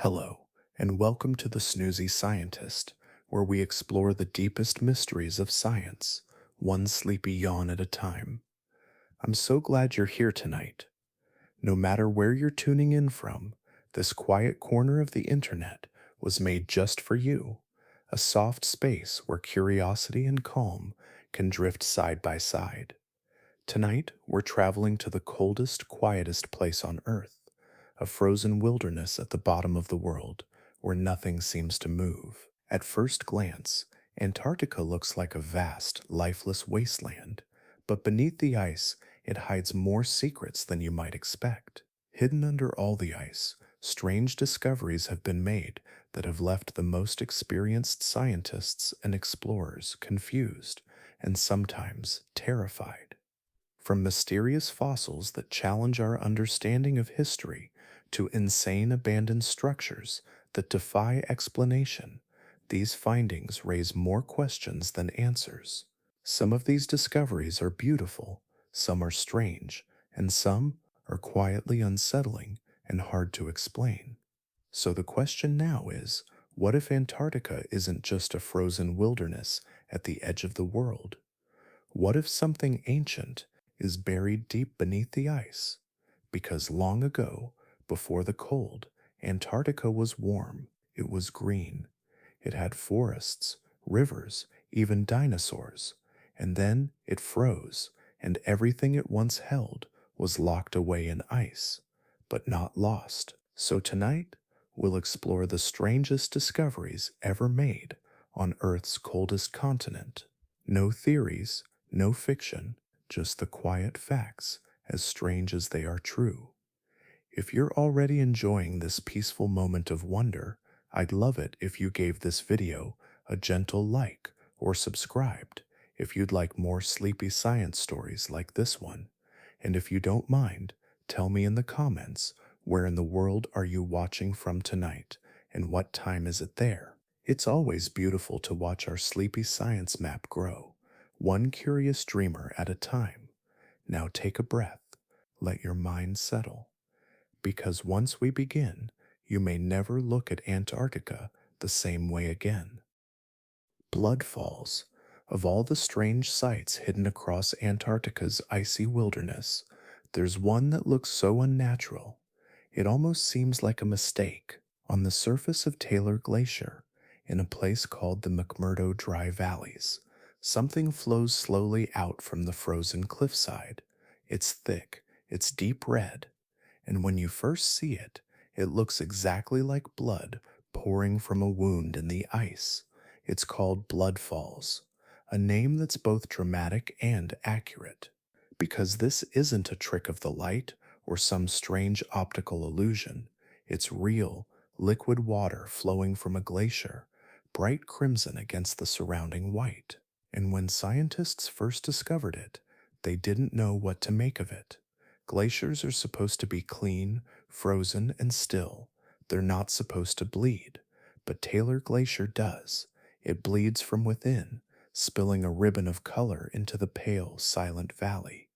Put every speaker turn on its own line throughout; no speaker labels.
Hello, and welcome to the Snoozy Scientist, where we explore the deepest mysteries of science, one sleepy yawn at a time. I'm so glad you're here tonight. No matter where you're tuning in from, this quiet corner of the internet was made just for you, a soft space where curiosity and calm can drift side by side. Tonight, we're traveling to the coldest, quietest place on Earth, a frozen wilderness at the bottom of the world where nothing seems to move. At first glance, Antarctica looks like a vast, lifeless wasteland, but beneath the ice, it hides more secrets than you might expect. Hidden under all the ice, strange discoveries have been made that have left the most experienced scientists and explorers confused and sometimes terrified. From mysterious fossils that challenge our understanding of history to insane abandoned structures that defy explanation, these findings raise more questions than answers. Some of these discoveries are beautiful, some are strange, and some are quietly unsettling and hard to explain. So the question now is, what if Antarctica isn't just a frozen wilderness at the edge of the world? What if something ancient is buried deep beneath the ice? Because long ago, before the cold, Antarctica was warm, it was green, it had forests, rivers, even dinosaurs, and then it froze, and everything it once held was locked away in ice, but not lost. So tonight, we'll explore the strangest discoveries ever made on Earth's coldest continent. No theories, no fiction, just the quiet facts, as strange as they are true. If you're already enjoying this peaceful moment of wonder, I'd love it if you gave this video a gentle like or subscribed if you'd like more sleepy science stories like this one. And if you don't mind, tell me in the comments, where in the world are you watching from tonight and what time is it there? It's always beautiful to watch our sleepy science map grow, one curious dreamer at a time. Now take a breath, let your mind settle, because once we begin, you may never look at Antarctica the same way again. Blood Falls. Of all the strange sights hidden across Antarctica's icy wilderness, there's one that looks so unnatural. It almost seems like a mistake. On the surface of Taylor Glacier, in a place called the McMurdo Dry Valleys, something flows slowly out from the frozen cliffside. It's thick, it's deep red, and when you first see it, it looks exactly like blood pouring from a wound in the ice. It's called Blood Falls, a name that's both dramatic and accurate, because this isn't a trick of the light or some strange optical illusion. It's real, liquid water flowing from a glacier, bright crimson against the surrounding white. And when scientists first discovered it, they didn't know what to make of it. Glaciers are supposed to be clean, frozen, and still. They're not supposed to bleed, but Taylor Glacier does. It bleeds from within, spilling a ribbon of color into the pale, silent valley.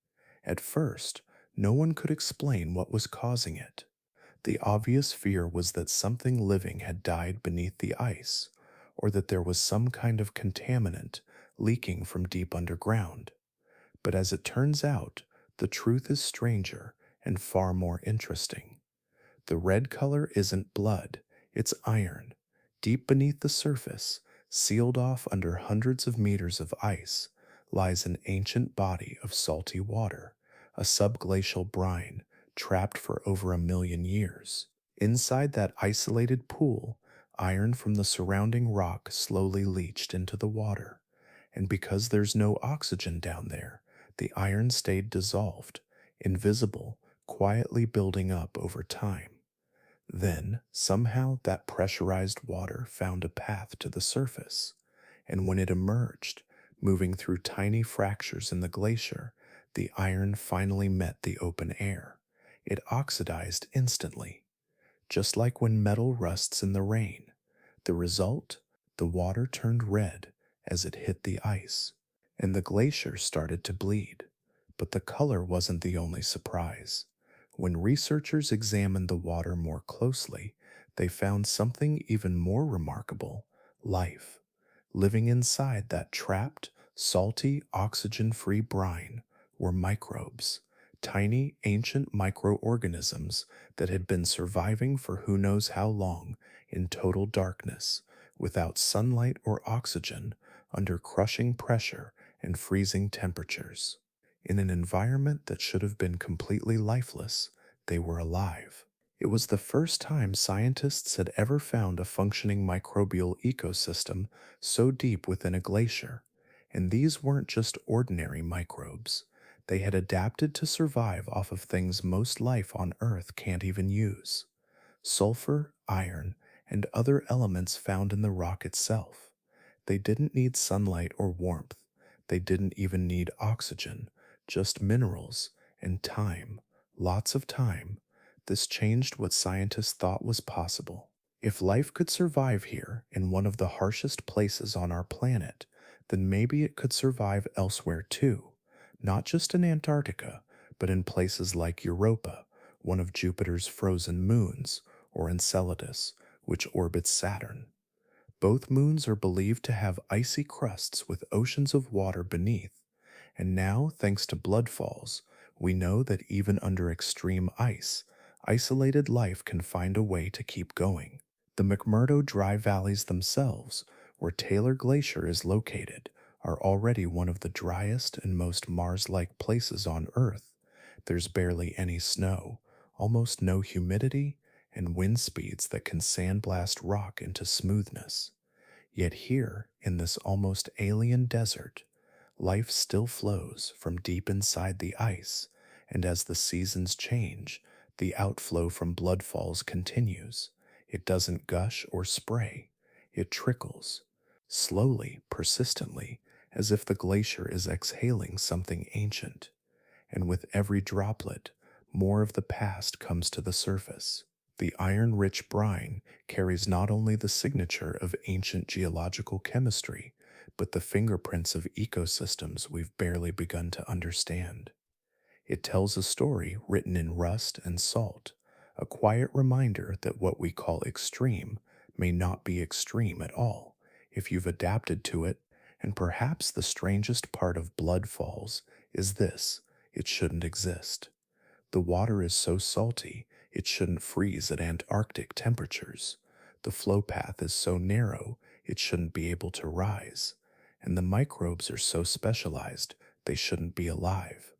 At first, no one could explain what was causing it. The obvious fear was that something living had died beneath the ice, or that there was some kind of contaminant leaking from deep underground. But as it turns out, the truth is stranger and far more interesting. The red color isn't blood, it's iron. Deep beneath the surface, sealed off under hundreds of meters of ice, lies an ancient body of salty water, a subglacial brine trapped for over 1 million years. Inside that isolated pool, iron from the surrounding rock slowly leached into the water, and because there's no oxygen down there, the iron stayed dissolved, invisible, quietly building up over time. Then, somehow, that pressurized water found a path to the surface, and when it emerged, moving through tiny fractures in the glacier, the iron finally met the open air. It oxidized instantly, just like when metal rusts in the rain. The result? The water turned red as it hit the ice, and the glacier started to bleed. But the color wasn't the only surprise. When researchers examined the water more closely, they found something even more remarkable: life. Living inside that trapped, salty, oxygen free brine were microbes, tiny, ancient microorganisms that had been surviving for who knows how long in total darkness, without sunlight or oxygen, under crushing pressure and freezing temperatures. In an environment that should have been completely lifeless, they were alive. It was the first time scientists had ever found a functioning microbial ecosystem so deep within a glacier. And these weren't just ordinary microbes. They had adapted to survive off of things most life on Earth can't even use: sulfur, iron, and other elements found in the rock itself. They didn't need sunlight or warmth. They didn't even need oxygen, just minerals and time, lots of time. This changed what scientists thought was possible. If life could survive here, in one of the harshest places on our planet, then maybe it could survive elsewhere too. Not just in Antarctica, but in places like Europa, one of Jupiter's frozen moons, or Enceladus, which orbits Saturn. Both moons are believed to have icy crusts with oceans of water beneath, and now, thanks to blood falls, we know that even under extreme ice, isolated life can find a way to keep going. The McMurdo Dry Valleys themselves, where Taylor Glacier is located, are already one of the driest and most Mars-like places on Earth. There's barely any snow, almost no humidity, and wind speeds that can sandblast rock into smoothness. Yet here, in this almost alien desert, life still flows from deep inside the ice, and as the seasons change, the outflow from blood falls continues. It doesn't gush or spray, it trickles, slowly, persistently, as if the glacier is exhaling something ancient. And with every droplet, more of the past comes to the surface. The iron rich brine carries not only the signature of ancient geological chemistry, but the fingerprints of ecosystems we've barely begun to understand. It tells a story written in rust and salt, a quiet reminder that what we call extreme may not be extreme at all if you've adapted to it. And perhaps the strangest part of blood falls is this: it shouldn't exist. The water is so salty, it shouldn't freeze at Antarctic temperatures. The flow path is so narrow, it shouldn't be able to rise. And the microbes are so specialized, they shouldn't be alive.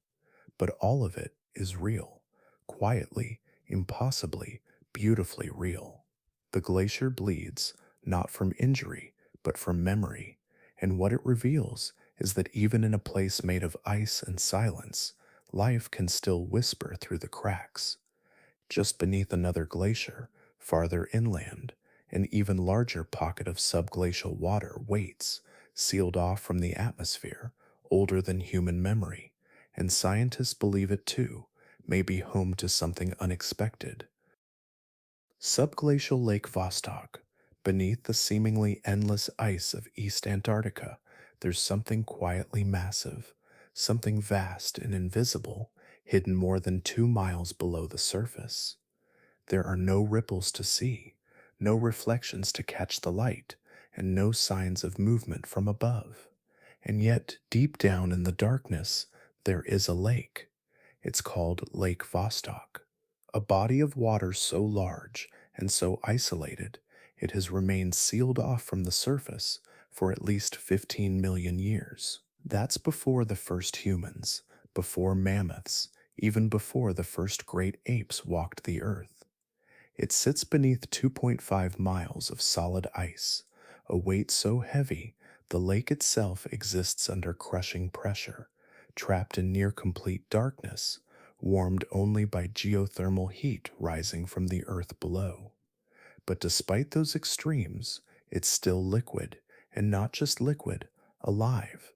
But all of it is real, quietly, impossibly, beautifully real. The glacier bleeds, not from injury, but from memory. And what it reveals is that even in a place made of ice and silence, life can still whisper through the cracks. Just beneath another glacier, farther inland, an even larger pocket of subglacial water waits, sealed off from the atmosphere, older than human memory, and scientists believe it too, may be home to something unexpected. Subglacial Lake Vostok. Beneath the seemingly endless ice of East Antarctica, there's something quietly massive, something vast and invisible, hidden more than 2 miles below the surface. There are no ripples to see, no reflections to catch the light, and no signs of movement from above. And yet, deep down in the darkness, there is a lake. It's called Lake Vostok, a body of water so large and so isolated it has remained sealed off from the surface for at least 15 million years. That's before the first humans, before mammoths, even before the first great apes walked the earth. It sits beneath 2.5 miles of solid ice, a weight so heavy the lake itself exists under crushing pressure, trapped in near complete darkness, warmed only by geothermal heat rising from the earth below. But despite those extremes, it's still liquid, and not just liquid, alive.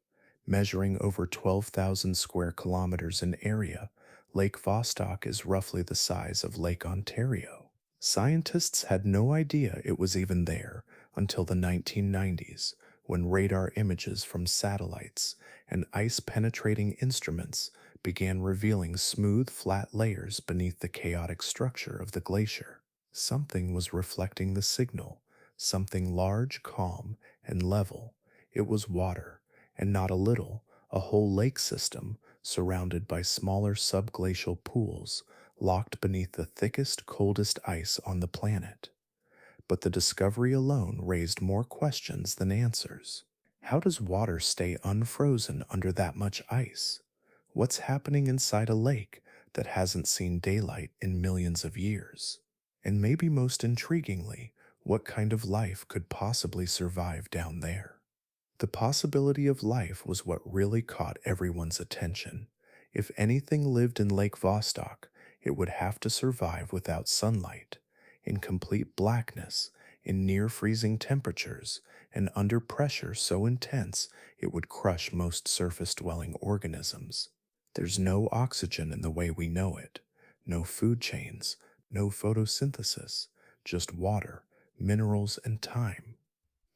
Measuring over 12,000 square kilometers in area, Lake Vostok is roughly the size of Lake Ontario. Scientists had no idea it was even there until the 1990s, when radar images from satellites and ice-penetrating instruments began revealing smooth, flat layers beneath the chaotic structure of the glacier. Something was reflecting the signal, something large, calm, and level. It was water, and not a little, a whole lake system surrounded by smaller subglacial pools locked beneath the thickest, coldest ice on the planet. But the discovery alone raised more questions than answers. How does water stay unfrozen under that much ice? What's happening inside a lake that hasn't seen daylight in millions of years? And maybe most intriguingly, what kind of life could possibly survive down there? The possibility of life was what really caught everyone's attention. If anything lived in Lake Vostok, it would have to survive without sunlight, in complete blackness, in near freezing temperatures, and under pressure so intense it would crush most surface dwelling organisms. There's no oxygen in the way we know it, no food chains, no photosynthesis, just water, minerals, and time.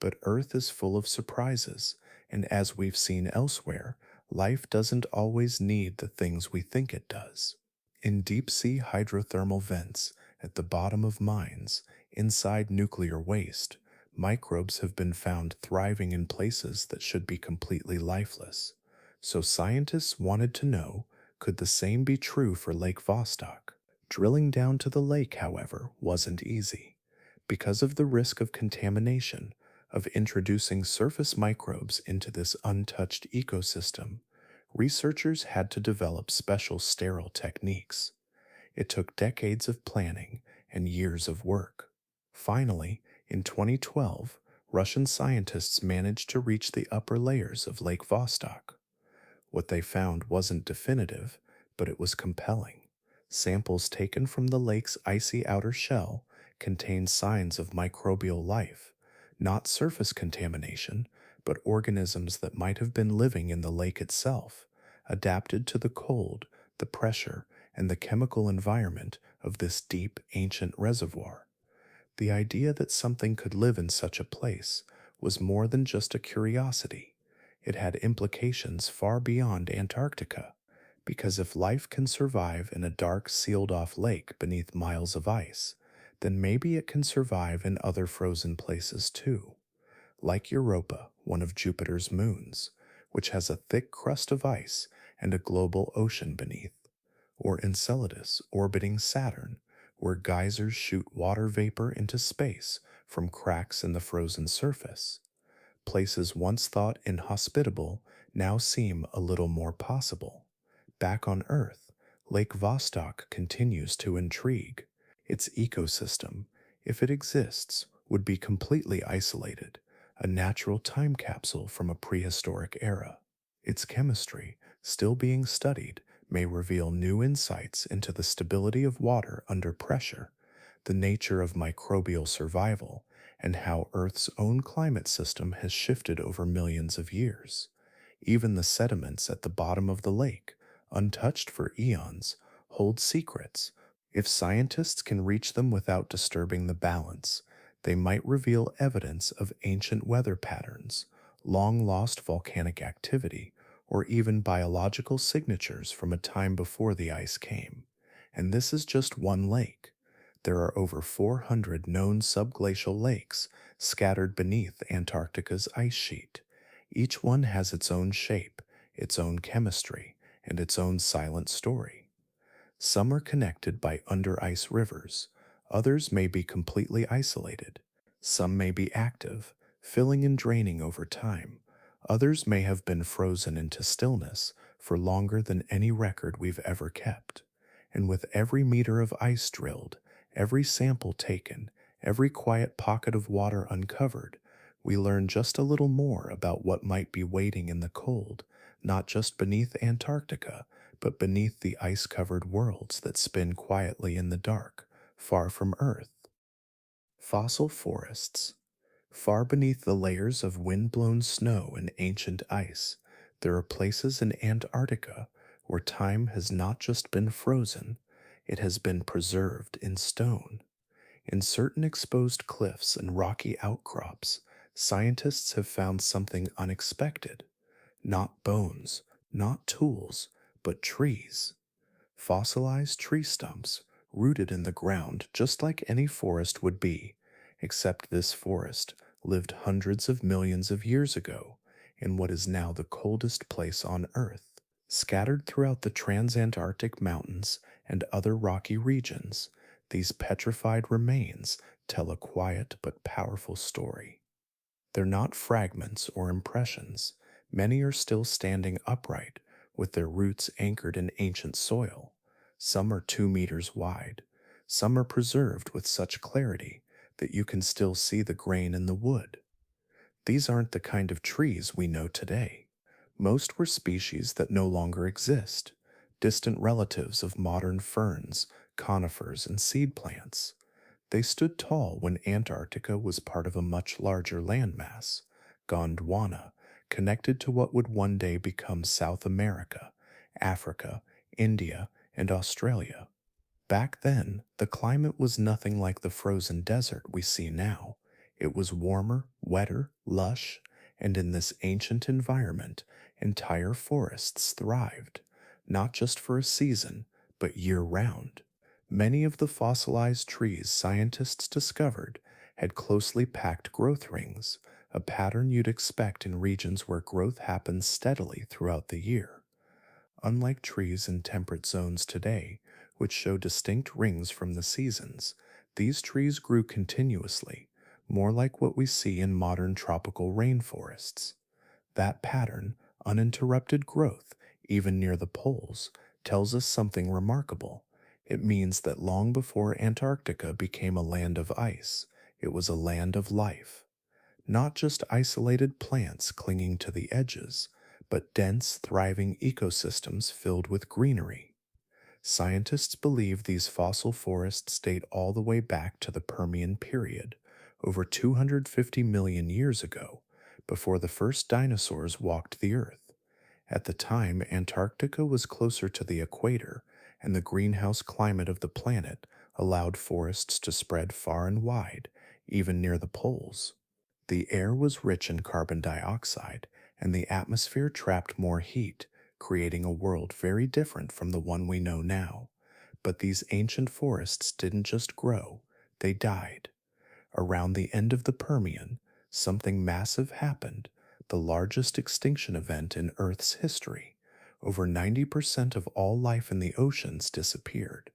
But Earth is full of surprises, and as we've seen elsewhere, life doesn't always need the things we think it does. In deep sea hydrothermal vents, at the bottom of mines, inside nuclear waste, microbes have been found thriving in places that should be completely lifeless. So scientists wanted to know, could the same be true for Lake Vostok? Drilling down to the lake, however, wasn't easy. Because of the risk of contamination, of introducing surface microbes into this untouched ecosystem, researchers had to develop special sterile techniques. It took decades of planning and years of work. Finally, in 2012, Russian scientists managed to reach the upper layers of Lake Vostok. What they found wasn't definitive, but it was compelling. Samples taken from the lake's icy outer shell contained signs of microbial life, not surface contamination, but organisms that might have been living in the lake itself, adapted to the cold, the pressure, and the chemical environment of this deep, ancient reservoir. The idea that something could live in such a place was more than just a curiosity. It had implications far beyond Antarctica, because if life can survive in a dark, sealed off lake beneath miles of ice, then maybe it can survive in other frozen places too, like Europa, one of Jupiter's moons, which has a thick crust of ice and a global ocean beneath, or Enceladus orbiting Saturn, where geysers shoot water vapor into space from cracks in the frozen surface. Places once thought inhospitable now seem a little more possible. Back on Earth, Lake Vostok continues to intrigue. Its ecosystem, if it exists, would be completely isolated, a natural time capsule from a prehistoric era. Its chemistry, still being studied, may reveal new insights into the stability of water under pressure, the nature of microbial survival, and how Earth's own climate system has shifted over millions of years. Even the sediments at the bottom of the lake, untouched for eons, hold secrets. If scientists can reach them without disturbing the balance, they might reveal evidence of ancient weather patterns, long lost volcanic activity, or even biological signatures from a time before the ice came. And this is just one lake. There are over 400 known subglacial lakes scattered beneath Antarctica's ice sheet. Each one has its own shape, its own chemistry, and its own silent story. Some are connected by under-ice rivers, others may be completely isolated. Some may be active, filling and draining over time. Others may have been frozen into stillness for longer than any record we've ever kept. And with every meter of ice drilled, every sample taken, every quiet pocket of water uncovered, we learn just a little more about what might be waiting in the cold, not just beneath Antarctica, but beneath the ice-covered worlds that spin quietly in the dark, far from Earth. Fossil forests. Far beneath the layers of wind-blown snow and ancient ice, there are places in Antarctica where time has not just been frozen, it has been preserved in stone. In certain exposed cliffs and rocky outcrops, scientists have found something unexpected. Not bones, not tools, but trees. Fossilized tree stumps, rooted in the ground just like any forest would be, except this forest lived hundreds of millions of years ago in what is now the coldest place on Earth. Scattered throughout the transantarctic mountains and other rocky regions, these petrified remains tell a quiet but powerful story. They're not fragments or impressions. Many are still standing upright, with their roots anchored in ancient soil. Some are 2 meters wide. Some are preserved with such clarity that you can still see the grain in the wood. These aren't the kind of trees we know today. Most were species that no longer exist, distant relatives of modern ferns, conifers, and seed plants. They stood tall when Antarctica was part of a much larger landmass, Gondwana, connected to what would one day become South America, Africa, India, and Australia. Back then, the climate was nothing like the frozen desert we see now. It was warmer, wetter, lush, and in this ancient environment, entire forests thrived, not just for a season, but year round. Many of the fossilized trees scientists discovered had closely packed growth rings, a pattern you'd expect in regions where growth happens steadily throughout the year. Unlike trees in temperate zones today, which show distinct rings from the seasons, these trees grew continuously, more like what we see in modern tropical rainforests. That pattern, uninterrupted growth, even near the poles, tells us something remarkable. It means that long before Antarctica became a land of ice, it was a land of life. Not just isolated plants clinging to the edges, but dense, thriving ecosystems filled with greenery. Scientists believe these fossil forests date all the way back to the Permian period, over 250 million years ago, before the first dinosaurs walked the Earth. At the time, Antarctica was closer to the equator, and the greenhouse climate of the planet allowed forests to spread far and wide, even near the poles. The air was rich in carbon dioxide, and the atmosphere trapped more heat, creating a world very different from the one we know now. But these ancient forests didn't just grow, they died. Around the end of the Permian, something massive happened, the largest extinction event in Earth's history. Over 90% of all life in the oceans disappeared.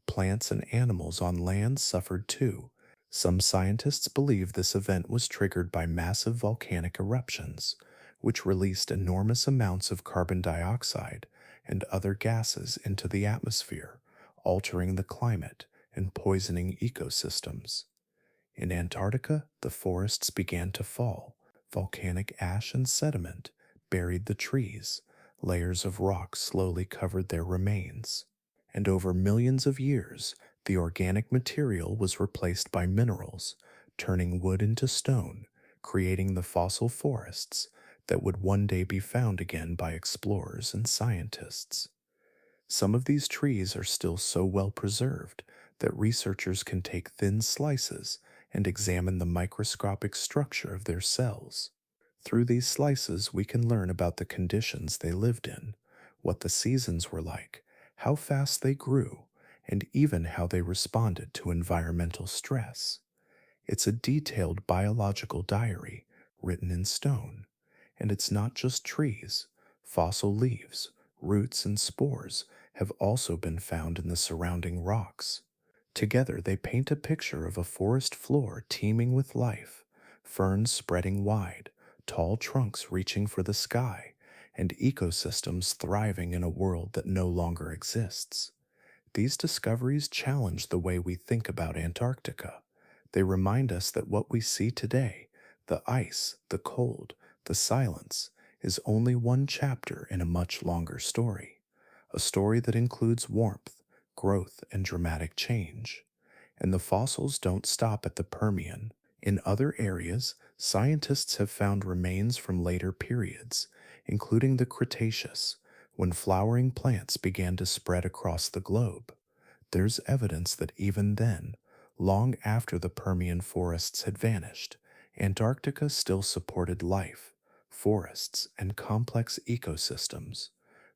Plants and animals on land suffered too. Some scientists believe this event was triggered by massive volcanic eruptions, which released enormous amounts of carbon dioxide and other gases into the atmosphere, altering the climate and poisoning ecosystems. In Antarctica, the forests began to fall. Volcanic ash and sediment buried the trees. Layers of rock slowly covered their remains. And over millions of years, the organic material was replaced by minerals, turning wood into stone, creating the fossil forests that would one day be found again by explorers and scientists. Some of these trees are still so well preserved that researchers can take thin slices and examine the microscopic structure of their cells. Through these slices, we can learn about the conditions they lived in, what the seasons were like, how fast they grew, and even how they responded to environmental stress. It's a detailed biological diary written in stone. And it's not just trees. Fossil leaves, roots, and spores have also been found in the surrounding rocks. Together, they paint a picture of a forest floor teeming with life, ferns spreading wide, tall trunks reaching for the sky, and ecosystems thriving in a world that no longer exists. These discoveries challenge the way we think about Antarctica. They remind us that what we see today, the ice, the cold, the silence, is only one chapter in a much longer story, a story that includes warmth, growth, and dramatic change. And the fossils don't stop at the Permian. In other areas, scientists have found remains from later periods, including the Cretaceous, when flowering plants began to spread across the globe. There's evidence that even then, long after the Permian forests had vanished, Antarctica still supported life, forests, and complex ecosystems,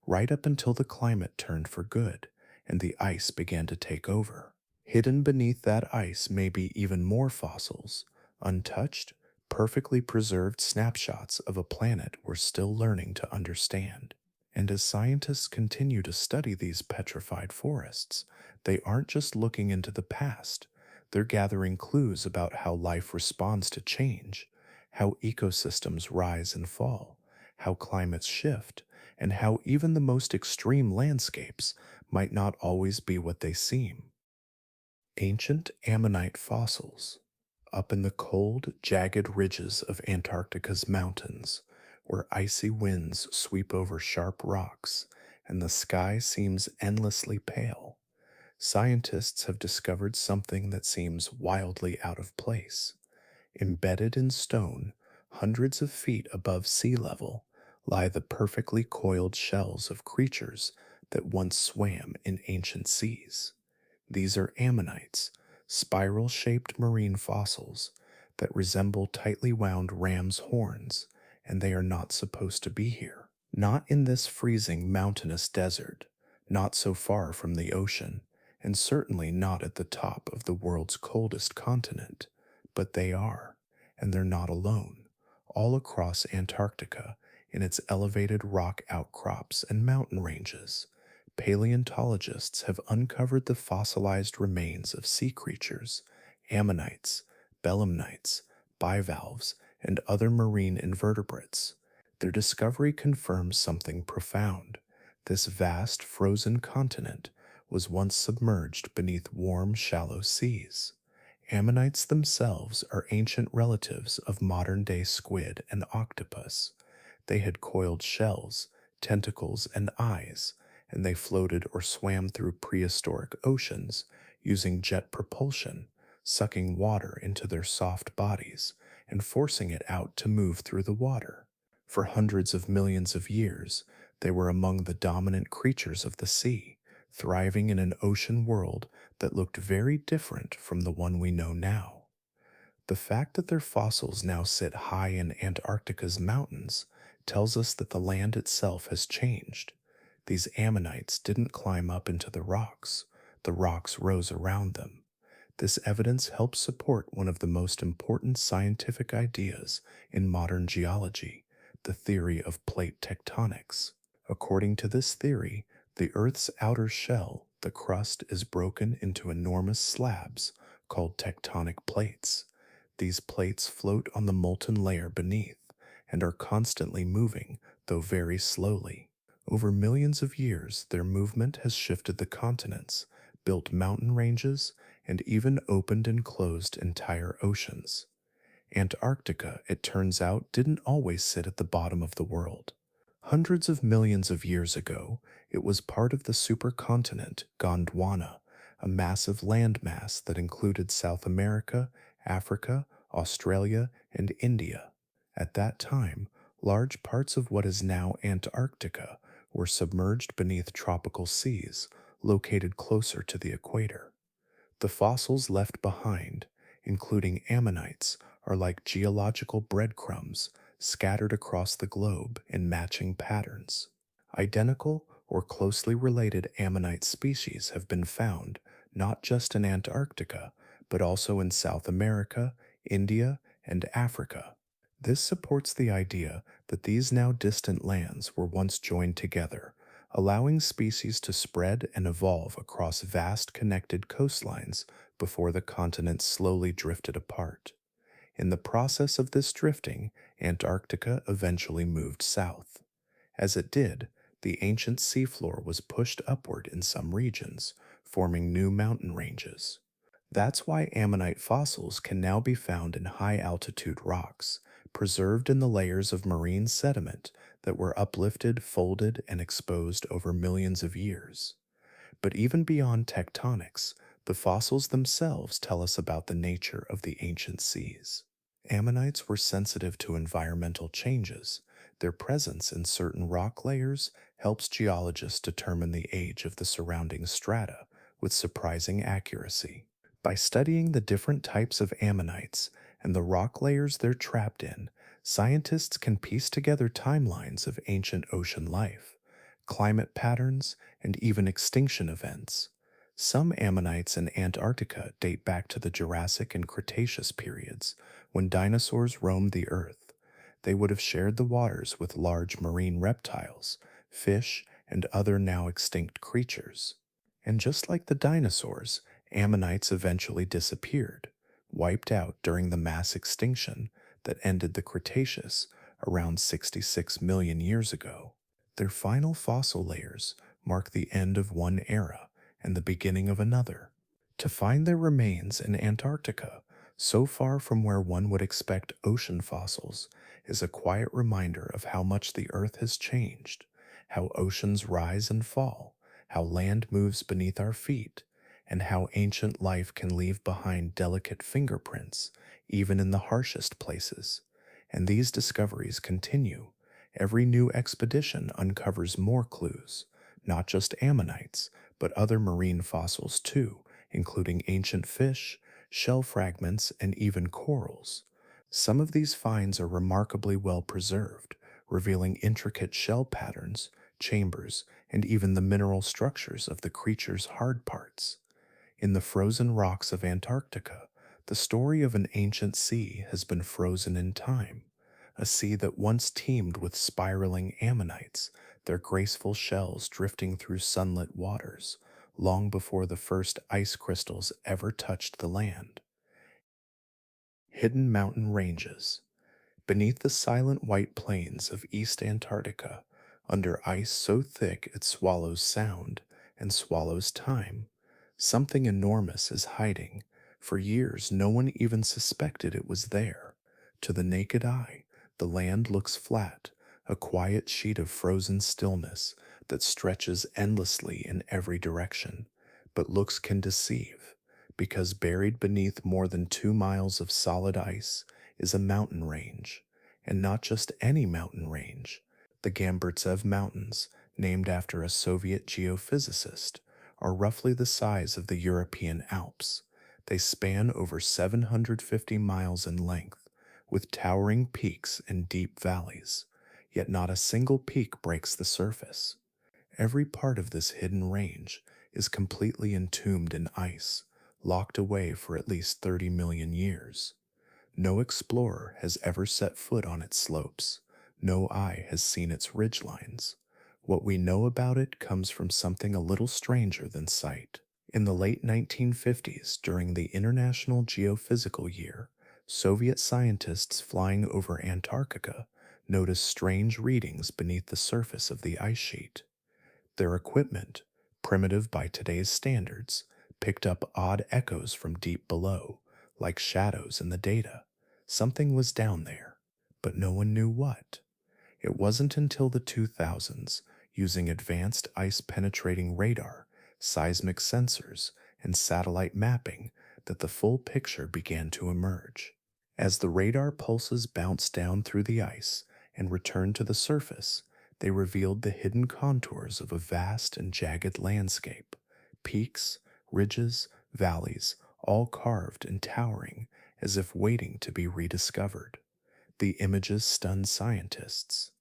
right up until the climate turned for good and the ice began to take over. Hidden beneath that ice may be even more fossils, untouched, perfectly preserved snapshots of a planet we're still learning to understand. And as scientists continue to study these petrified forests, they aren't just looking into the past, they're gathering clues about how life responds to change, how ecosystems rise and fall, how climates shift, and how even the most extreme landscapes might not always be what they seem. Ancient Ammonite fossils. Up in the cold, jagged ridges of Antarctica's mountains, where icy winds sweep over sharp rocks and the sky seems endlessly pale, scientists have discovered something that seems wildly out of place. Embedded in stone, hundreds of feet above sea level, lie the perfectly coiled shells of creatures that once swam in ancient seas. These are ammonites, spiral shaped marine fossils that resemble tightly wound ram's horns, and they are not supposed to be here. Not in this freezing mountainous desert, not so far from the ocean, and certainly not at the top of the world's coldest continent. But they are, and they're not alone. All across Antarctica, in its elevated rock outcrops and mountain ranges, paleontologists have uncovered the fossilized remains of sea creatures, ammonites, belemnites, bivalves, and other marine invertebrates. Their discovery confirms something profound. This vast frozen continent was once submerged beneath warm, shallow seas. Ammonites themselves are ancient relatives of modern day squid and octopus. They had coiled shells, tentacles, and eyes, and they floated or swam through prehistoric oceans using jet propulsion, sucking water into their soft bodies and forcing it out to move through the water. For hundreds of millions of years, they were among the dominant creatures of the sea, thriving in an ocean world that looked very different from the one we know now. The fact that their fossils now sit high in Antarctica's mountains tells us that the land itself has changed. These ammonites didn't climb up into the rocks rose around them. This evidence helps support one of the most important scientific ideas in modern geology, the theory of plate tectonics. According to this theory, the Earth's outer shell, the crust, is broken into enormous slabs called tectonic plates. These plates float on the molten layer beneath and are constantly moving, though very slowly. Over millions of years, their movement has shifted the continents, built mountain ranges, and even opened and closed entire oceans. Antarctica, it turns out, didn't always sit at the bottom of the world. Hundreds of millions of years ago, it was part of the supercontinent Gondwana, a massive landmass that included South America, Africa, Australia, and India. At that time, large parts of what is now Antarctica were submerged beneath tropical seas located closer to the equator. The fossils left behind, including ammonites, are like geological breadcrumbs scattered across the globe in matching patterns. Identical or closely related ammonite species have been found not just in Antarctica, but also in South America, India, and Africa. This supports the idea that these now distant lands were once joined together, allowing species to spread and evolve across vast connected coastlines before the continents slowly drifted apart. In the process of this drifting, Antarctica eventually moved south. As it did, the ancient seafloor was pushed upward in some regions, forming new mountain ranges. That's why ammonite fossils can now be found in high altitude rocks, preserved in the layers of marine sediment that were uplifted, folded, and exposed over millions of years. But even beyond tectonics, the fossils themselves tell us about the nature of the ancient seas. Ammonites were sensitive to environmental changes. Their presence in certain rock layers helps geologists determine the age of the surrounding strata with surprising accuracy. By studying the different types of ammonites and the rock layers they're trapped in, scientists can piece together timelines of ancient ocean life, climate patterns, and even extinction events. Some ammonites in Antarctica date back to the Jurassic and Cretaceous periods, when dinosaurs roamed the Earth. They would have shared the waters with large marine reptiles, fish, and other now extinct creatures. And just like the dinosaurs, ammonites eventually disappeared, wiped out during the mass extinction that ended the Cretaceous around 66 million years ago. Their final fossil layers mark the end of one era and the beginning of another. To find their remains in Antarctica, so far from where one would expect ocean fossils, is a quiet reminder of how much the Earth has changed, how oceans rise and fall, how land moves beneath our feet, and how ancient life can leave behind delicate fingerprints, even in the harshest places. And these discoveries continue. Every new expedition uncovers more clues, not just ammonites, but other marine fossils too, including ancient fish, shell fragments, and even corals. Some of these finds are remarkably well preserved, revealing intricate shell patterns, chambers, and even the mineral structures of the creature's hard parts. In the frozen rocks of Antarctica, the story of an ancient sea has been frozen in time, a sea that once teemed with spiraling ammonites, their graceful shells drifting through sunlit waters, long before the first ice crystals ever touched the land. Hidden mountain ranges. Beneath the silent white plains of East Antarctica, under ice so thick it swallows sound and swallows time, something enormous is hiding. For years, no one even suspected it was there. To the naked eye, the land looks flat, a quiet sheet of frozen stillness that stretches endlessly in every direction. But looks can deceive, because buried beneath more than 2 miles of solid ice is a mountain range, and not just any mountain range. The Gamburtsev Mountains, named after a Soviet geophysicist, are roughly the size of the European Alps. They span over 750 miles in length, with towering peaks and deep valleys, yet not a single peak breaks the surface. Every part of this hidden range is completely entombed in ice, locked away for at least 30 million years. No explorer has ever set foot on its slopes. No eye has seen its ridgelines. What we know about it comes from something a little stranger than sight. In the late 1950s, during the International Geophysical Year, Soviet scientists flying over Antarctica noticed strange readings beneath the surface of the ice sheet. Their equipment, primitive by today's standards, picked up odd echoes from deep below, like shadows in the data. Something was down there, but no one knew what. It wasn't until the 2000s, using advanced ice-penetrating radar, seismic sensors, and satellite mapping, that the full picture began to emerge. As the radar pulses bounced down through the ice and returned to the surface, they revealed the hidden contours of a vast and jagged landscape. Peaks, ridges, valleys, all carved and towering as if waiting to be rediscovered. The images stunned scientists.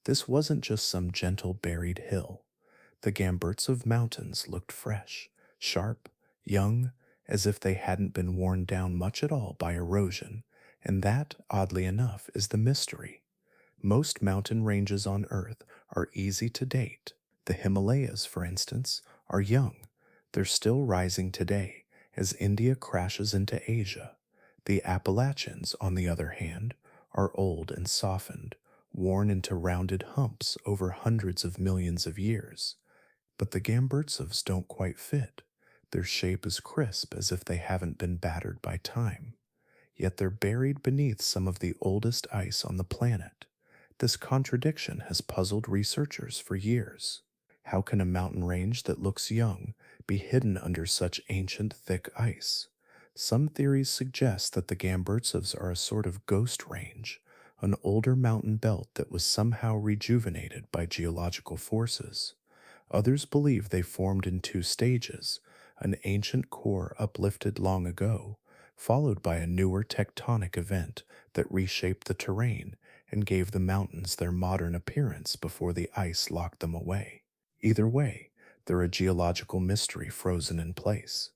This wasn't just some gentle buried hill. The Gamburtsev Mountains looked fresh, sharp, young, as if they hadn't been worn down much at all by erosion, and that, oddly enough, is the mystery. Most mountain ranges on Earth are easy to date. The Himalayas, for instance, are young. They're still rising today as India crashes into Asia. The Appalachians, on the other hand, are old and softened, worn into rounded humps over hundreds of millions of years. But the Gamburtsevs don't quite fit. Their shape is crisp as if they haven't been battered by time. Yet they're buried beneath some of the oldest ice on the planet. This contradiction has puzzled researchers for years. How can a mountain range that looks young be hidden under such ancient, thick ice? Some theories suggest that the Gamburtsevs are a sort of ghost range, an older mountain belt that was somehow rejuvenated by geological forces. Others believe they formed in two stages, an ancient core uplifted long ago, followed by a newer tectonic event that reshaped the terrain and gave the mountains their modern appearance before the ice locked them away. Either way, They're a geological mystery frozen in place.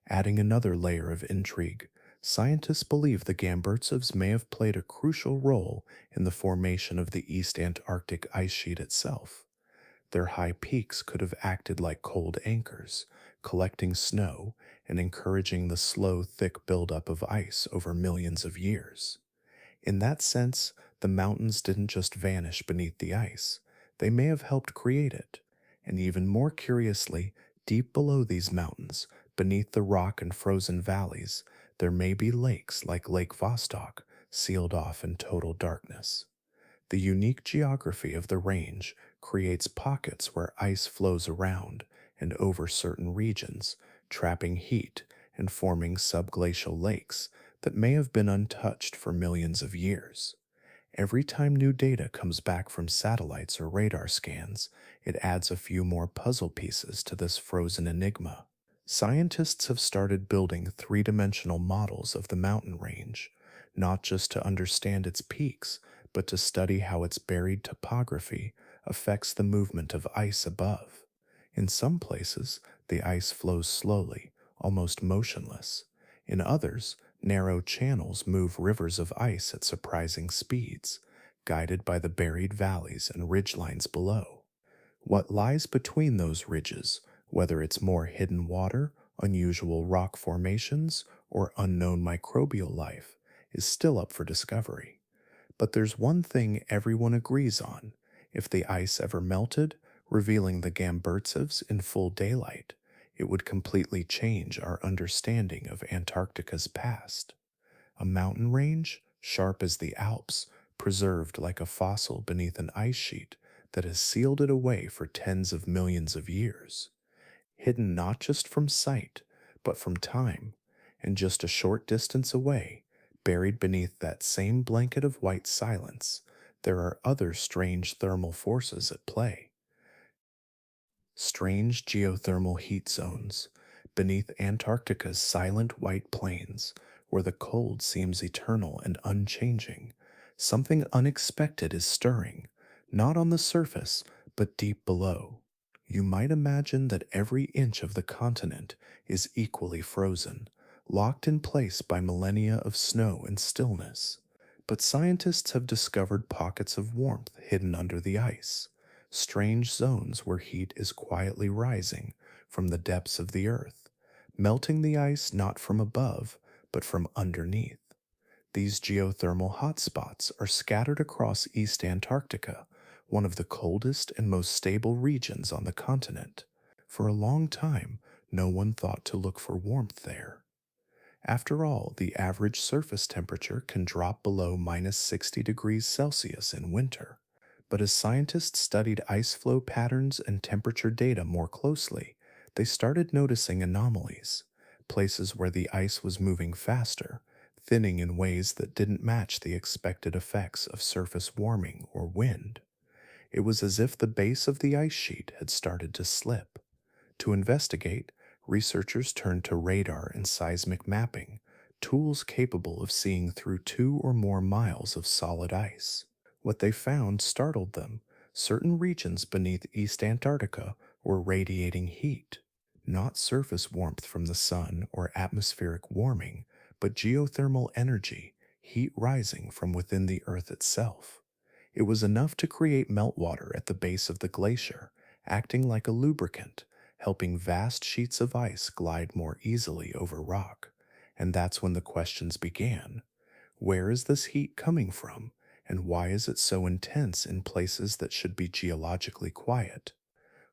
Adding another layer of intrigue, scientists believe the Gamburtzevs may have played a crucial role in the formation of the East Antarctic ice sheet itself. Their high peaks could have acted like cold anchors, collecting snow and encouraging the slow, thick buildup of ice over millions of years. In that sense, the mountains didn't just vanish beneath the ice, they may have helped create it. And even more curiously, deep below these mountains, beneath the rock and frozen valleys, there may be lakes like Lake Vostok, sealed off in total darkness. The unique geography of the range creates pockets where ice flows around and over certain regions, trapping heat and forming subglacial lakes that may have been untouched for millions of years. Every time new data comes back from satellites or radar scans, it adds a few more puzzle pieces to this frozen enigma. Scientists have started building three-dimensional models of the mountain range, not just to understand its peaks, but to study how its buried topography affects the movement of ice above. In some places, the ice flows slowly, almost motionless. In others, narrow channels move rivers of ice at surprising speeds, guided by the buried valleys and ridgelines below. What lies between those ridges, whether it's more hidden water, unusual rock formations, or unknown microbial life, is still up for discovery. But there's one thing everyone agrees on. If the ice ever melted, revealing the Gamburtzevs in full daylight, it would completely change our understanding of Antarctica's past. A mountain range, sharp as the Alps, preserved like a fossil beneath an ice sheet that has sealed it away for tens of millions of years. Hidden not just from sight, but from time, and just a short distance away, buried beneath that same blanket of white silence, there are other strange thermal forces at play. Strange geothermal heat zones beneath Antarctica's silent white plains, where the cold seems eternal and unchanging. Something unexpected is stirring, not on the surface, but deep below. You might imagine that every inch of the continent is equally frozen, locked in place by millennia of snow and stillness. But scientists have discovered pockets of warmth hidden under the ice, strange zones where heat is quietly rising from the depths of the earth, melting the ice not from above, but from underneath. These geothermal hotspots are scattered across East Antarctica, one of the coldest and most stable regions on the continent. For a long time, no one thought to look for warmth there. After all, the average surface temperature can drop below minus 60 degrees Celsius in winter. But as scientists studied ice flow patterns and temperature data more closely, they started noticing anomalies, places where the ice was moving faster, thinning in ways that didn't match the expected effects of surface warming or wind. It was as if the base of the ice sheet had started to slip. To investigate, researchers turned to radar and seismic mapping, tools capable of seeing through 2 or more miles of solid ice. What they found startled them. Certain regions beneath East Antarctica were radiating heat, not surface warmth from the sun or atmospheric warming, but geothermal energy, heat rising from within the Earth itself. It was enough to create meltwater at the base of the glacier, acting like a lubricant, helping vast sheets of ice glide more easily over rock. And that's when the questions began. Where is this heat coming from, and why is it so intense in places that should be geologically quiet?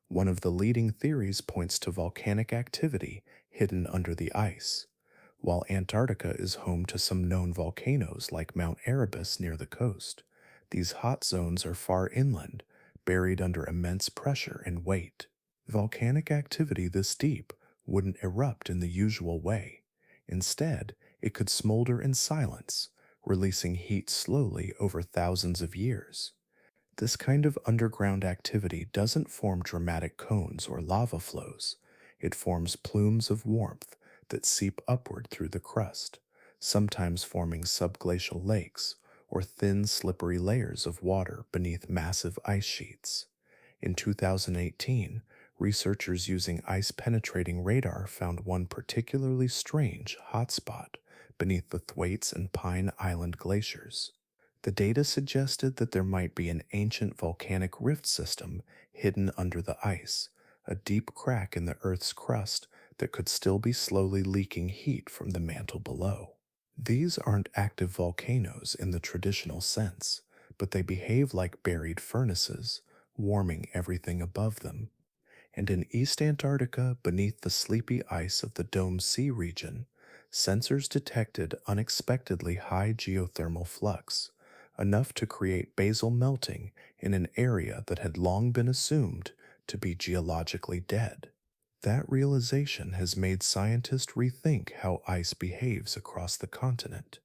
One of the leading theories points to volcanic activity hidden under the ice. While Antarctica is home to some known volcanoes like Mount Erebus near the coast, these hot zones are far inland, buried under immense pressure and weight. Volcanic activity this deep wouldn't erupt in the usual way. Instead, it could smolder in silence, releasing heat slowly over thousands of years. This kind of underground activity doesn't form dramatic cones or lava flows. It forms plumes of warmth that seep upward through the crust, sometimes forming subglacial lakes or thin, slippery layers of water beneath massive ice sheets. In 2018, Researchers using ice-penetrating radar found one particularly strange hotspot beneath the Thwaites and Pine Island glaciers. The data suggested that there might be an ancient volcanic rift system hidden under the ice, a deep crack in the Earth's crust that could still be slowly leaking heat from the mantle below. These aren't active volcanoes in the traditional sense, but they behave like buried furnaces, warming everything above them. And in East Antarctica, beneath the sleepy ice of the Dome Sea region, sensors detected unexpectedly high geothermal flux, enough to create basal melting in an area that had long been assumed to be geologically dead. That realization has made scientists rethink how ice behaves across the continent.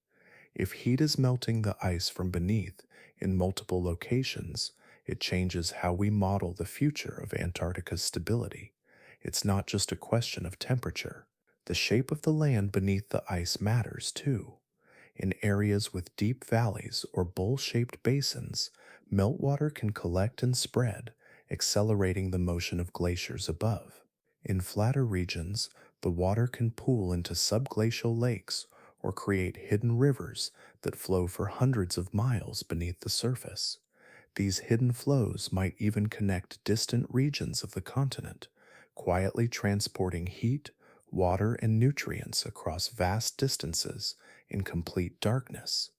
If heat is melting the ice from beneath in multiple locations, it changes how we model the future of Antarctica's stability. It's not just a question of temperature. The shape of the land beneath the ice matters too. In areas with deep valleys or bowl-shaped basins, meltwater can collect and spread, accelerating the motion of glaciers above. In flatter regions, the water can pool into subglacial lakes or create hidden rivers that flow for hundreds of miles beneath the surface. These hidden flows might even connect distant regions of the continent, quietly transporting heat, water, and nutrients across vast distances in complete darkness.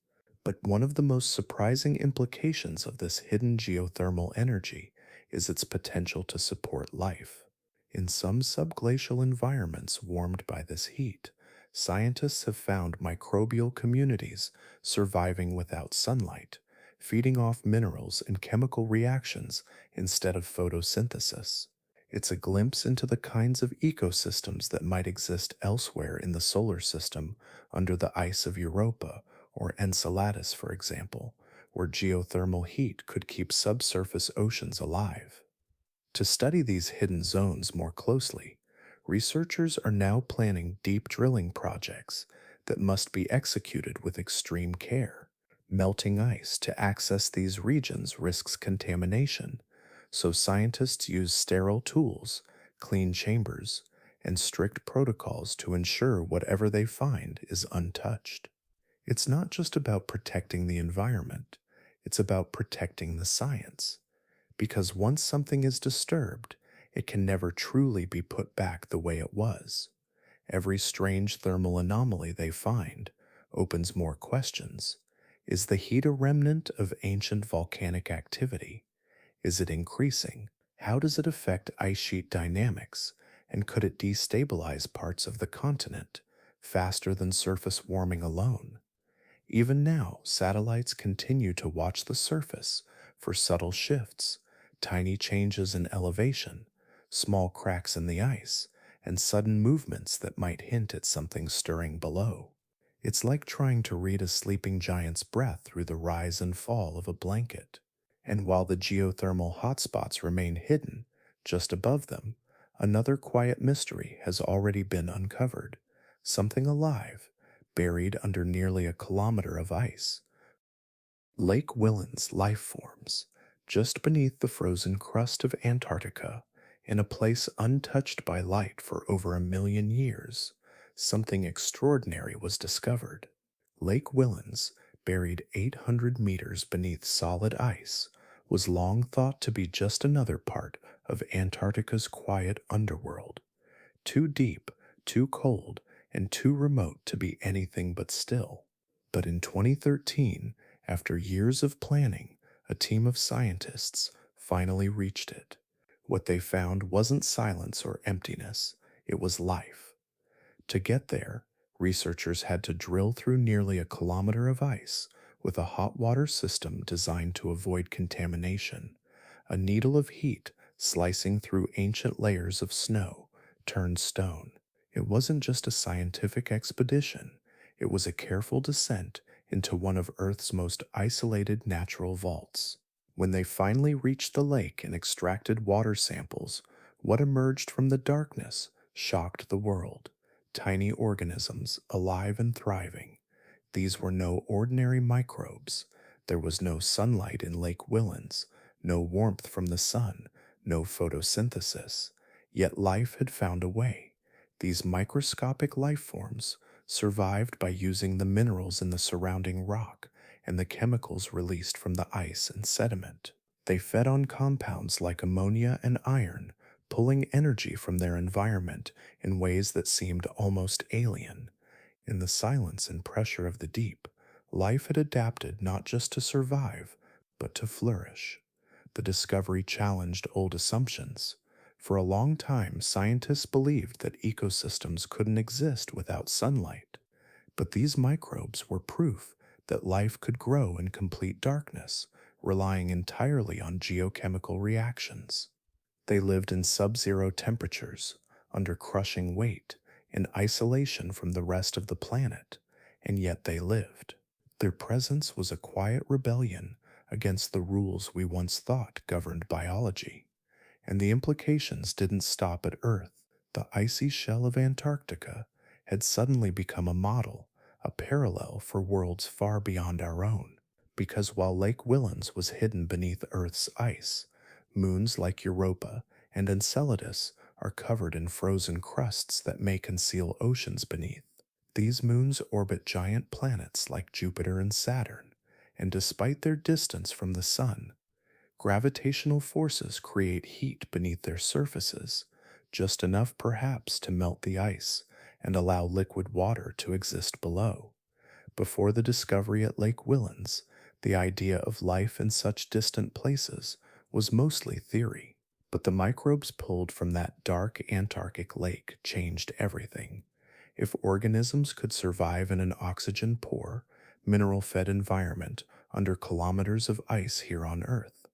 But one of the most surprising implications of this hidden geothermal energy is its potential to support life. In some subglacial environments warmed by this heat, scientists have found microbial communities surviving without sunlight, feeding off minerals and chemical reactions instead of photosynthesis. It's a glimpse into the kinds of ecosystems that might exist elsewhere in the solar system under the ice of Europa or Enceladus, for example, where geothermal heat could keep subsurface oceans alive. To study these hidden zones more closely, researchers are now planning deep drilling projects that must be executed with extreme care. Melting ice to access these regions risks contamination, so scientists use sterile tools, clean chambers, and strict protocols to ensure whatever they find is untouched. It's not just about protecting the environment, it's about protecting the science. Because once something is disturbed, it can never truly be put back the way it was. Every strange thermal anomaly they find opens more questions. Is the heat a remnant of ancient volcanic activity? Is it increasing? How does it affect ice sheet dynamics? And could it destabilize parts of the continent faster than surface warming alone? Even now, satellites continue to watch the surface for subtle shifts, tiny changes in elevation, small cracks in the ice, and sudden movements that might hint at something stirring below. It's like trying to read a sleeping giant's breath through the rise and fall of a blanket. And while the geothermal hotspots remain hidden, just above them, another quiet mystery has already been uncovered. Something alive, buried under nearly a kilometer of ice. Lake Willen's life forms, just beneath the frozen crust of Antarctica, in a place untouched by light for over 1 million years, something extraordinary was discovered. Lake Willen's, buried 800 meters beneath solid ice, was long thought to be just another part of Antarctica's quiet underworld. Too deep, too cold, and too remote to be anything but still. But in 2013, after years of planning, a team of scientists finally reached it. What they found wasn't silence or emptiness, it was life. To get there, researchers had to drill through nearly a kilometer of ice with a hot water system designed to avoid contamination. A needle of heat slicing through ancient layers of snow turned stone. It wasn't just a scientific expedition, it was a careful descent into one of Earth's most isolated natural vaults. When they finally reached the lake and extracted water samples, what emerged from the darkness shocked the world. Tiny organisms, alive and thriving. These were no ordinary microbes. There was no sunlight in Lake Willen's, no warmth from the sun, no photosynthesis. Yet life had found a way. These microscopic life forms survived by using the minerals in the surrounding rock and the chemicals released from the ice and sediment. They fed on compounds like ammonia and iron, pulling energy from their environment in ways that seemed almost alien. In the silence and pressure of the deep, life had adapted not just to survive, but to flourish. The discovery challenged old assumptions. For a long time, scientists believed that ecosystems couldn't exist without sunlight. But these microbes were proof that life could grow in complete darkness, relying entirely on geochemical reactions. They lived in sub zero temperatures, under crushing weight, in isolation from the rest of the planet, and yet they lived. Their presence was a quiet rebellion against the rules we once thought governed biology. And the implications didn't stop at Earth. The icy shell of Antarctica had suddenly become a model, a parallel for worlds far beyond our own. Because while Lake Willans was hidden beneath Earth's ice, moons like Europa and Enceladus are covered in frozen crusts that may conceal oceans beneath. These moons orbit giant planets like Jupiter and Saturn, and despite their distance from the Sun, gravitational forces create heat beneath their surfaces, just enough perhaps to melt the ice and allow liquid water to exist below. Before the discovery at Lake Willans, the idea of life in such distant places was mostly theory. But the microbes pulled from that dark Antarctic lake changed everything. If organisms could survive in an oxygen poor, mineral fed environment under kilometers of ice here on Earth,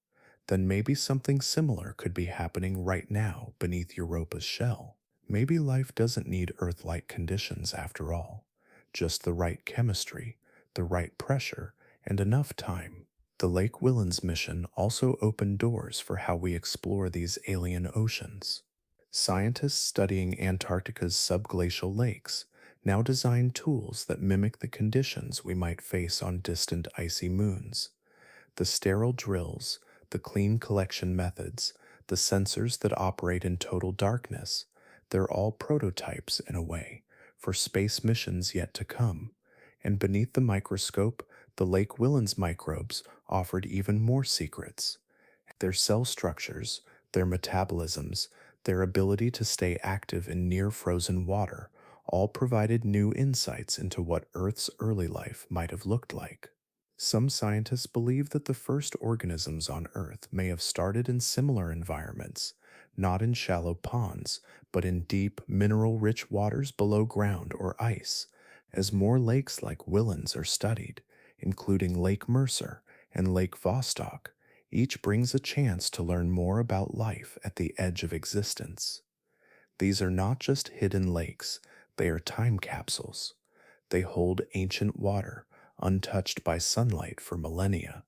then maybe something similar could be happening right now beneath Europa's shell. Maybe life doesn't need Earth-like conditions after all, just the right chemistry, the right pressure, and enough time. The Lake Willans mission also opened doors for how we explore these alien oceans. Scientists studying Antarctica's subglacial lakes now design tools that mimic the conditions we might face on distant icy moons. The sterile drills, the clean collection methods, the sensors that operate in total darkness, they're all prototypes in a way for space missions yet to come. And beneath the microscope, the Lake Willans microbes offered even more secrets. Their cell structures, their metabolisms, their ability to stay active in near frozen water all provided new insights into what Earth's early life might have looked like. Some scientists believe that the first organisms on Earth may have started in similar environments, not in shallow ponds, but in deep, mineral rich waters below ground or ice. As more lakes like Willans are studied, including Lake Mercer and Lake Vostok, each brings a chance to learn more about life at the edge of existence. These are not just hidden lakes, they are time capsules. They hold ancient water, untouched by sunlight for millennia.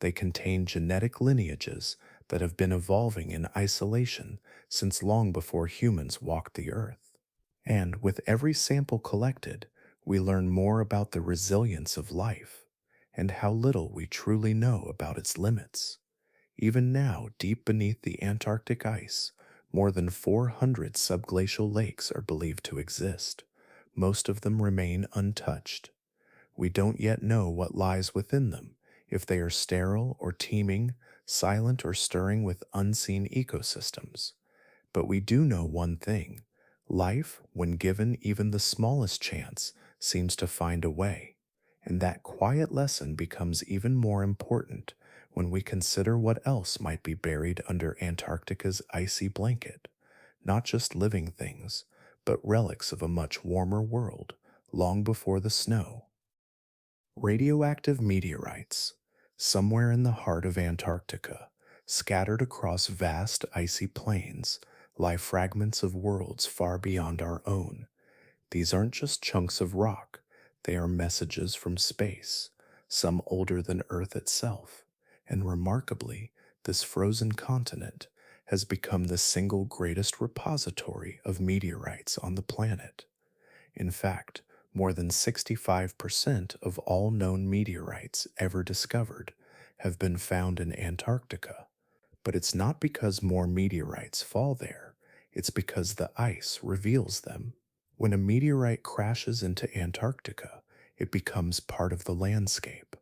They contain genetic lineages that have been evolving in isolation since long before humans walked the earth. And with every sample collected, we learn more about the resilience of life and how little we truly know about its limits. Even now, deep beneath the Antarctic ice, more than 400 subglacial lakes are believed to exist. Most of them remain untouched. We don't yet know what lies within them, if they are sterile or teeming, silent or stirring with unseen ecosystems. But we do know one thing: life, when given even the smallest chance, seems to find a way. And that quiet lesson becomes even more important when we consider what else might be buried under Antarctica's icy blanket. Not just living things, but relics of a much warmer world, long before the snow. Radioactive meteorites. Somewhere in the heart of Antarctica, scattered across vast icy plains, lie fragments of worlds far beyond our own. These aren't just chunks of rock, they are messages from space, some older than Earth itself. And remarkably, this frozen continent has become the single greatest repository of meteorites on the planet. In fact, more than 65% of all known meteorites ever discovered have been found in Antarctica. But it's not because more meteorites fall there, It's because the ice reveals them. When a meteorite crashes into Antarctica, it becomes part of the landscape.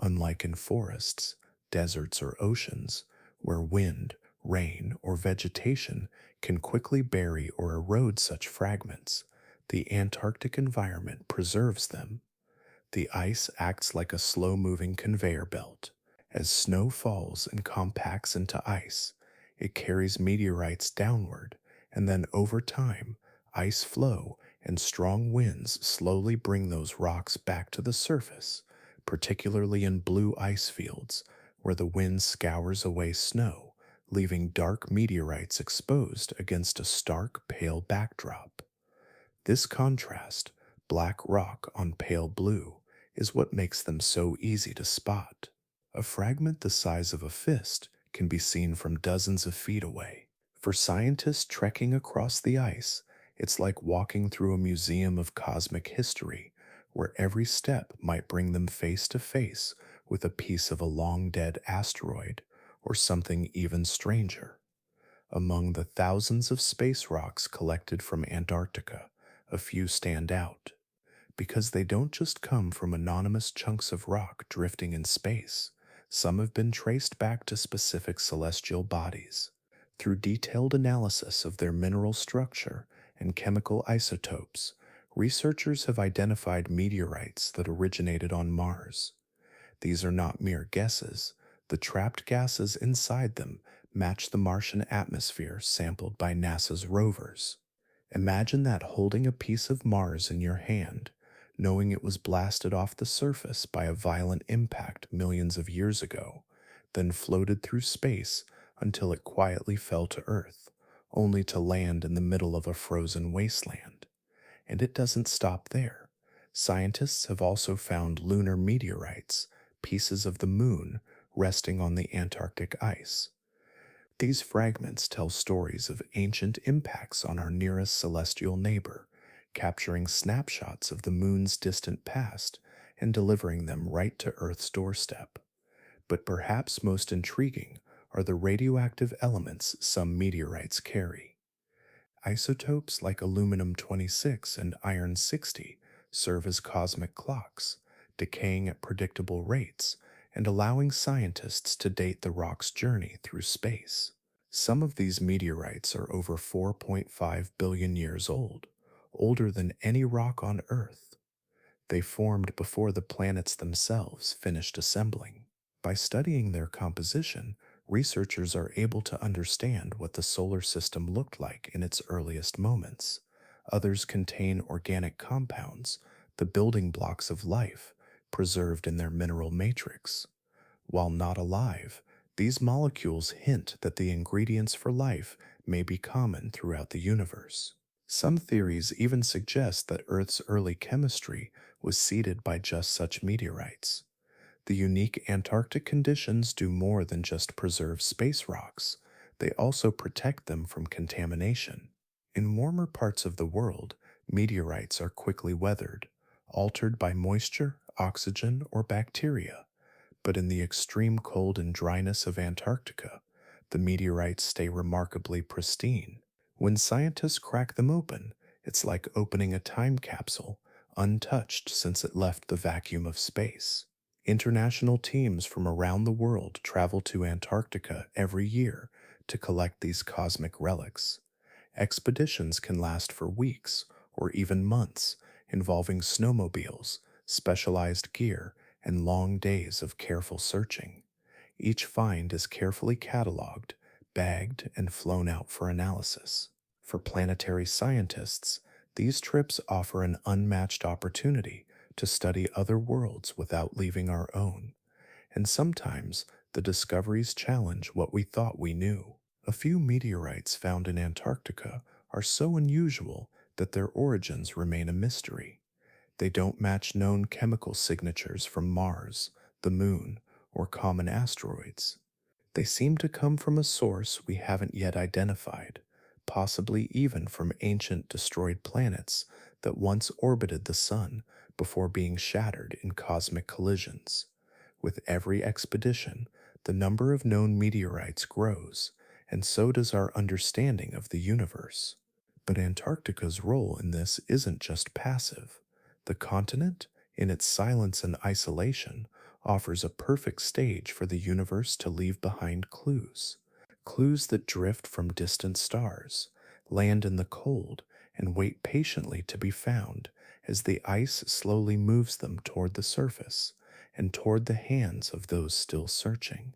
Unlike in forests, deserts, or oceans, where wind, rain, or vegetation can quickly bury or erode such fragments, the Antarctic environment preserves them. The ice acts like a slow moving conveyor belt. As snow falls and compacts into ice, it carries meteorites downward, and then over time, ice flow and strong winds slowly bring those rocks back to the surface, particularly in blue ice fields, where the wind scours away snow, leaving dark meteorites exposed against a stark, pale backdrop. This contrast, black rock on pale blue, is what makes them so easy to spot. A fragment the size of a fist can be seen from dozens of feet away. For scientists trekking across the ice, it's like walking through a museum of cosmic history, where every step might bring them face to face with a piece of a long dead asteroid or something even stranger. Among the thousands of space rocks collected from Antarctica, a few stand out because they don't just come from anonymous chunks of rock drifting in space. Some have been traced back to specific celestial bodies. Through detailed analysis of their mineral structure and chemical isotopes, researchers have identified meteorites that originated on Mars. These are not mere guesses. The trapped gases inside them match the Martian atmosphere sampled by NASA's rovers. Imagine that, holding a piece of Mars in your hand, knowing it was blasted off the surface by a violent impact millions of years ago, then floated through space until it quietly fell to Earth, only to land in the middle of a frozen wasteland. And it doesn't stop there. Scientists have also found lunar meteorites, pieces of the moon, resting on the Antarctic ice. These fragments tell stories of ancient impacts on our nearest celestial neighbor, capturing snapshots of the moon's distant past and delivering them right to Earth's doorstep. But perhaps most intriguing are the radioactive elements some meteorites carry. Isotopes like aluminum 26 and iron 60 serve as cosmic clocks, decaying at predictable rates and allowing scientists to date the rock's journey through space. Some of these meteorites are over 4.5 billion years old, older than any rock on Earth. They formed before the planets themselves finished assembling. By studying their composition, researchers are able to understand what the solar system looked like in its earliest moments. Others contain organic compounds, the building blocks of life, preserved in their mineral matrix. While not alive, these molecules hint that the ingredients for life may be common throughout the universe. Some theories even suggest that Earth's early chemistry was seeded by just such meteorites. The unique Antarctic conditions do more than just preserve space rocks, they also protect them from contamination. In warmer parts of the world, meteorites are quickly weathered, altered by moisture, oxygen, or bacteria. But in the extreme cold and dryness of Antarctica, the meteorites stay remarkably pristine. When scientists crack them open, it's like opening a time capsule, untouched since it left the vacuum of space. International teams from around the world travel to Antarctica every year to collect these cosmic relics. Expeditions can last for weeks or even months, involving snowmobiles, specialized gear, and long days of careful searching. Each find is carefully cataloged, bagged, and flown out for analysis. For planetary scientists, these trips offer an unmatched opportunity to study other worlds without leaving our own. And sometimes the discoveries challenge what we thought we knew. A few meteorites found in Antarctica are so unusual that their origins remain a mystery. They don't match known chemical signatures from Mars, the Moon, or common asteroids. They seem to come from a source we haven't yet identified, possibly even from ancient destroyed planets that once orbited the Sun before being shattered in cosmic collisions. With every expedition, the number of known meteorites grows, and so does our understanding of the universe. But Antarctica's role in this isn't just passive. The continent, in its silence and isolation, offers a perfect stage for the universe to leave behind clues. Clues that drift from distant stars, land in the cold, and wait patiently to be found as the ice slowly moves them toward the surface and toward the hands of those still searching.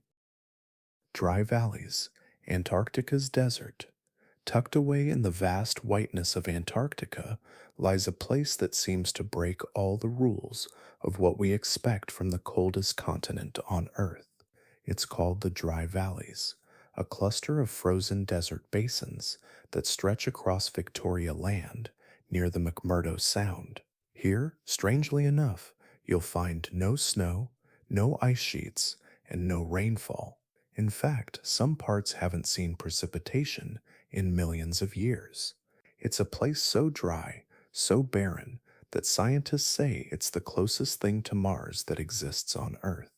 Dry valleys, Antarctica's desert. Tucked away in the vast whiteness of Antarctica lies a place that seems to break all the rules of what we expect from the coldest continent on Earth. It's called the Dry Valleys, a cluster of frozen desert basins that stretch across Victoria Land near the McMurdo Sound. Here, strangely enough, you'll find no snow, no ice sheets, and no rainfall. In fact, some parts haven't seen precipitation in millions of years. It's a place so dry, so barren, that scientists say it's the closest thing to Mars that exists on Earth.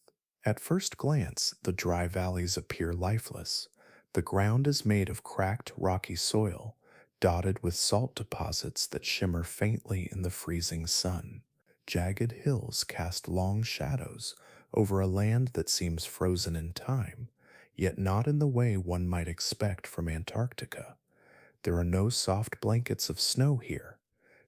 At first glance, the dry valleys appear lifeless. The ground is made of cracked, rocky soil, dotted with salt deposits that shimmer faintly in the freezing sun. Jagged hills cast long shadows over a land that seems frozen in time, yet not in the way one might expect from Antarctica. There are no soft blankets of snow here,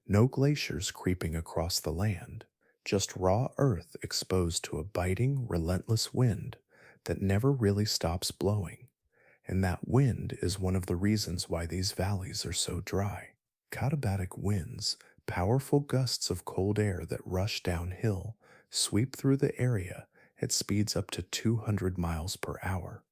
no glaciers creeping across the land, just raw earth exposed to a biting, relentless wind that never really stops blowing. And that wind is one of the reasons why these valleys are so dry. Katabatic winds, powerful gusts of cold air that rush downhill, sweep through the area at speeds up to 200 miles per hour.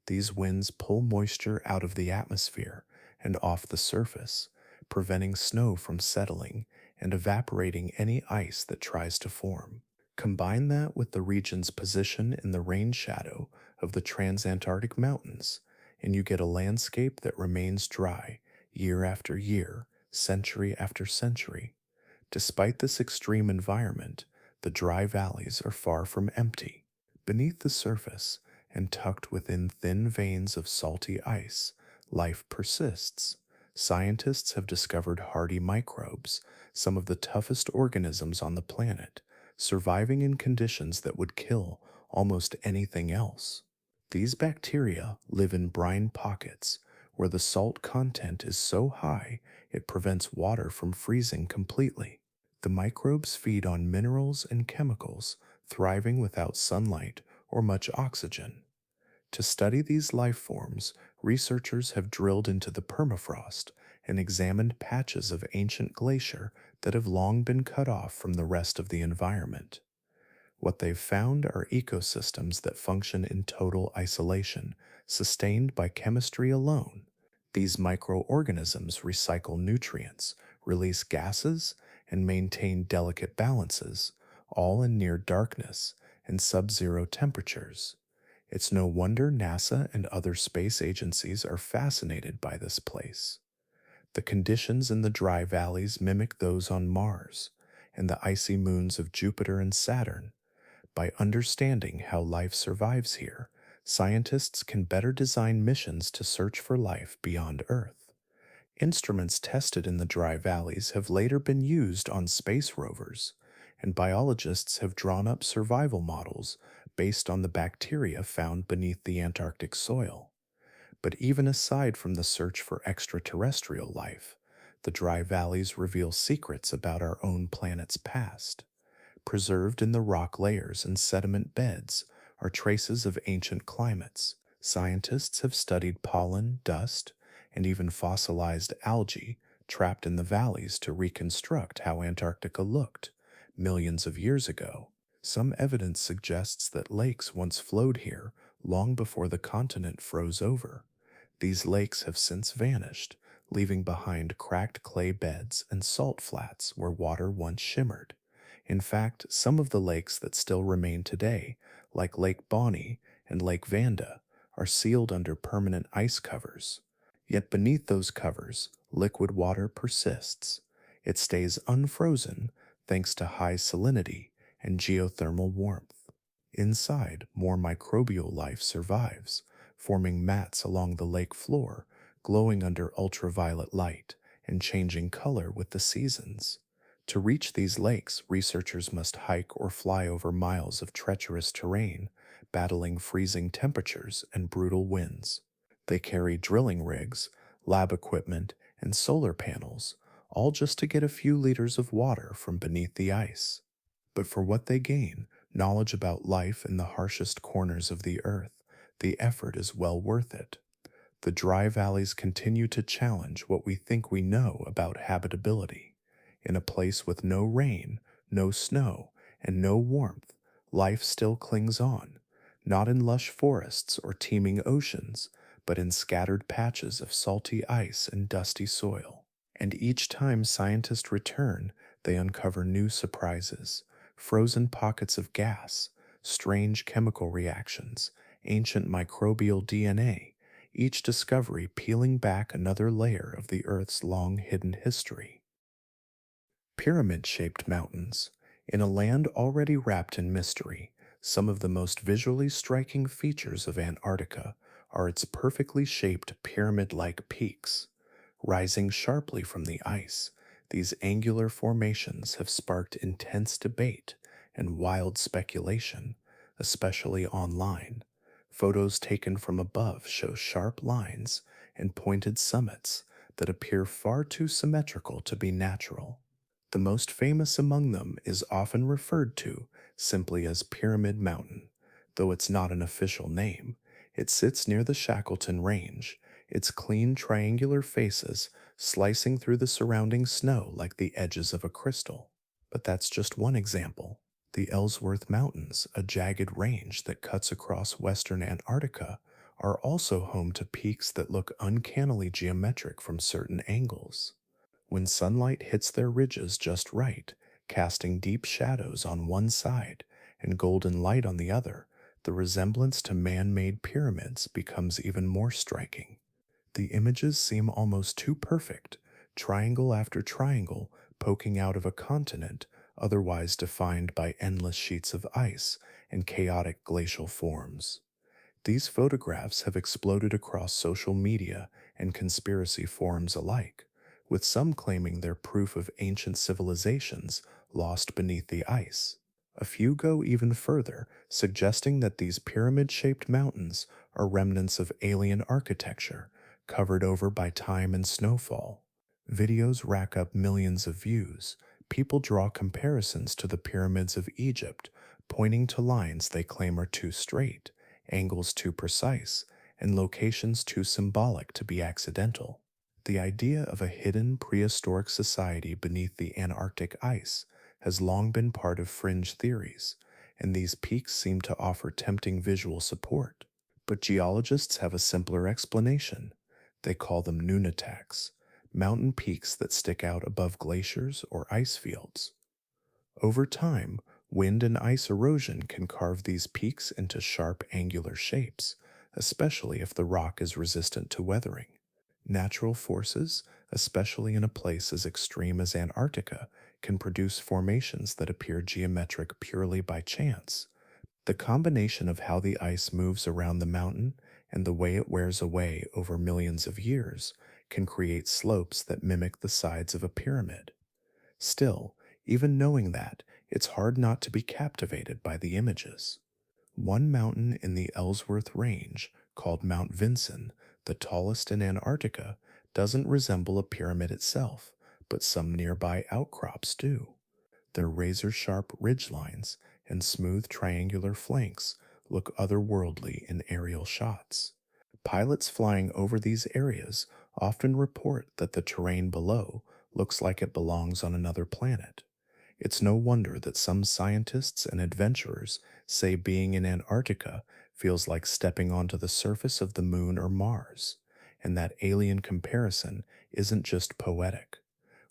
These winds pull moisture out of the atmosphere and off the surface, preventing snow from settling and evaporating any ice that tries to form. Combine that with the region's position in the rain shadow of the transantarctic mountains, and you get a landscape that remains dry year after year, century after century. Despite this extreme environment, the dry valleys are far from empty. Beneath the surface, and tucked within thin veins of salty ice, life persists. Scientists have discovered hardy microbes, some of the toughest organisms on the planet, surviving in conditions that would kill almost anything else. These bacteria live in brine pockets where the salt content is so high it prevents water from freezing completely. The microbes feed on minerals and chemicals, thriving without sunlight or much oxygen. To study these life forms, researchers have drilled into the permafrost and examined patches of ancient glacier that have long been cut off from the rest of the environment. What they've found are ecosystems that function in total isolation, sustained by chemistry alone. These microorganisms recycle nutrients, release gases, and maintain delicate balances, all in near darkness and sub-zero temperatures. It's no wonder NASA and other space agencies are fascinated by this place. The conditions in the dry valleys mimic those on Mars and the icy moons of Jupiter and Saturn. By understanding how life survives here, scientists can better design missions to search for life beyond Earth. Instruments tested in the dry valleys have later been used on space rovers, and biologists have drawn up survival models based on the bacteria found beneath the Antarctic soil. But even aside from the search for extraterrestrial life, the dry valleys reveal secrets about our own planet's past. Preserved in the rock layers and sediment beds are traces of ancient climates. Scientists have studied pollen, dust, and even fossilized algae trapped in the valleys to reconstruct how Antarctica looked millions of years ago. Some evidence suggests that lakes once flowed here long before the continent froze over. These lakes have since vanished, leaving behind cracked clay beds and salt flats where water once shimmered. In fact, some of the lakes that still remain today, like Lake Bonny and Lake Vanda, are sealed under permanent ice covers. Yet beneath those covers, liquid water persists. It stays unfrozen thanks to high salinity and geothermal warmth. Inside, more microbial life survives, forming mats along the lake floor, glowing under ultraviolet light and changing color with the seasons. To reach these lakes, researchers must hike or fly over miles of treacherous terrain, battling freezing temperatures and brutal winds. They carry drilling rigs, lab equipment, and solar panels, all just to get a few liters of water from beneath the ice. But for what they gain, knowledge about life in the harshest corners of the earth, the effort is well worth it. The dry valleys continue to challenge what we think we know about habitability. In a place with no rain, no snow, and no warmth, life still clings on, not in lush forests or teeming oceans, but in scattered patches of salty ice and dusty soil. And each time scientists return, they uncover new surprises: frozen pockets of gas, strange chemical reactions, ancient microbial DNA, each discovery peeling back another layer of the Earth's long hidden history. Pyramid shaped mountains. In a land already wrapped in mystery, some of the most visually striking features of Antarctica are its perfectly shaped pyramid like peaks. Rising sharply from the ice, these angular formations have sparked intense debate and wild speculation, especially online. Photos taken from above show sharp lines and pointed summits that appear far too symmetrical to be natural. The most famous among them is often referred to simply as Pyramid Mountain, though it's not an official name. It sits near the Shackleton Range, its clean triangular faces slicing through the surrounding snow like the edges of a crystal. But that's just one example. The Ellsworth Mountains, a jagged range that cuts across western Antarctica, are also home to peaks that look uncannily geometric from certain angles. When sunlight hits their ridges just right, casting deep shadows on one side and golden light on the other, the resemblance to man made pyramids becomes even more striking. The images seem almost too perfect, triangle after triangle poking out of a continent otherwise defined by endless sheets of ice and chaotic glacial forms. These photographs have exploded across social media and conspiracy forums alike, with some claiming they're proof of ancient civilizations lost beneath the ice. A few go even further, suggesting that these pyramid shaped mountains are remnants of alien architecture covered over by time and snowfall. Videos rack up millions of views. People draw comparisons to the pyramids of Egypt, pointing to lines they claim are too straight, angles too precise, and locations too symbolic to be accidental. The idea of a hidden prehistoric society beneath the Antarctic ice has long been part of fringe theories, and these peaks seem to offer tempting visual support. But geologists have a simpler explanation. They call them nunataks, mountain peaks that stick out above glaciers or ice fields. Over time, wind and ice erosion can carve these peaks into sharp angular shapes, especially if the rock is resistant to weathering. Natural forces, especially in a place as extreme as Antarctica, can produce formations that appear geometric purely by chance. The combination of how the ice moves around the mountain and the way it wears away over millions of years can create slopes that mimic the sides of a pyramid. Still, even knowing that, it's hard not to be captivated by the images. One mountain in the Ellsworth Range, called Mount Vinson, the tallest in Antarctica, doesn't resemble a pyramid itself, but some nearby outcrops do. Their razor-sharp ridgelines and smooth triangular flanks look otherworldly in aerial shots. Pilots flying over these areas often report that the terrain below looks like it belongs on another planet. It's no wonder that some scientists and adventurers say being in Antarctica feels like stepping onto the surface of the moon or Mars, and that alien comparison isn't just poetic.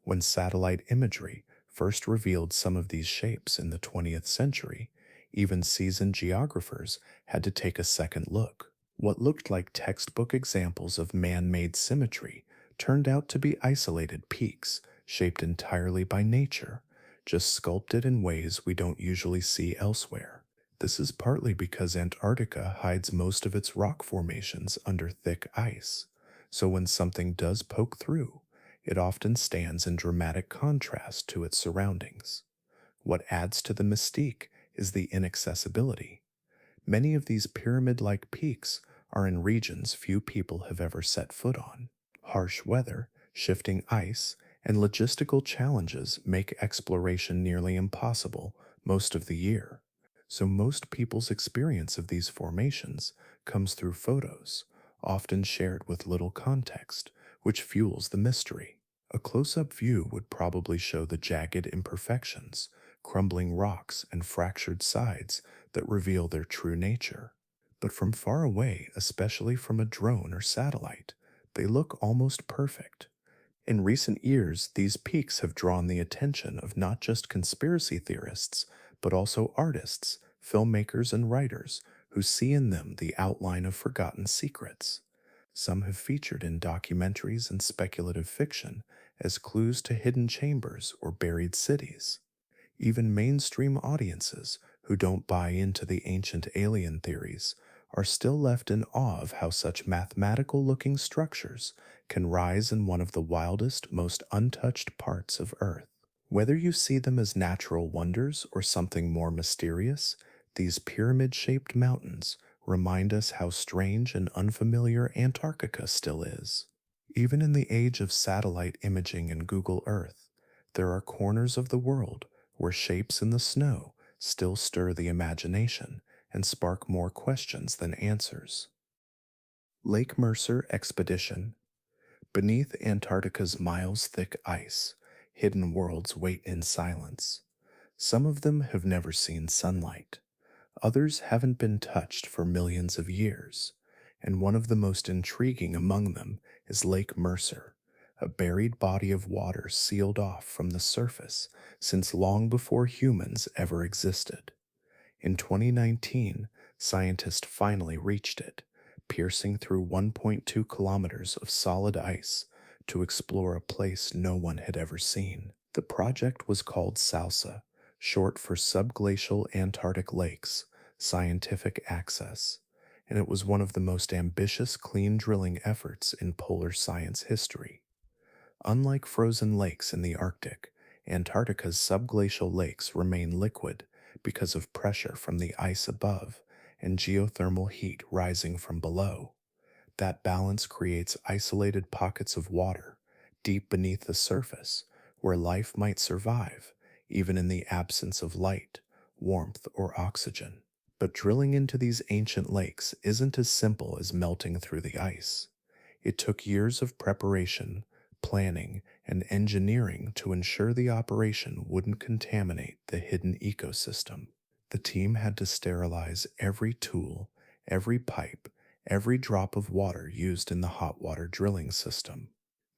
When satellite imagery first revealed some of these shapes in the 20th century, even seasoned geographers had to take a second look. What looked like textbook examples of man-made symmetry turned out to be isolated peaks shaped entirely by nature, just sculpted in ways we don't usually see elsewhere. This is partly because Antarctica hides most of its rock formations under thick ice, so when something does poke through, it often stands in dramatic contrast to its surroundings. What adds to the mystique is the inaccessibility. Many of these pyramid like peaks are in regions few people have ever set foot on. Harsh weather, shifting ice, and logistical challenges make exploration nearly impossible most of the year. So, most people's experience of these formations comes through photos, often shared with little context, which fuels the mystery. A close up view would probably show the jagged imperfections, crumbling rocks, and fractured sides that reveal their true nature. But from far away, especially from a drone or satellite, they look almost perfect. In recent years, these peaks have drawn the attention of not just conspiracy theorists, but also artists, filmmakers, and writers who see in them the outline of forgotten secrets. Some have featured in documentaries and speculative fiction as clues to hidden chambers or buried cities. Even mainstream audiences who don't buy into the ancient alien theories are still left in awe of how such mathematical looking structures can rise in one of the wildest, most untouched parts of Earth. Whether you see them as natural wonders or something more mysterious, these pyramid shaped mountains remind us how strange and unfamiliar Antarctica still is. Even in the age of satellite imaging and Google Earth, there are corners of the world where shapes in the snow still stir the imagination and spark more questions than answers. Lake Mercer Expedition. Beneath Antarctica's miles thick ice, hidden worlds wait in silence. Some of them have never seen sunlight. Others haven't been touched for millions of years, and one of the most intriguing among them is Lake Mercer, a buried body of water sealed off from the surface since long before humans ever existed. In 2019, scientists finally reached it, piercing through 1.2 kilometers of solid ice to explore a place no one had ever seen. The project was called SALSA, short for Subglacial Antarctic Lakes Scientific Access, and it was one of the most ambitious clean drilling efforts in polar science history. Unlike frozen lakes in the Arctic, Antarctica's subglacial lakes remain liquid because of pressure from the ice above and geothermal heat rising from below. That balance creates isolated pockets of water deep beneath the surface where life might survive, even in the absence of light, warmth, or oxygen. But drilling into these ancient lakes isn't as simple as melting through the ice. It took years of preparation, planning, and engineering to ensure the operation wouldn't contaminate the hidden ecosystem. The team had to sterilize every tool, every pipe, every drop of water used in the hot water drilling system.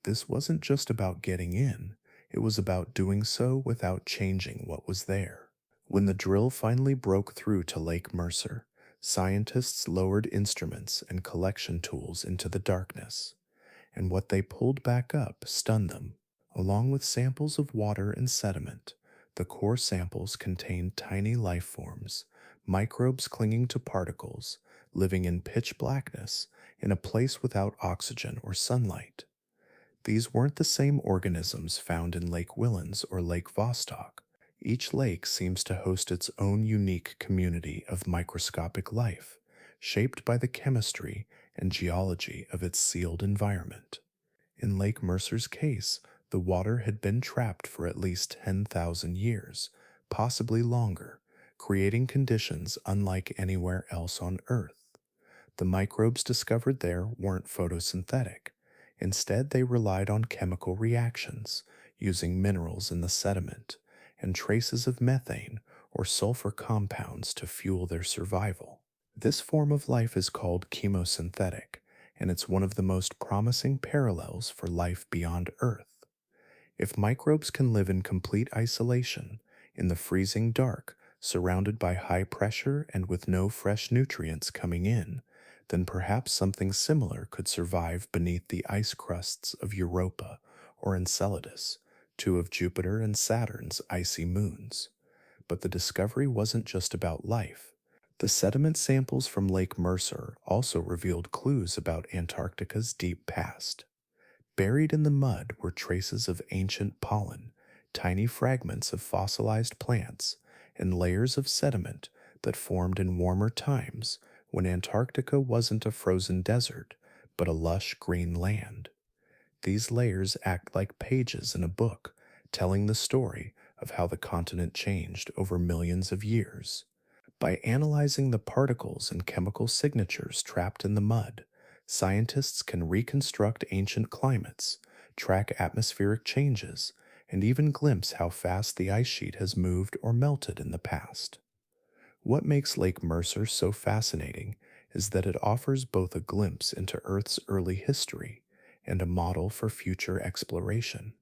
This wasn't just about getting in, it was about doing so without changing what was there. When the drill finally broke through to Lake Mercer, scientists lowered instruments and collection tools into the darkness, and what they pulled back up stunned them. Along with samples of water and sediment, the core samples contained tiny life forms, microbes clinging to particles, living in pitch blackness in a place without oxygen or sunlight. These weren't the same organisms found in Lake Whillans or Lake Vostok. Each lake seems to host its own unique community of microscopic life, shaped by the chemistry and geology of its sealed environment. In Lake Mercer's case, the water had been trapped for at least 10,000 years, possibly longer, creating conditions unlike anywhere else on Earth. The microbes discovered there weren't photosynthetic. Instead, they relied on chemical reactions, using minerals in the sediment and traces of methane or sulfur compounds to fuel their survival. This form of life is called chemosynthetic, and it's one of the most promising parallels for life beyond Earth. If microbes can live in complete isolation, in the freezing dark, surrounded by high pressure and with no fresh nutrients coming in, then perhaps something similar could survive beneath the ice crusts of Europa or Enceladus, two of Jupiter and Saturn's icy moons. But the discovery wasn't just about life, The sediment samples from Lake Mercer also revealed clues about Antarctica's deep past. Buried in the mud were traces of ancient pollen, tiny fragments of fossilized plants, and layers of sediment that formed in warmer times when Antarctica wasn't a frozen desert, but a lush green land. These layers act like pages in a book, telling the story of how the continent changed over millions of years. By analyzing the particles and chemical signatures trapped in the mud, scientists can reconstruct ancient climates, track atmospheric changes, and even glimpse how fast the ice sheet has moved or melted in the past. What makes Lake Mercer so fascinating is that it offers both a glimpse into Earth's early history and a model for future exploration.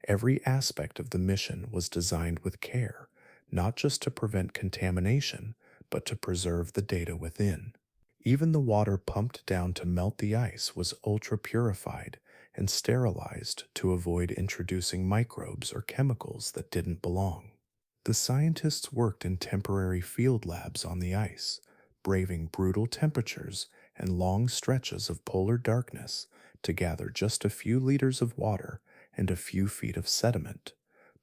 Every aspect of the mission was designed with care, not just to prevent contamination, but to preserve the data within. Even the water pumped down to melt the ice was ultra purified and sterilized to avoid introducing microbes or chemicals that didn't belong. The scientists worked in temporary field labs on the ice, braving brutal temperatures and long stretches of polar darkness to gather just a few liters of water and a few feet of sediment.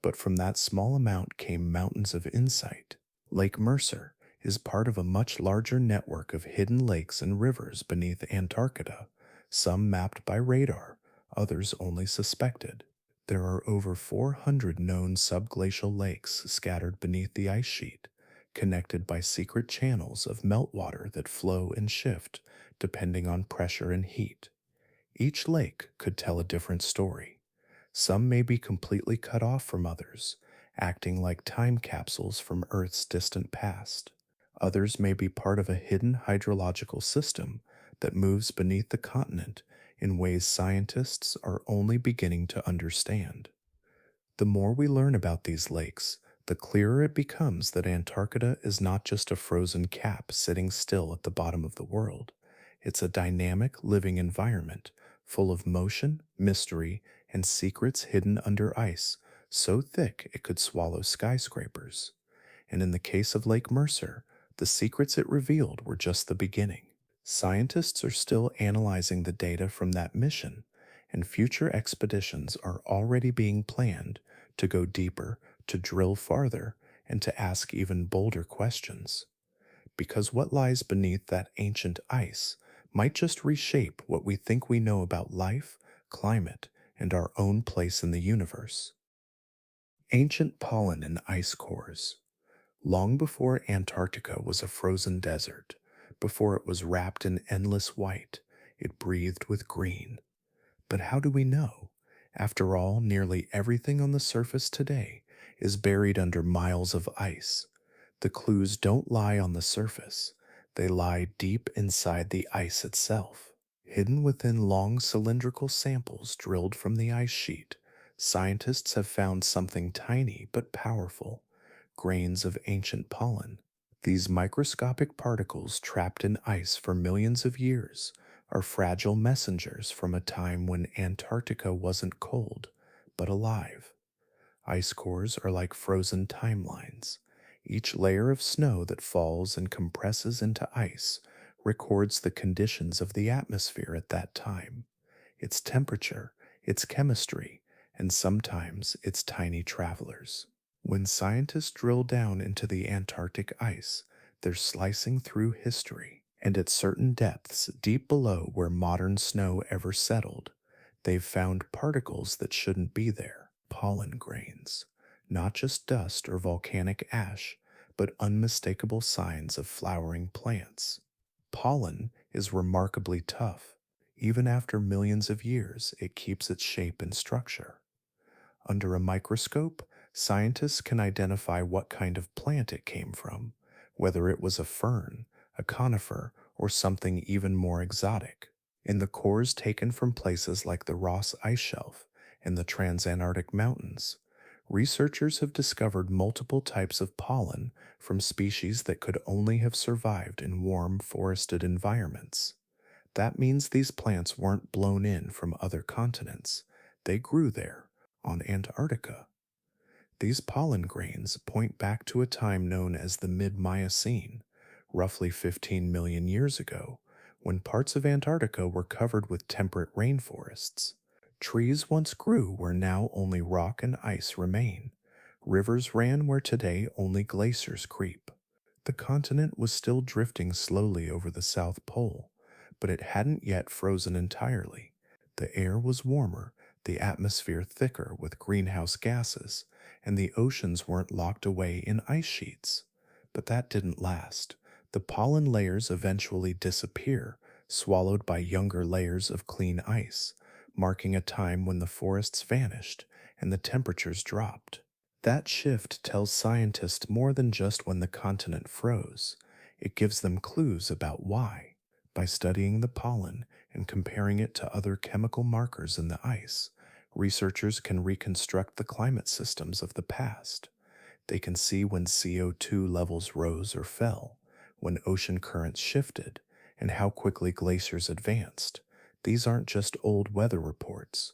But from that small amount came mountains of insight. Lake Mercer is part of a much larger network of hidden lakes and rivers beneath Antarctica, some mapped by radar, others only suspected. There are over 400 known subglacial lakes scattered beneath the ice sheet, connected by secret channels of meltwater that flow and shift depending on pressure and heat. Each lake could tell a different story. Some may be completely cut off from others, acting like time capsules from Earth's distant past. Others may be part of a hidden hydrological system that moves beneath the continent in ways scientists are only beginning to understand. The more we learn about these lakes, the clearer it becomes that Antarctica is not just a frozen cap sitting still at the bottom of the world. It's a dynamic, living environment full of motion, mystery, and secrets hidden under ice so thick it could swallow skyscrapers. And in the case of Lake Mercer, the secrets it revealed were just the beginning. Scientists are still analyzing the data from that mission, and future expeditions are already being planned to go deeper, to drill farther, and to ask even bolder questions. Because what lies beneath that ancient ice might just reshape what we think we know about life, climate, and our own place in the universe. Ancient pollen and ice cores. Long before Antarctica was a frozen desert, before it was wrapped in endless white, it breathed with green. But how do we know? After all, nearly everything on the surface today is buried under miles of ice. The clues don't lie on the surface, they lie deep inside the ice itself. Hidden within long cylindrical samples drilled from the ice sheet, scientists have found something tiny but powerful: grains of ancient pollen. These microscopic particles trapped in ice for millions of years are fragile messengers from a time when Antarctica wasn't cold, but alive. Ice cores are like frozen timelines. Each layer of snow that falls and compresses into ice records the conditions of the atmosphere at that time, its temperature, its chemistry, and sometimes its tiny travelers. When scientists drill down into the Antarctic ice, they're slicing through history, and at certain depths deep below where modern snow ever settled, they've found particles that shouldn't be there: pollen grains. Not just dust or volcanic ash, but unmistakable signs of flowering plants. Pollen is remarkably tough. Even after millions of years, it keeps its shape and structure. Under a microscope, scientists can identify what kind of plant it came from, whether it was a fern, a conifer, or something even more exotic. In the cores taken from places like the Ross Ice Shelf and the Transantarctic Mountains, researchers have discovered multiple types of pollen from species that could only have survived in warm, forested environments. That means these plants weren't blown in from other continents. They grew there, on Antarctica. These pollen grains point back to a time known as the mid-Miocene, roughly 15 million years ago, when parts of Antarctica were covered with temperate rainforests. Trees once grew where now only rock and ice remain. Rivers ran where today only glaciers creep. The continent was still drifting slowly over the South Pole, but it hadn't yet frozen entirely. The air was warmer, the atmosphere thicker with greenhouse gases, and the oceans weren't locked away in ice sheets. But that didn't last. The pollen layers eventually disappear, swallowed by younger layers of clean ice, marking a time when the forests vanished and the temperatures dropped. That shift tells scientists more than just when the continent froze. It gives them clues about why. By studying the pollen and comparing it to other chemical markers in the ice, researchers can reconstruct the climate systems of the past. They can see when CO2 levels rose or fell, when ocean currents shifted, and how quickly glaciers advanced. These aren't just old weather reports.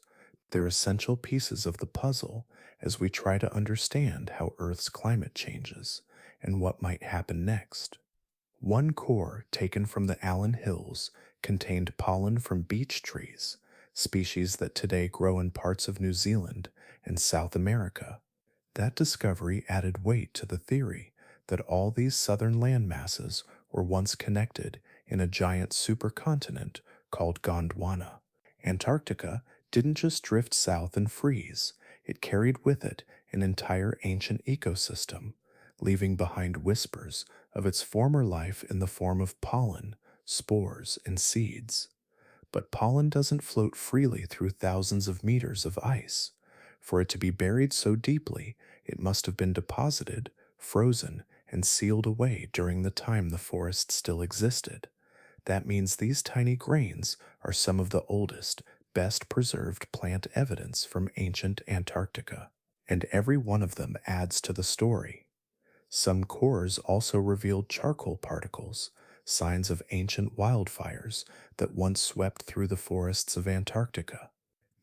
They're essential pieces of the puzzle as we try to understand how Earth's climate changes and what might happen next. One core taken from the Allen Hills contained pollen from beech trees, species that today grow in parts of New Zealand and South America. That discovery added weight to the theory that all these southern land masses were once connected in a giant supercontinent called Gondwana. Antarctica didn't just drift south and freeze, it carried with it an entire ancient ecosystem, leaving behind whispers of its former life in the form of pollen, spores, and seeds. But pollen doesn't float freely through thousands of meters of ice. For it to be buried so deeply, it must have been deposited, frozen, and sealed away during the time the forest still existed. That means these tiny grains are some of the oldest, best preserved plant evidence from ancient Antarctica, and every one of them adds to the story. Some cores also revealed charcoal particles, signs of ancient wildfires that once swept through the forests of Antarctica.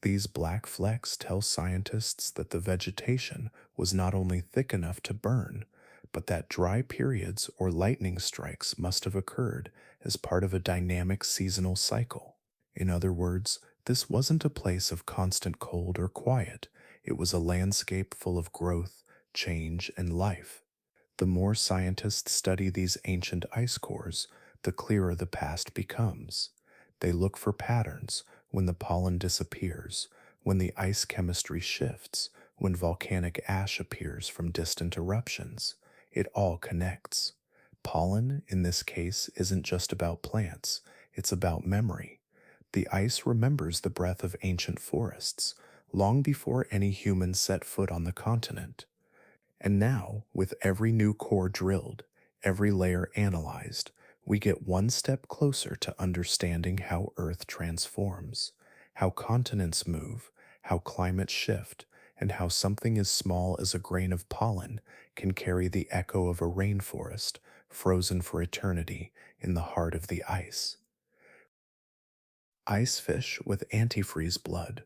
These black flecks tell scientists that the vegetation was not only thick enough to burn, but that dry periods or lightning strikes must have occurred as part of a dynamic seasonal cycle. In other words, this wasn't a place of constant cold or quiet, it was a landscape full of growth, change, and life. The more scientists study these ancient ice cores, the clearer the past becomes. They look for patterns when the pollen disappears, when the ice chemistry shifts, when volcanic ash appears from distant eruptions. It all connects. Pollen, in this case, isn't just about plants, it's about memory. The ice remembers the breath of ancient forests, long before any humans set foot on the continent. And now, with every new core drilled, every layer analyzed, we get one step closer to understanding how Earth transforms, how continents move, how climates shift, and how something as small as a grain of pollen can carry the echo of a rainforest frozen for eternity in the heart of the ice. Ice fish with antifreeze blood.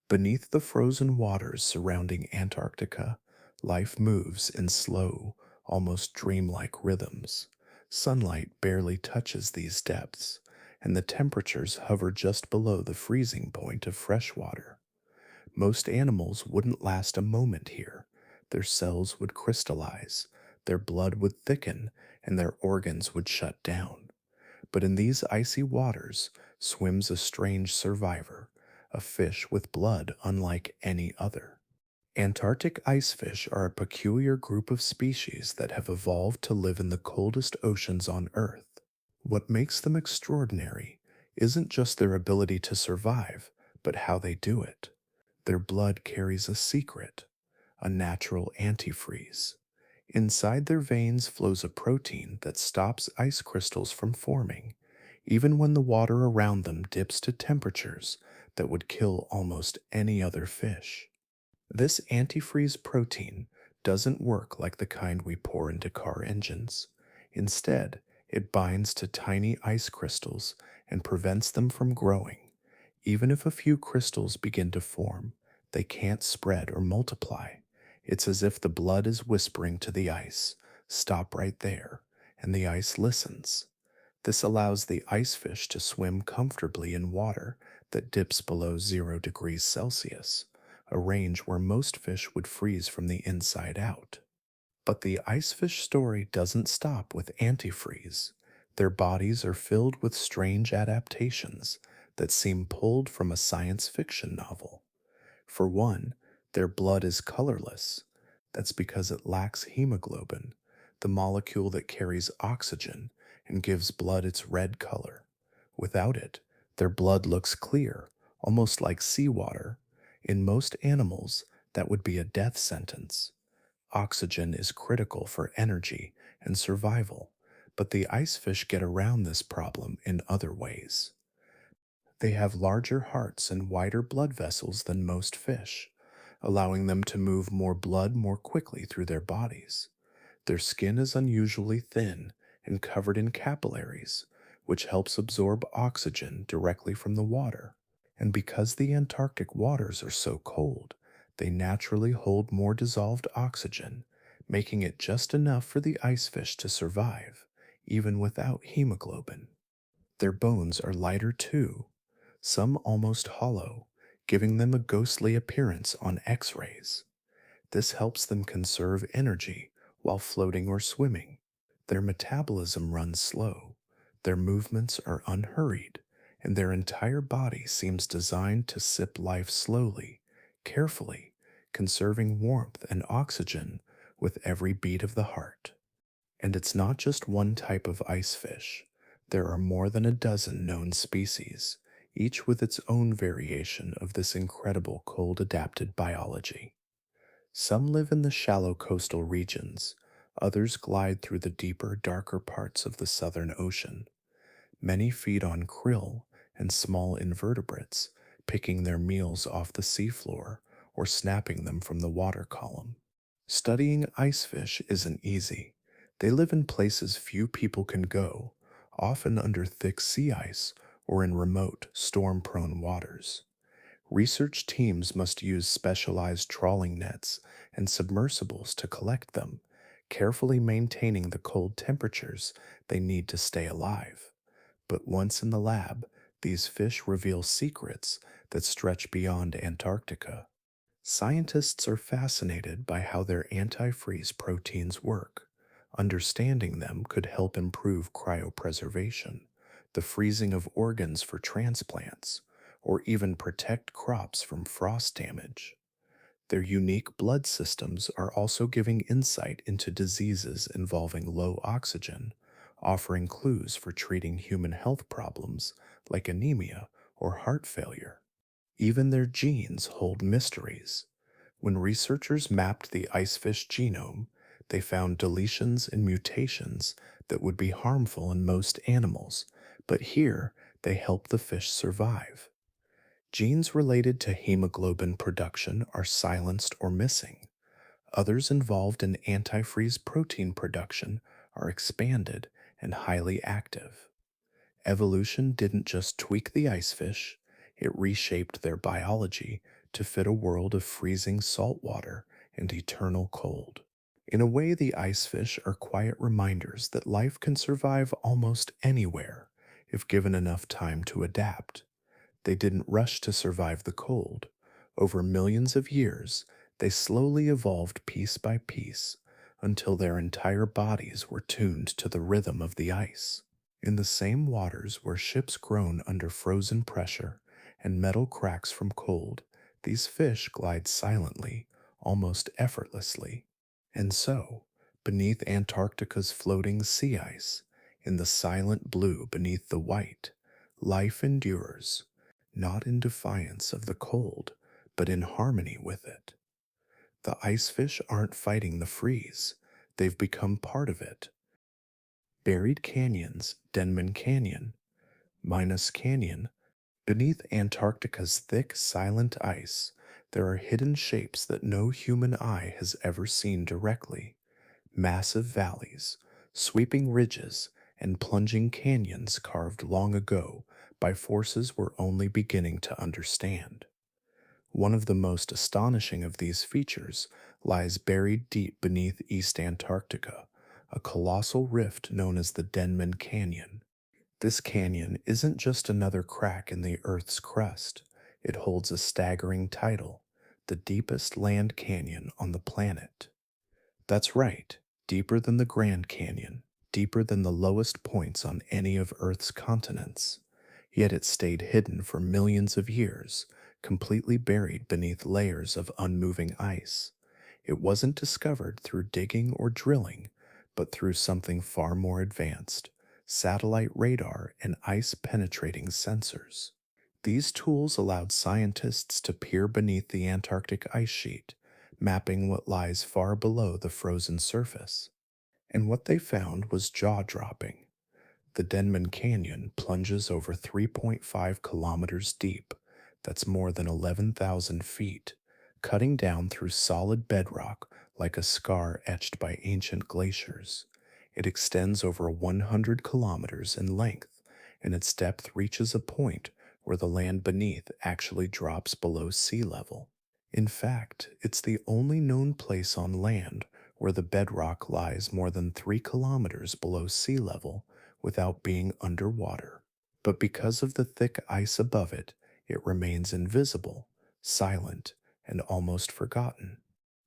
Beneath the frozen waters surrounding Antarctica, life moves in slow, almost dreamlike rhythms. Sunlight barely touches these depths, and the temperatures hover just below the freezing point of fresh water. Most animals wouldn't last a moment here. Their cells would crystallize, their blood would thicken, and their organs would shut down. But in these icy waters swims a strange survivor, a fish with blood unlike any other. Antarctic icefish are a peculiar group of species that have evolved to live in the coldest oceans on Earth. What makes them extraordinary isn't just their ability to survive, but how they do it. Their blood carries a secret, a natural antifreeze. Inside their veins flows a protein that stops ice crystals from forming, even when the water around them dips to temperatures that would kill almost any other fish. This antifreeze protein doesn't work like the kind we pour into car engines. Instead, it binds to tiny ice crystals and prevents them from growing. Even if a few crystals begin to form, they can't spread or multiply. It's as if the blood is whispering to the ice, "Stop right there," and the ice listens. This allows the ice fish to swim comfortably in water that dips below 0 degrees Celsius, a range where most fish would freeze from the inside out. But the icefish story doesn't stop with antifreeze. Their bodies are filled with strange adaptations that seem pulled from a science fiction novel. For one, their blood is colorless. That's because it lacks hemoglobin, the molecule that carries oxygen and gives blood its red color. Without it, their blood looks clear, almost like seawater. In most animals, that would be a death sentence. Oxygen is critical for energy and survival, but the icefish get around this problem in other ways. They have larger hearts and wider blood vessels than most fish, allowing them to move more blood more quickly through their bodies. Their skin is unusually thin and covered in capillaries, which helps absorb oxygen directly from the water. And because the Antarctic waters are so cold, they naturally hold more dissolved oxygen, making it just enough for the ice fish to survive, even without hemoglobin. Their bones are lighter too, some almost hollow, giving them a ghostly appearance on X rays. This helps them conserve energy while floating or swimming. Their metabolism runs slow, their movements are unhurried, and their entire body seems designed to sip life slowly, carefully, conserving warmth and oxygen with every beat of the heart. And it's not just one type of ice fish. There are more than a dozen known species, each with its own variation of this incredible cold adapted biology. Some live in the shallow coastal regions, others glide through the deeper, darker parts of the Southern Ocean. Many feed on krill and small invertebrates, picking their meals off the seafloor or snapping them from the water column. Studying icefish isn't easy. They live in places few people can go, often under thick sea ice or in remote, storm prone waters. Research teams must use specialized trawling nets and submersibles to collect them, carefully maintaining the cold temperatures they need to stay alive. But once in the lab, these fish reveal secrets that stretch beyond Antarctica. Scientists are fascinated by how their antifreeze proteins work. Understanding them could help improve cryopreservation, the freezing of organs for transplants, or even protect crops from frost damage. Their unique blood systems are also giving insight into diseases involving low oxygen, offering clues for treating human health problems like anemia or heart failure. Even their genes hold mysteries. When researchers mapped the icefish genome, they found deletions and mutations that would be harmful in most animals, but here they help the fish survive. Genes related to hemoglobin production are silenced or missing. Others involved in antifreeze protein production are expanded and highly active. Evolution didn't just tweak the icefish, it reshaped their biology to fit a world of freezing salt water and eternal cold. In a way, the icefish are quiet reminders that life can survive almost anywhere if given enough time to adapt. They didn't rush to survive the cold. Over millions of years, they slowly evolved piece by piece until their entire bodies were tuned to the rhythm of the ice. In the same waters where ships groan under frozen pressure and metal cracks from cold, these fish glide silently, almost effortlessly. And so, beneath Antarctica's floating sea ice, in the silent blue beneath the white, life endures, not in defiance of the cold, but in harmony with it. The icefish aren't fighting the freeze, they've become part of it. Buried canyons, Denman Canyon, Minas Canyon, beneath Antarctica's thick, silent ice, there are hidden shapes that no human eye has ever seen directly. Massive valleys, sweeping ridges, and plunging canyons carved long ago by forces we're only beginning to understand. One of the most astonishing of these features lies buried deep beneath East Antarctica, a colossal rift known as the Denman Canyon. This canyon isn't just another crack in the Earth's crust, it holds a staggering title: the deepest land canyon on the planet. That's right, deeper than the Grand Canyon, deeper than the lowest points on any of Earth's continents. Yet it stayed hidden for millions of years, completely buried beneath layers of unmoving ice. It wasn't discovered through digging or drilling, but through something far more advanced: satellite radar and ice penetrating sensors. These tools allowed scientists to peer beneath the Antarctic ice sheet, mapping what lies far below the frozen surface. And what they found was jaw dropping. The Denman Canyon plunges over 3.5 kilometers deep, that's more than 11,000 feet, cutting down through solid bedrock like a scar etched by ancient glaciers. It extends over 100 kilometers in length, and its depth reaches a point where the land beneath actually drops below sea level. In fact, it's the only known place on land where the bedrock lies more than 3 kilometers below sea level without being underwater. But because of the thick ice above it, it remains invisible, silent, and almost forgotten.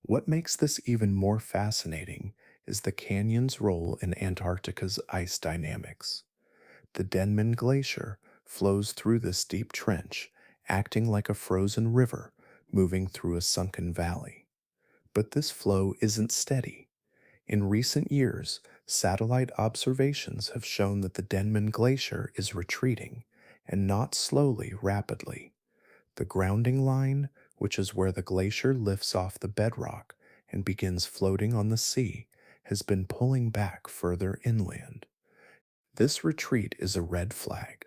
What makes this even more fascinating is the canyon's role in Antarctica's ice dynamics. The Denman Glacier flows through this deep trench, acting like a frozen river moving through a sunken valley. But this flow isn't steady. In recent years, satellite observations have shown that the Denman Glacier is retreating, and not slowly, rapidly. The grounding line, which is where the glacier lifts off the bedrock and begins floating on the sea, has been pulling back further inland. This retreat is a red flag.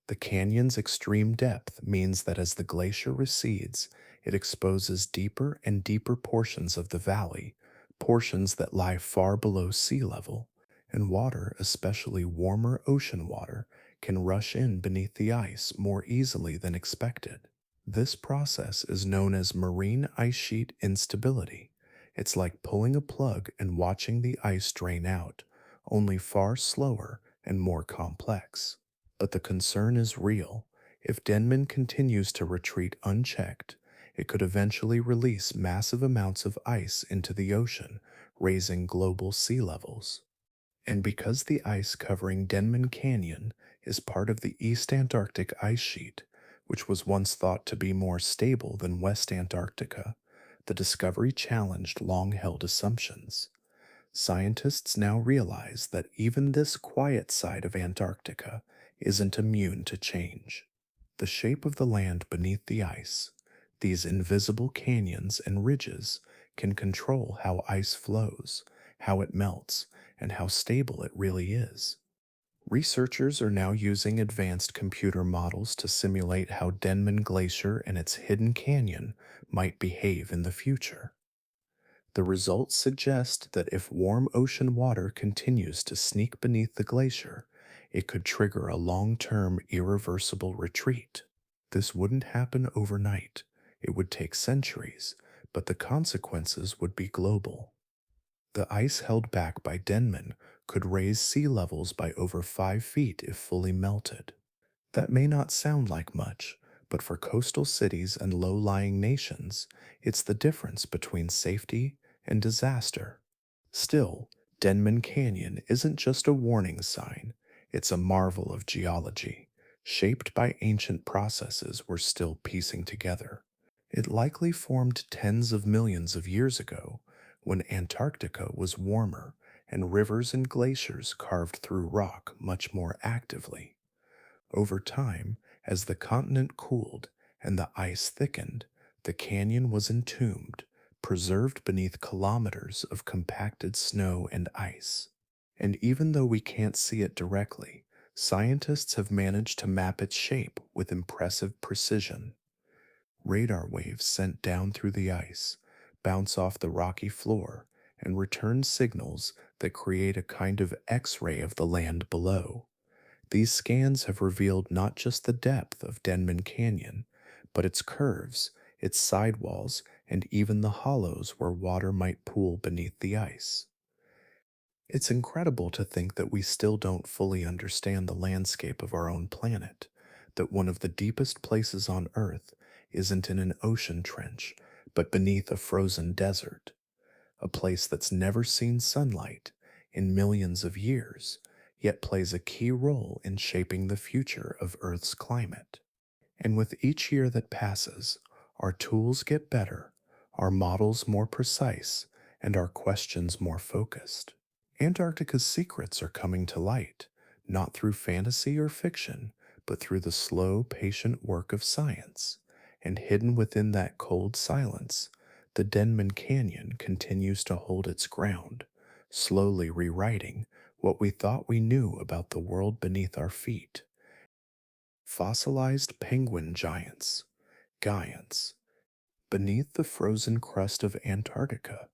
The canyon's extreme depth means that as the glacier recedes, it exposes deeper and deeper portions of the valley, portions that lie far below sea level, and water, especially warmer ocean water, can rush in beneath the ice more easily than expected. This process is known as marine ice sheet instability. It's like pulling a plug and watching the ice drain out, only far slower and more complex. But the concern is real. If Denman continues to retreat unchecked, it could eventually release massive amounts of ice into the ocean, raising global sea levels. And because the ice covering Denman Canyon is part of the East Antarctic ice sheet, which was once thought to be more stable than West Antarctica, the discovery challenged long held assumptions. Scientists now realize that even this quiet side of Antarctica isn't immune to change. The shape of the land beneath the ice, these invisible canyons and ridges, can control how ice flows, how it melts, and how stable it really is. Researchers are now using advanced computer models to simulate how Denman Glacier and its hidden canyon might behave in the future. The results suggest that if warm ocean water continues to sneak beneath the glacier, it could trigger a long-term irreversible retreat. This wouldn't happen overnight. It would take centuries, but the consequences would be global. The ice held back by Denman could raise sea levels by over 5 feet if fully melted. That may not sound like much, but for coastal cities and low-lying nations, it's the difference between safety and disaster. Still, Denman Canyon isn't just a warning sign, it's a marvel of geology, shaped by ancient processes we're still piecing together. It likely formed tens of millions of years ago, when Antarctica was warmer and rivers and glaciers carved through rock much more actively. Over time, as the continent cooled and the ice thickened, the canyon was entombed, preserved beneath kilometers of compacted snow and ice. And even though we can't see it directly, scientists have managed to map its shape with impressive precision. Radar waves sent down through the ice bounce off the rocky floor and return signals that create a kind of X-ray of the land below. These scans have revealed not just the depth of Denman Canyon, but its curves, its sidewalls, and even the hollows where water might pool beneath the ice. It's incredible to think that we still don't fully understand the landscape of our own planet, that one of the deepest places on Earth isn't in an ocean trench, but beneath a frozen desert, a place that's never seen sunlight in millions of years, yet plays a key role in shaping the future of Earth's climate. And with each year that passes, our tools get better, our models more precise, and our questions more focused. Antarctica's secrets are coming to light, not through fantasy or fiction, but through the slow, patient work of science. And hidden within that cold silence, the Denman Canyon continues to hold its ground, slowly rewriting what we thought we knew about the world beneath our feet. Fossilized penguin giants, giants, beneath the frozen crust of Antarctica,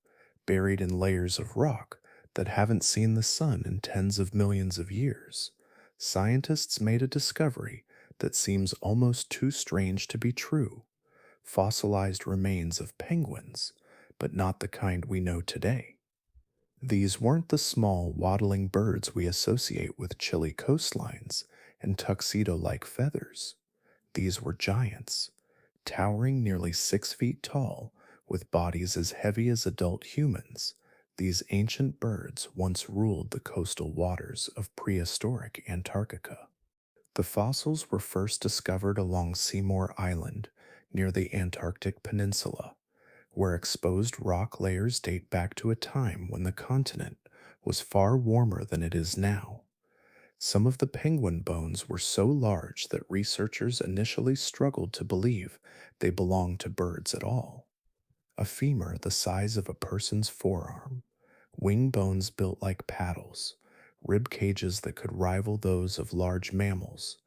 buried in layers of rock that haven't seen the sun in tens of millions of years, scientists made a discovery that seems almost too strange to be true: fossilized remains of penguins, but not the kind we know today. These weren't the small, waddling birds we associate with chilly coastlines and tuxedo like feathers. These were giants, towering nearly 6 feet tall, with bodies as heavy as adult humans. These ancient birds once ruled the coastal waters of prehistoric Antarctica. The fossils were first discovered along Seymour Island, near the Antarctic Peninsula, where exposed rock layers date back to a time when the continent was far warmer than it is now. Some of the penguin bones were so large that researchers initially struggled to believe they belonged to birds at all. A femur the size of a person's forearm, wing bones built like paddles, rib cages that could rival those of large mammals.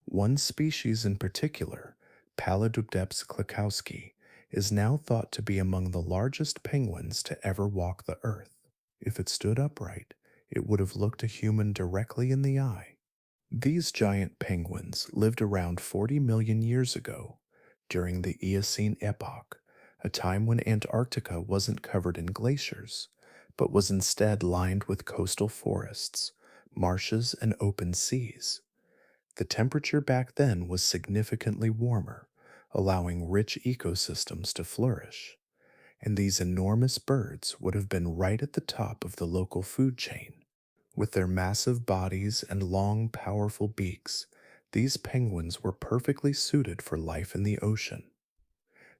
One species in particular, Palaedodeps klekowski, is now thought to be among the largest penguins to ever walk the earth. If it stood upright, it would have looked a human directly in the eye. These giant penguins lived around 40 million years ago, during the Eocene epoch, a time when Antarctica wasn't covered in glaciers, but was instead lined with coastal forests, marshes, and open seas. The temperature back then was significantly warmer, allowing rich ecosystems to flourish, and these enormous birds would have been right at the top of the local food chain. With their massive bodies and long, powerful beaks, these penguins were perfectly suited for life in the ocean.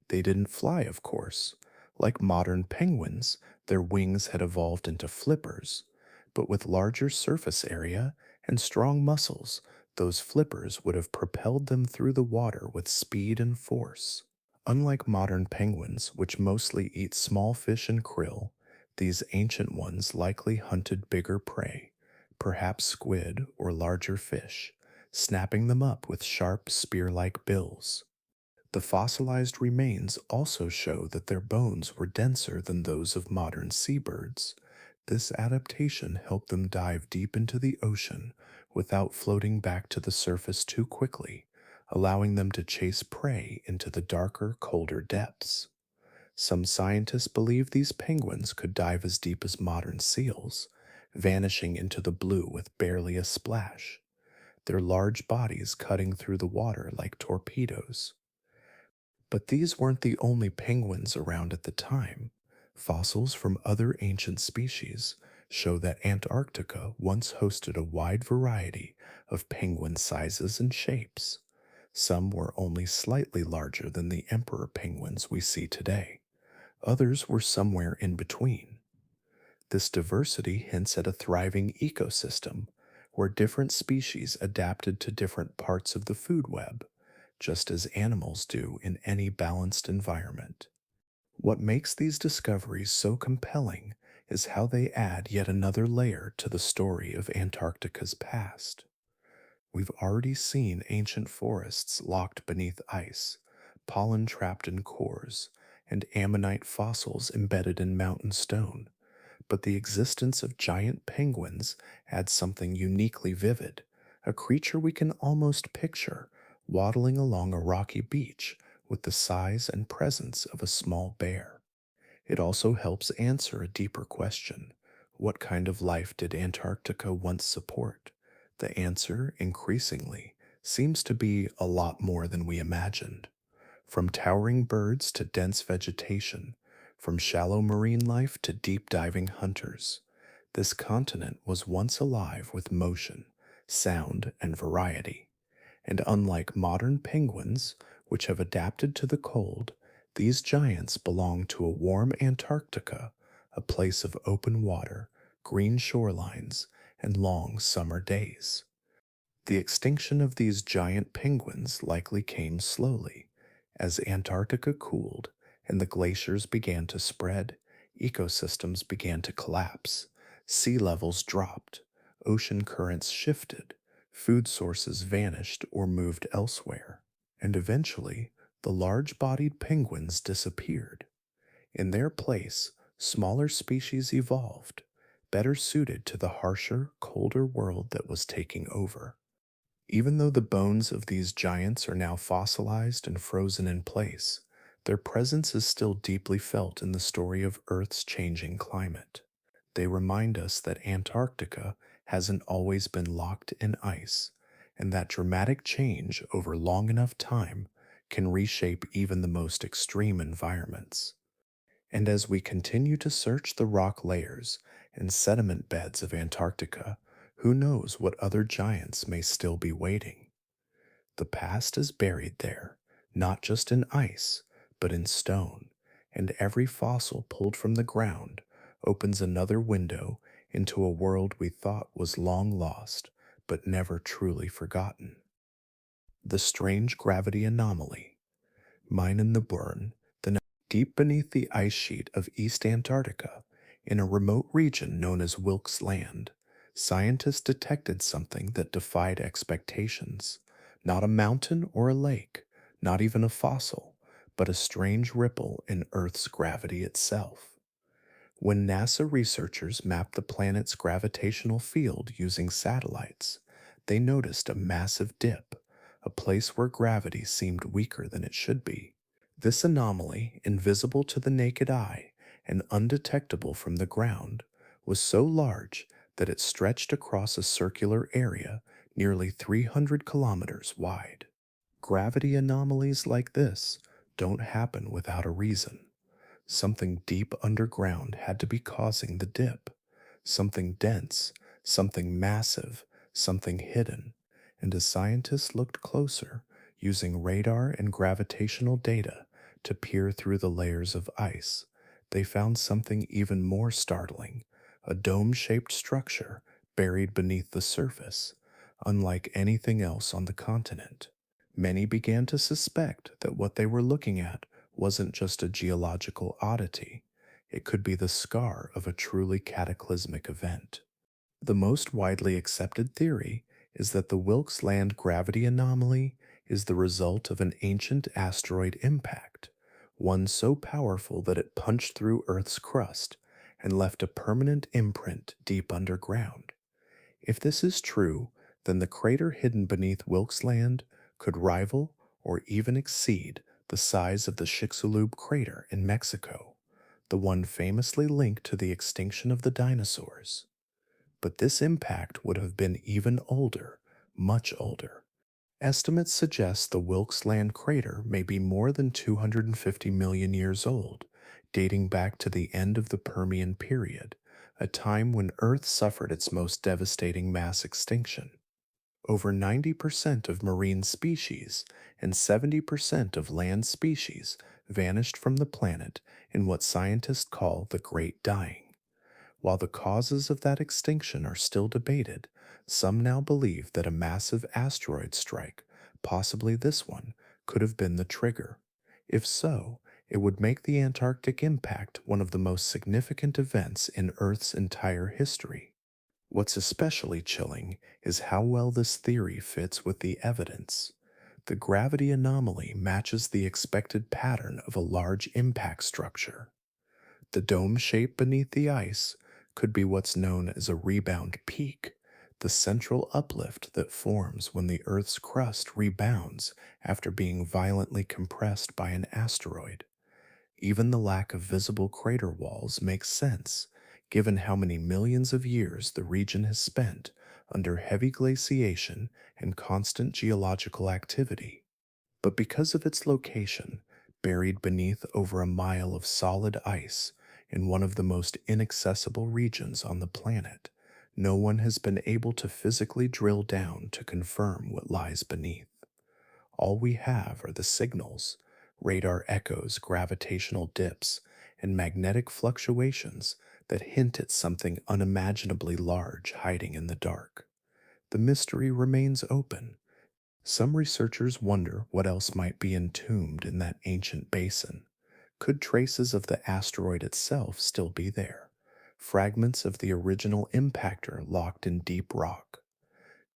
They didn't fly, of course. Like modern penguins, their wings had evolved into flippers, but with larger surface area and strong muscles, those flippers would have propelled them through the water with speed and force. Unlike modern penguins, which mostly eat small fish and krill, these ancient ones likely hunted bigger prey, perhaps squid or larger fish, snapping them up with sharp spear like bills. The fossilized remains also show that their bones were denser than those of modern seabirds. This adaptation helped them dive deep into the ocean without floating back to the surface too quickly, allowing them to chase prey into the darker, colder depths. Some scientists believe these penguins could dive as deep as modern seals, vanishing into the blue with barely a splash, their large bodies cutting through the water like torpedoes. But these weren't the only penguins around at the time. Fossils from other ancient species show that Antarctica once hosted a wide variety of penguin sizes and shapes. Some were only slightly larger than the emperor penguins we see today. Others were somewhere in between. This diversity hints at a thriving ecosystem where different species adapted to different parts of the food web, just as animals do in any balanced environment. What makes these discoveries so compelling is how they add yet another layer to the story of Antarctica's past. We've already seen ancient forests locked beneath ice, pollen trapped in cores, and ammonite fossils embedded in mountain stone. But the existence of giant penguins adds something uniquely vivid, a creature we can almost picture waddling along a rocky beach with the size and presence of a small bear. It also helps answer a deeper question: what kind of life did Antarctica once support? The answer, increasingly, seems to be a lot more than we imagined. From towering birds to dense vegetation, from shallow marine life to deep diving hunters, this continent was once alive with motion, sound, and variety. And unlike modern penguins, which have adapted to the cold, these giants belong to a warm Antarctica, a place of open water, green shorelines, and long summer days. The extinction of these giant penguins likely came slowly. As Antarctica cooled and the glaciers began to spread, ecosystems began to collapse, sea levels dropped, ocean currents shifted, food sources vanished or moved elsewhere, and eventually the large bodied penguins disappeared. In their place, smaller species evolved, better suited to the harsher, colder world that was taking over. Even though the bones of these giants are now fossilized and frozen in place, their presence is still deeply felt in the story of Earth's changing climate. They remind us that Antarctica hasn't always been locked in ice, and that dramatic change over long enough time can reshape even the most extreme environments. And as we continue to search the rock layers and sediment beds of Antarctica, who knows what other giants may still be waiting? The past is buried there, not just in ice, but in stone, and every fossil pulled from the ground opens another window into a world we thought was long lost, but never truly forgotten. The strange gravity anomaly. Mine in the Burn, deep beneath the ice sheet of East Antarctica, in a remote region known as Wilkes Land, scientists detected something that defied expectations. Not a mountain or a lake, not even a fossil, but a strange ripple in Earth's gravity itself. When NASA researchers mapped the planet's gravitational field using satellites, they noticed a massive dip, a place where gravity seemed weaker than it should be. This anomaly, invisible to the naked eye and undetectable from the ground, was so large that it stretched across a circular area nearly 300 kilometers wide. Gravity anomalies like this don't happen without a reason. Something deep underground had to be causing the dip. Something dense, something massive, something hidden. And as scientists looked closer, using radar and gravitational data to peer through the layers of ice, they found something even more startling, a dome-shaped structure buried beneath the surface, unlike anything else on the continent. Many began to suspect that what they were looking at wasn't just a geological oddity, it could be the scar of a truly cataclysmic event. The most widely accepted theory is that the Wilkes Land gravity anomaly is the result of an ancient asteroid impact, one so powerful that it punched through Earth's crust and left a permanent imprint deep underground. If this is true, then the crater hidden beneath Wilkes Land could rival or even exceed the size of the Chicxulub crater in Mexico, the one famously linked to the extinction of the dinosaurs. But this impact would have been even older, much older. Estimates suggest the Wilkes Land crater may be more than 250 million years old, dating back to the end of the Permian period, a time when Earth suffered its most devastating mass extinction. Over 90% of marine species and 70% of land species vanished from the planet in what scientists call the Great Dying. While the causes of that extinction are still debated, some now believe that a massive asteroid strike, possibly this one, could have been the trigger. If so, it would make the Antarctic impact one of the most significant events in Earth's entire history. What's especially chilling is how well this theory fits with the evidence. The gravity anomaly matches the expected pattern of a large impact structure. The dome shape beneath the ice could be what's known as a rebound peak, the central uplift that forms when the Earth's crust rebounds after being violently compressed by an asteroid. Even the lack of visible crater walls makes sense, given how many millions of years the region has spent under heavy glaciation and constant geological activity. But because of its location, buried beneath over a mile of solid ice in one of the most inaccessible regions on the planet, no one has been able to physically drill down to confirm what lies beneath. All we have are the signals, radar echoes, gravitational dips, and magnetic fluctuations that hint at something unimaginably large hiding in the dark. The mystery remains open. Some researchers wonder what else might be entombed in that ancient basin. Could traces of the asteroid itself still be there? Fragments of the original impactor locked in deep rock?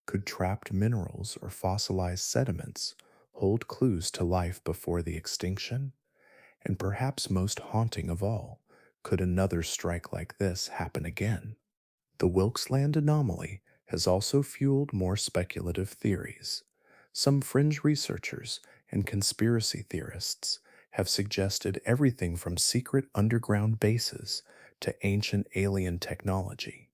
Could trapped minerals or fossilized sediments hold clues to life before the extinction? And perhaps most haunting of all, could another strike like this happen again? The Wilkes-Land anomaly has also fueled more speculative theories. Some fringe researchers and conspiracy theorists have suggested everything from secret underground bases to ancient alien technology.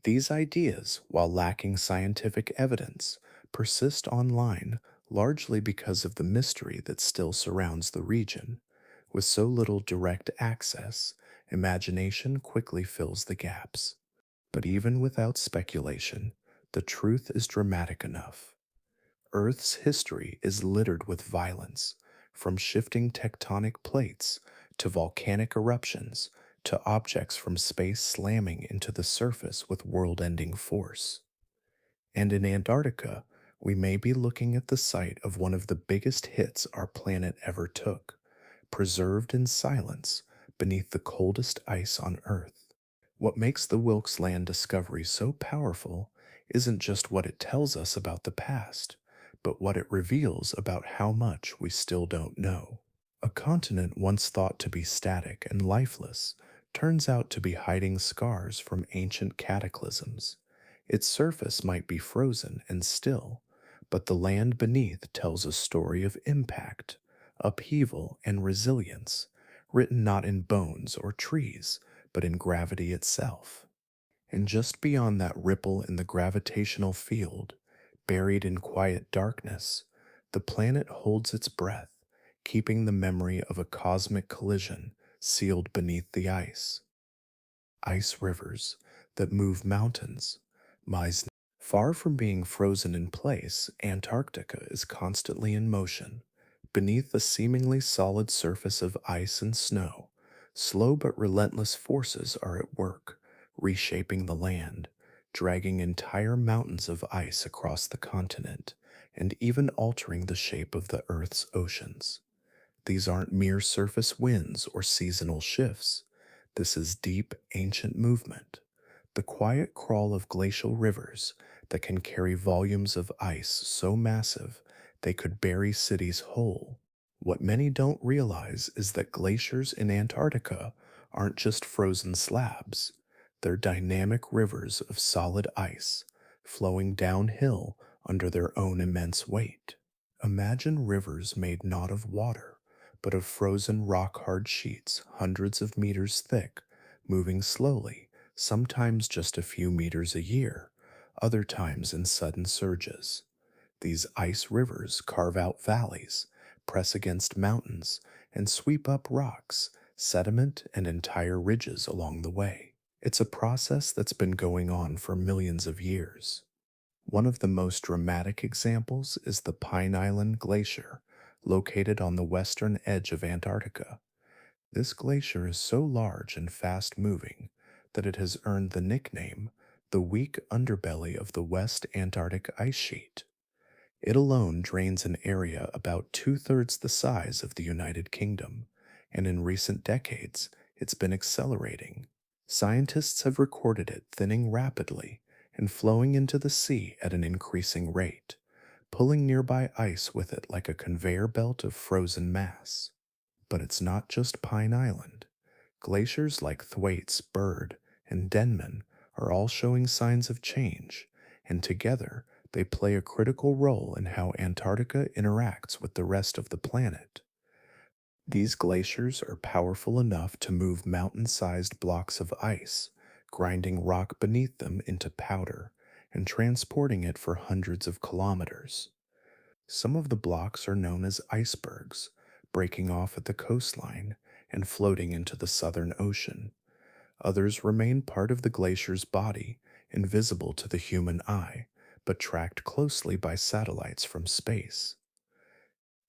These ideas, while lacking scientific evidence, persist online largely because of the mystery that still surrounds the region. With so little direct access, imagination quickly fills the gaps. But even without speculation, the truth is dramatic enough. Earth's history is littered with violence, from shifting tectonic plates to volcanic eruptions to objects from space slamming into the surface with world ending force. And in Antarctica, we may be looking at the site of one of the biggest hits our planet ever took, preserved in silence beneath the coldest ice on Earth. What makes the Wilkes Land discovery so powerful isn't just what it tells us about the past, but what it reveals about how much we still don't know. A continent once thought to be static and lifeless turns out to be hiding scars from ancient cataclysms. Its surface might be frozen and still, but the land beneath tells a story of impact, upheaval, and resilience, written not in bones or trees, but in gravity itself. And just beyond that ripple in the gravitational field, buried in quiet darkness, the planet holds its breath, keeping the memory of a cosmic collision sealed beneath the ice. Ice rivers that move mountains. Miles far from being frozen in place, Antarctica is constantly in motion. Beneath the seemingly solid surface of ice and snow, slow but relentless forces are at work, reshaping the land, dragging entire mountains of ice across the continent, and even altering the shape of the Earth's oceans. These aren't mere surface winds or seasonal shifts. This is deep, ancient movement, the quiet crawl of glacial rivers that can carry volumes of ice so massive they could bury cities whole. What many don't realize is that glaciers in Antarctica aren't just frozen slabs, they're dynamic rivers of solid ice, flowing downhill under their own immense weight. Imagine rivers made not of water, but of frozen rock hard sheets hundreds of meters thick, moving slowly, sometimes just a few meters a year, other times in sudden surges. These ice rivers carve out valleys, press against mountains, and sweep up rocks, sediment, and entire ridges along the way. It's a process that's been going on for millions of years. One of the most dramatic examples is the Pine Island Glacier, located on the western edge of Antarctica. This glacier is so large and fast moving that it has earned the nickname the weak underbelly of the West Antarctic ice sheet. It alone drains an area about two-thirds the size of the United Kingdom, and in recent decades, it's been accelerating. Scientists have recorded it thinning rapidly and flowing into the sea at an increasing rate, pulling nearby ice with it like a conveyor belt of frozen mass. But it's not just Pine Island. Glaciers like Thwaites, Bird, and Denman are all showing signs of change, and together they play a critical role in how Antarctica interacts with the rest of the planet. These glaciers are powerful enough to move mountain sized blocks of ice, grinding rock beneath them into powder and transporting it for hundreds of kilometers. Some of the blocks are known as icebergs, breaking off at the coastline and floating into the Southern Ocean. Others remain part of the glacier's body, invisible to the human eye, but tracked closely by satellites from space.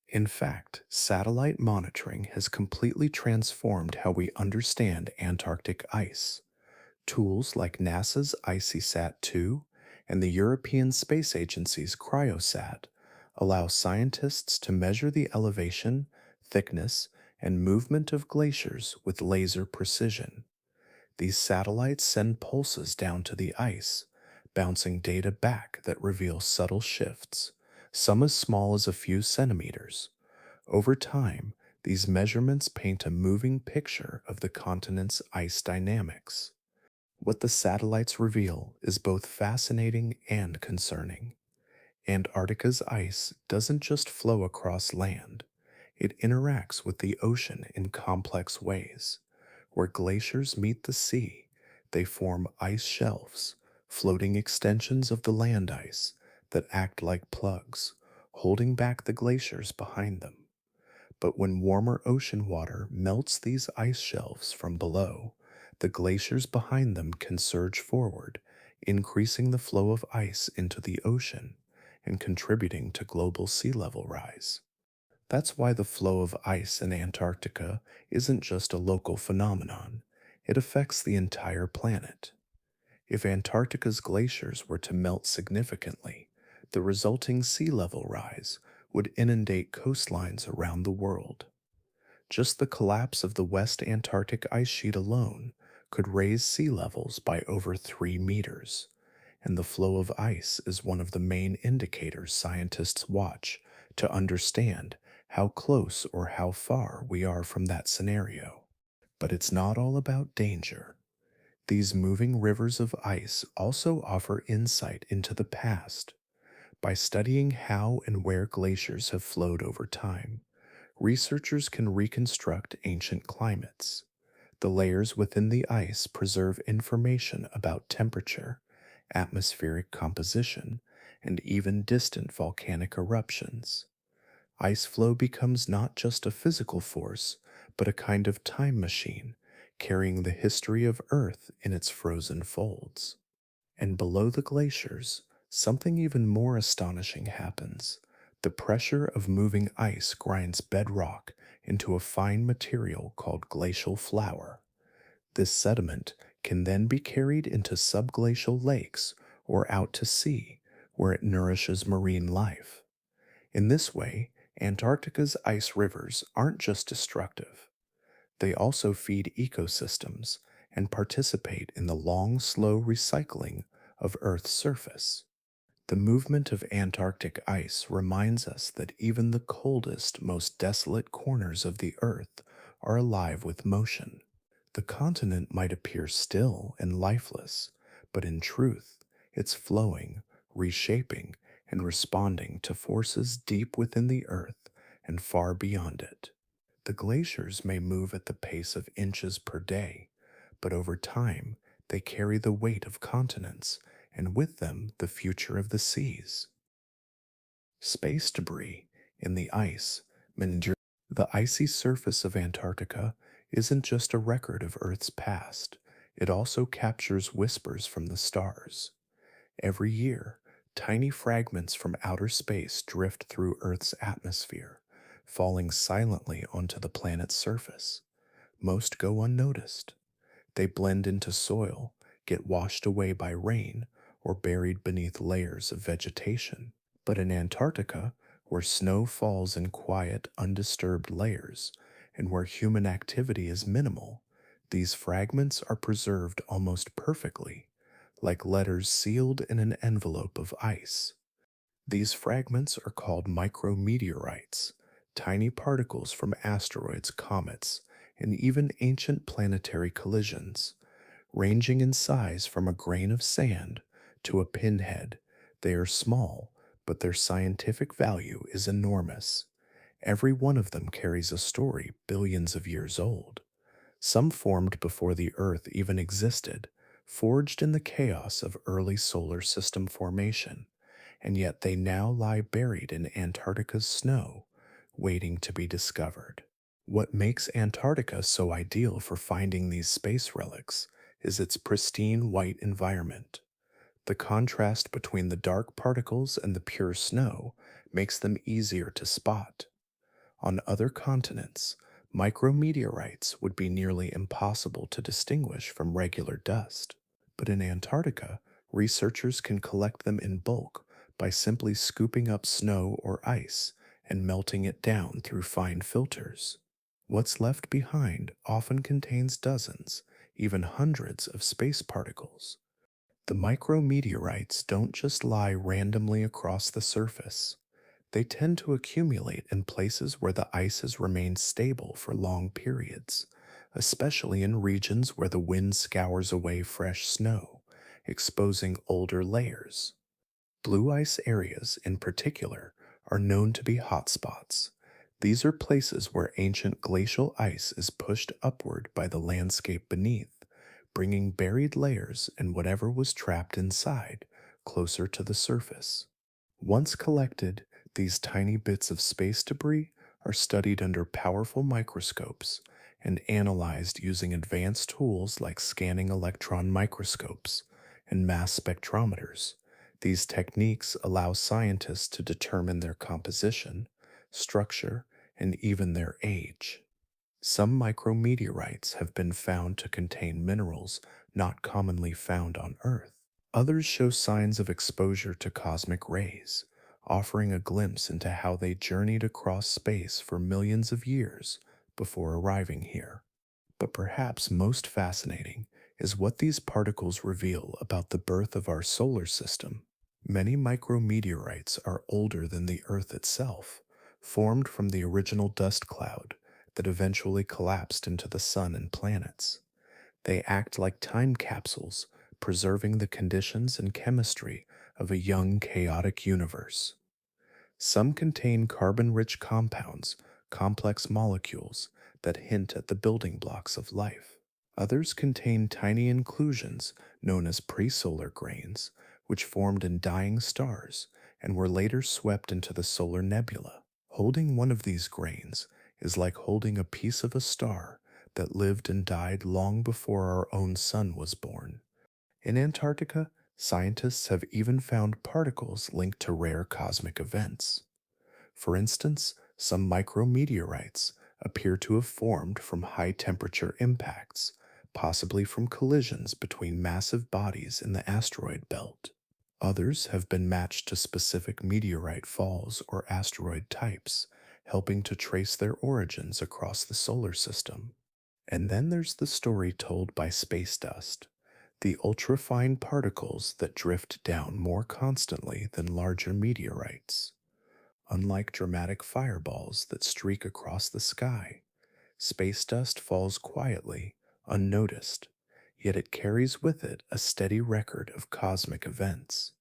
In fact, satellite monitoring has completely transformed how we understand Antarctic ice. Tools like NASA's IcySat 2 and the European Space Agency's Cryosat allow scientists to measure the elevation, thickness, and movement of glaciers with laser precision. These satellites send pulses down to the ice, bouncing data back that reveal subtle shifts, some as small as a few centimeters. Over time, these measurements paint a moving picture of the continent's ice dynamics. What the satellites reveal is both fascinating and concerning. Antarctica's ice doesn't just flow across land, it interacts with the ocean in complex ways. Where glaciers meet the sea, they form ice shelves, floating extensions of the land ice that act like plugs, holding back the glaciers behind them. But when warmer ocean water melts these ice shelves from below, the glaciers behind them can surge forward, increasing the flow of ice into the ocean and contributing to global sea level rise. That's why the flow of ice in Antarctica isn't just a local phenomenon, it affects the entire planet. If Antarctica's glaciers were to melt significantly, the resulting sea level rise would inundate coastlines around the world. Just the collapse of the West Antarctic ice sheet alone could raise sea levels by over 3 meters, and the flow of ice is one of the main indicators scientists watch to understand how close or how far we are from that scenario. But it's not all about danger. These moving rivers of ice also offer insight into the past. By studying how and where glaciers have flowed over time, researchers can reconstruct ancient climates. The layers within the ice preserve information about temperature, atmospheric composition, and even distant volcanic eruptions. Ice flow becomes not just a physical force, but a kind of time machine, carrying the history of Earth in its frozen folds. And below the glaciers, something even more astonishing happens. The pressure of moving ice grinds bedrock into a fine material called glacial flour. This sediment can then be carried into subglacial lakes or out to sea, where it nourishes marine life. In this way, Antarctica's ice rivers aren't just destructive, they also feed ecosystems and participate in the long, slow recycling of Earth's surface. The movement of Antarctic ice reminds us that even the coldest, most desolate corners of the Earth are alive with motion. The continent might appear still and lifeless, but in truth, it's flowing, reshaping, and responding to forces deep within the Earth and far beyond it. The glaciers may move at the pace of inches per day, but over time, they carry the weight of continents, and with them, the future of the seas. Space debris in the ice. The icy surface of Antarctica isn't just a record of Earth's past, it also captures whispers from the stars. Every year, tiny fragments from outer space drift through Earth's atmosphere, falling silently onto the planet's surface. Most go unnoticed. They blend into soil, get washed away by rain, or buried beneath layers of vegetation. But in Antarctica, where snow falls in quiet, undisturbed layers, and where human activity is minimal, these fragments are preserved almost perfectly, like letters sealed in an envelope of ice. These fragments are called micrometeorites, tiny particles from asteroids, comets, and even ancient planetary collisions. Ranging in size from a grain of sand to a pinhead, they are small, but their scientific value is enormous. Every one of them carries a story billions of years old. Some formed before the Earth even existed, forged in the chaos of early solar system formation, and yet they now lie buried in Antarctica's snow, waiting to be discovered. What makes Antarctica so ideal for finding these space relics is its pristine white environment. The contrast between the dark particles and the pure snow makes them easier to spot. On other continents, micrometeorites would be nearly impossible to distinguish from regular dust. But in Antarctica, researchers can collect them in bulk by simply scooping up snow or ice and melting it down through fine filters. What's left behind often contains dozens, even hundreds of space particles. The micrometeorites don't just lie randomly across the surface. They tend to accumulate in places where the ice has remained stable for long periods, especially in regions where the wind scours away fresh snow, exposing older layers. Blue ice areas, in particular, are known to be hotspots. These are places where ancient glacial ice is pushed upward by the landscape beneath, bringing buried layers and whatever was trapped inside closer to the surface. Once collected, these tiny bits of space debris are studied under powerful microscopes and analyzed using advanced tools like scanning electron microscopes and mass spectrometers. These techniques allow scientists to determine their composition, structure, and even their age. Some micrometeorites have been found to contain minerals not commonly found on Earth. Others show signs of exposure to cosmic rays, offering a glimpse into how they journeyed across space for millions of years before arriving here. But perhaps most fascinating is what these particles reveal about the birth of our solar system. Many micrometeorites are older than the Earth itself, formed from the original dust cloud that eventually collapsed into the sun and planets. They act like time capsules, preserving the conditions and chemistry of a young, chaotic universe. Some contain carbon rich compounds, complex molecules that hint at the building blocks of life. Others contain tiny inclusions known as presolar grains, which formed in dying stars and were later swept into the solar nebula. Holding one of these grains is like holding a piece of a star that lived and died long before our own sun was born. In Antarctica, scientists have even found particles linked to rare cosmic events. For instance, some micrometeorites appear to have formed from high temperature impacts, possibly from collisions between massive bodies in the asteroid belt. Others have been matched to specific meteorite falls or asteroid types, helping to trace their origins across the solar system. And then there's the story told by space dust, the ultrafine particles that drift down more constantly than larger meteorites. Unlike dramatic fireballs that streak across the sky, space dust falls quietly, unnoticed, yet it carries with it a steady record of cosmic events.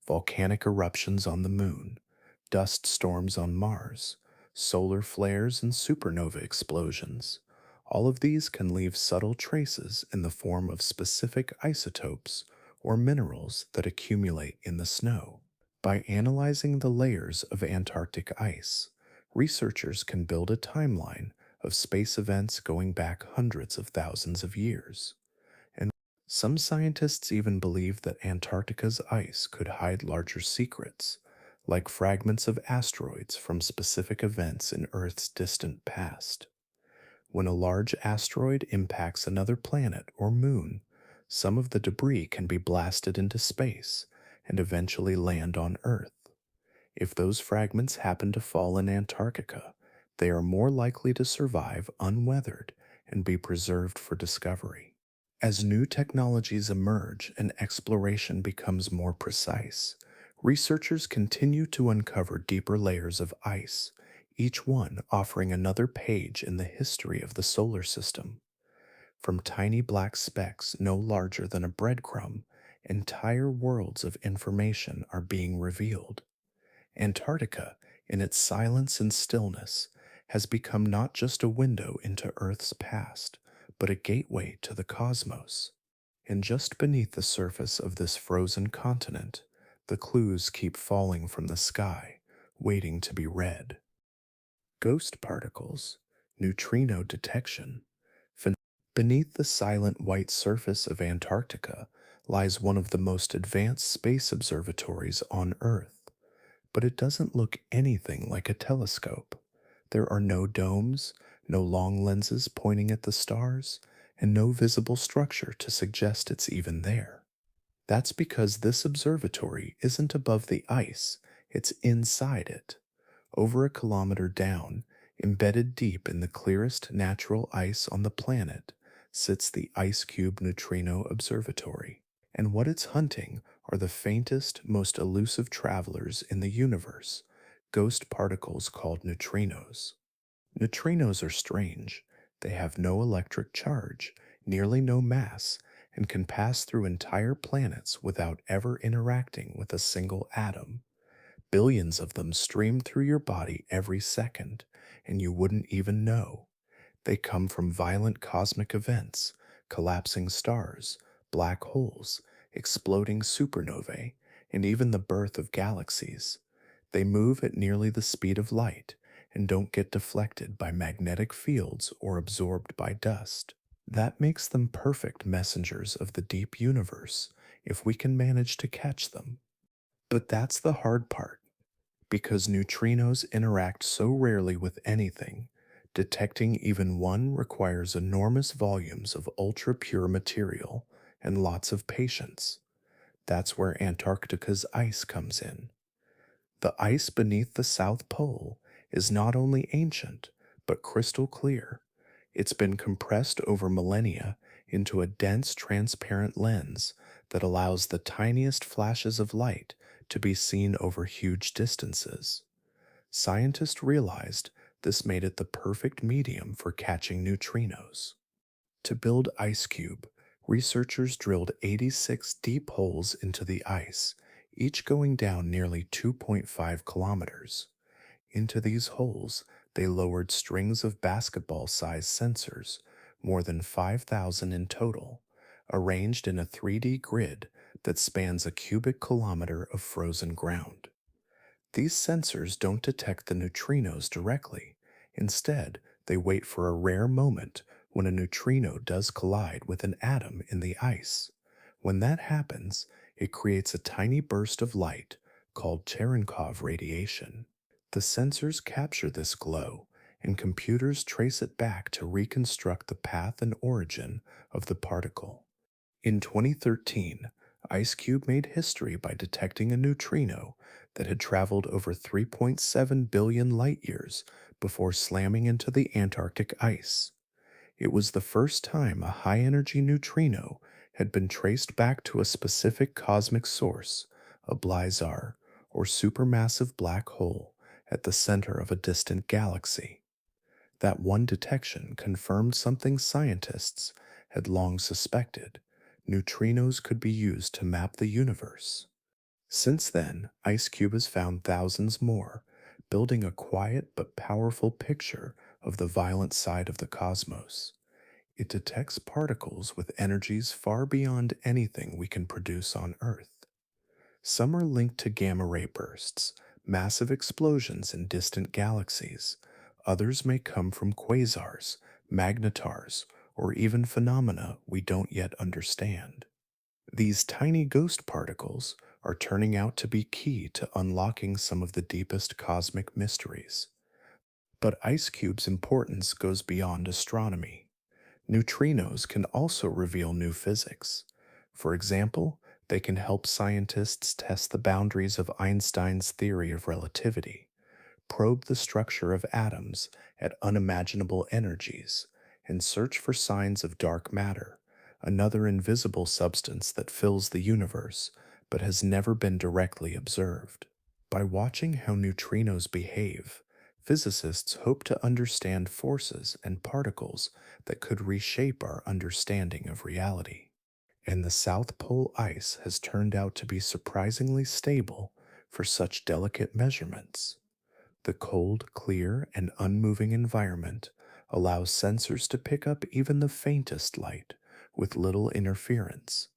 Volcanic eruptions on the moon, dust storms on Mars, solar flares, and supernova explosions. All of these can leave subtle traces in the form of specific isotopes or minerals that accumulate in the snow. By analyzing the layers of Antarctic ice, researchers can build a timeline of space events going back hundreds of thousands of years. And some scientists even believe that Antarctica's ice could hide larger secrets, like fragments of asteroids from specific events in Earth's distant past. When a large asteroid impacts another planet or moon, some of the debris can be blasted into space and eventually land on Earth. If those fragments happen to fall in Antarctica, they are more likely to survive unweathered and be preserved for discovery. As new technologies emerge and exploration becomes more precise, researchers continue to uncover deeper layers of ice, each one offering another page in the history of the solar system. From tiny black specks no larger than a breadcrumb, entire worlds of information are being revealed. Antarctica in its silence and stillness, has become not just a window into Earth's past, but a gateway to the cosmos. And just beneath the surface of this frozen continent, the clues keep falling from the sky, waiting to be read. Ghost particles, neutrino detection. Beneath the silent white surface of Antarctica lies one of the most advanced space observatories on Earth, but it doesn't look anything like a telescope. There are no domes, no long lenses pointing at the stars, and no visible structure to suggest it's even there. That's because this observatory isn't above the ice, it's inside it. Over a kilometer down, embedded deep in the clearest natural ice on the planet, sits the Ice Cube Neutrino Observatory. And what it's hunting are the faintest, most elusive travelers in the universe, ghost particles called neutrinos. Neutrinos are strange. They have no electric charge, nearly no mass, and can pass through entire planets without ever interacting with a single atom. Billions of them stream through your body every second, and you wouldn't even know. They come from violent cosmic events, collapsing stars, black holes, exploding supernovae, and even the birth of galaxies. They move at nearly the speed of light and don't get deflected by magnetic fields or absorbed by dust. That makes them perfect messengers of the deep universe if we can manage to catch them. But that's the hard part. Because neutrinos interact so rarely with anything, detecting even one requires enormous volumes of ultra pure material and lots of patience. That's where Antarctica's ice comes in. The ice beneath the South Pole is not only ancient, but crystal clear. It's been compressed over millennia into a dense, transparent lens that allows the tiniest flashes of light to be seen over huge distances. Scientists realized this made it the perfect medium for catching neutrinos. To build IceCube, researchers drilled 86 deep holes into the ice, each going down nearly 2.5 kilometers. Into these holes, they lowered strings of basketball sized sensors, more than 5,000 in total, arranged in a 3D grid that spans a cubic kilometer of frozen ground. These sensors don't detect the neutrinos directly. Instead, they wait for a rare moment when a neutrino does collide with an atom in the ice. When that happens, it creates a tiny burst of light called Cherenkov radiation. The sensors capture this glow, and computers trace it back to reconstruct the path and origin of the particle. In 2013, IceCube made history by detecting a neutrino that had traveled over 3.7 billion light years before slamming into the Antarctic ice. It was the first time a high energy neutrino had been traced back to a specific cosmic source, a blizar, or supermassive black hole at the center of a distant galaxy. That one detection confirmed something scientists had long suspected: neutrinos could be used to map the universe. Since then, IceCube has found thousands more, building a quiet but powerful picture of the violent side of the cosmos. It detects particles with energies far beyond anything we can produce on Earth. Some are linked to gamma ray bursts, massive explosions in distant galaxies. Others may come from quasars, magnetars, or even phenomena we don't yet understand. These tiny ghost particles are turning out to be key to unlocking some of the deepest cosmic mysteries. But IceCube's importance goes beyond astronomy. Neutrinos can also reveal new physics. For example, they can help scientists test the boundaries of Einstein's theory of relativity, probe the structure of atoms at unimaginable energies, and search for signs of dark matter, another invisible substance that fills the universe but has never been directly observed. By watching how neutrinos behave, physicists hope to understand forces and particles that could reshape our understanding of reality. And the South Pole ice has turned out to be surprisingly stable for such delicate measurements. The cold, clear, and unmoving environment allows sensors to pick up even the faintest light with little interference.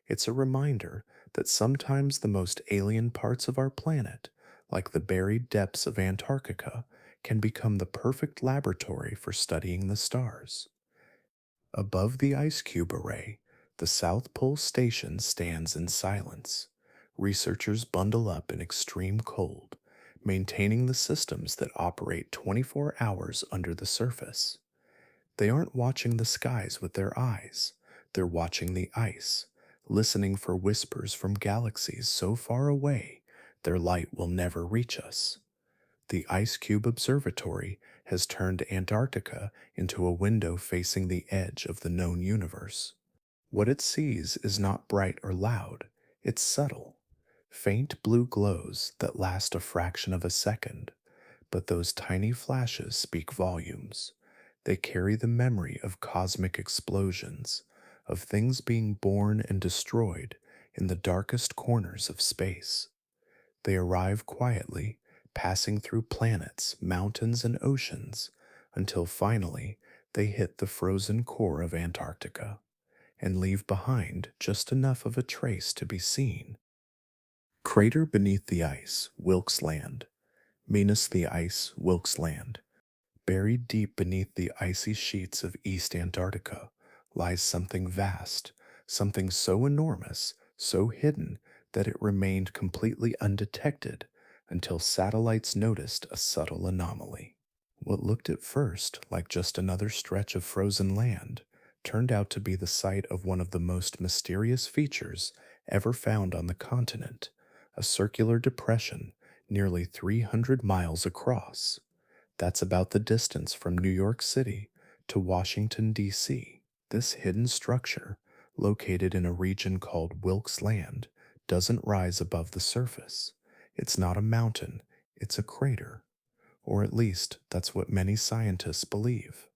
It's a reminder that sometimes the most alien parts of our planet, like the buried depths of Antarctica, can become the perfect laboratory for studying the stars. Above the ice cube array, the South Pole Station stands in silence. Researchers bundle up in extreme cold, maintaining the systems that operate 24 hours under the surface. They aren't watching the skies with their eyes, they're watching the ice, listening for whispers from galaxies so far away their light will never reach us. The Ice Cube Observatory has turned Antarctica into a window facing the edge of the known universe. What it sees is not bright or loud, it's subtle. Faint blue glows that last a fraction of a second, but those tiny flashes speak volumes. They carry the memory of cosmic explosions, of things being born and destroyed in the darkest corners of space. They arrive quietly, passing through planets, mountains, and oceans, until finally they hit the frozen core of Antarctica and leave behind just enough of a trace to be seen. Crater beneath the ice, Wilkes Land. Meanest the ice, Wilkes Land. Buried deep beneath the icy sheets of East Antarctica lies something vast, something so enormous, so hidden that it remained completely undetected until satellites noticed a subtle anomaly. What looked at first like just another stretch of frozen land turned out to be the site of one of the most mysterious features ever found on the continent, a circular depression nearly 300 miles across. That's about the distance from New York City to Washington, D.C. This hidden structure, located in a region called Wilkes Land, doesn't rise above the surface. It's not a mountain, it's a crater. Or at least, that's what many scientists believe.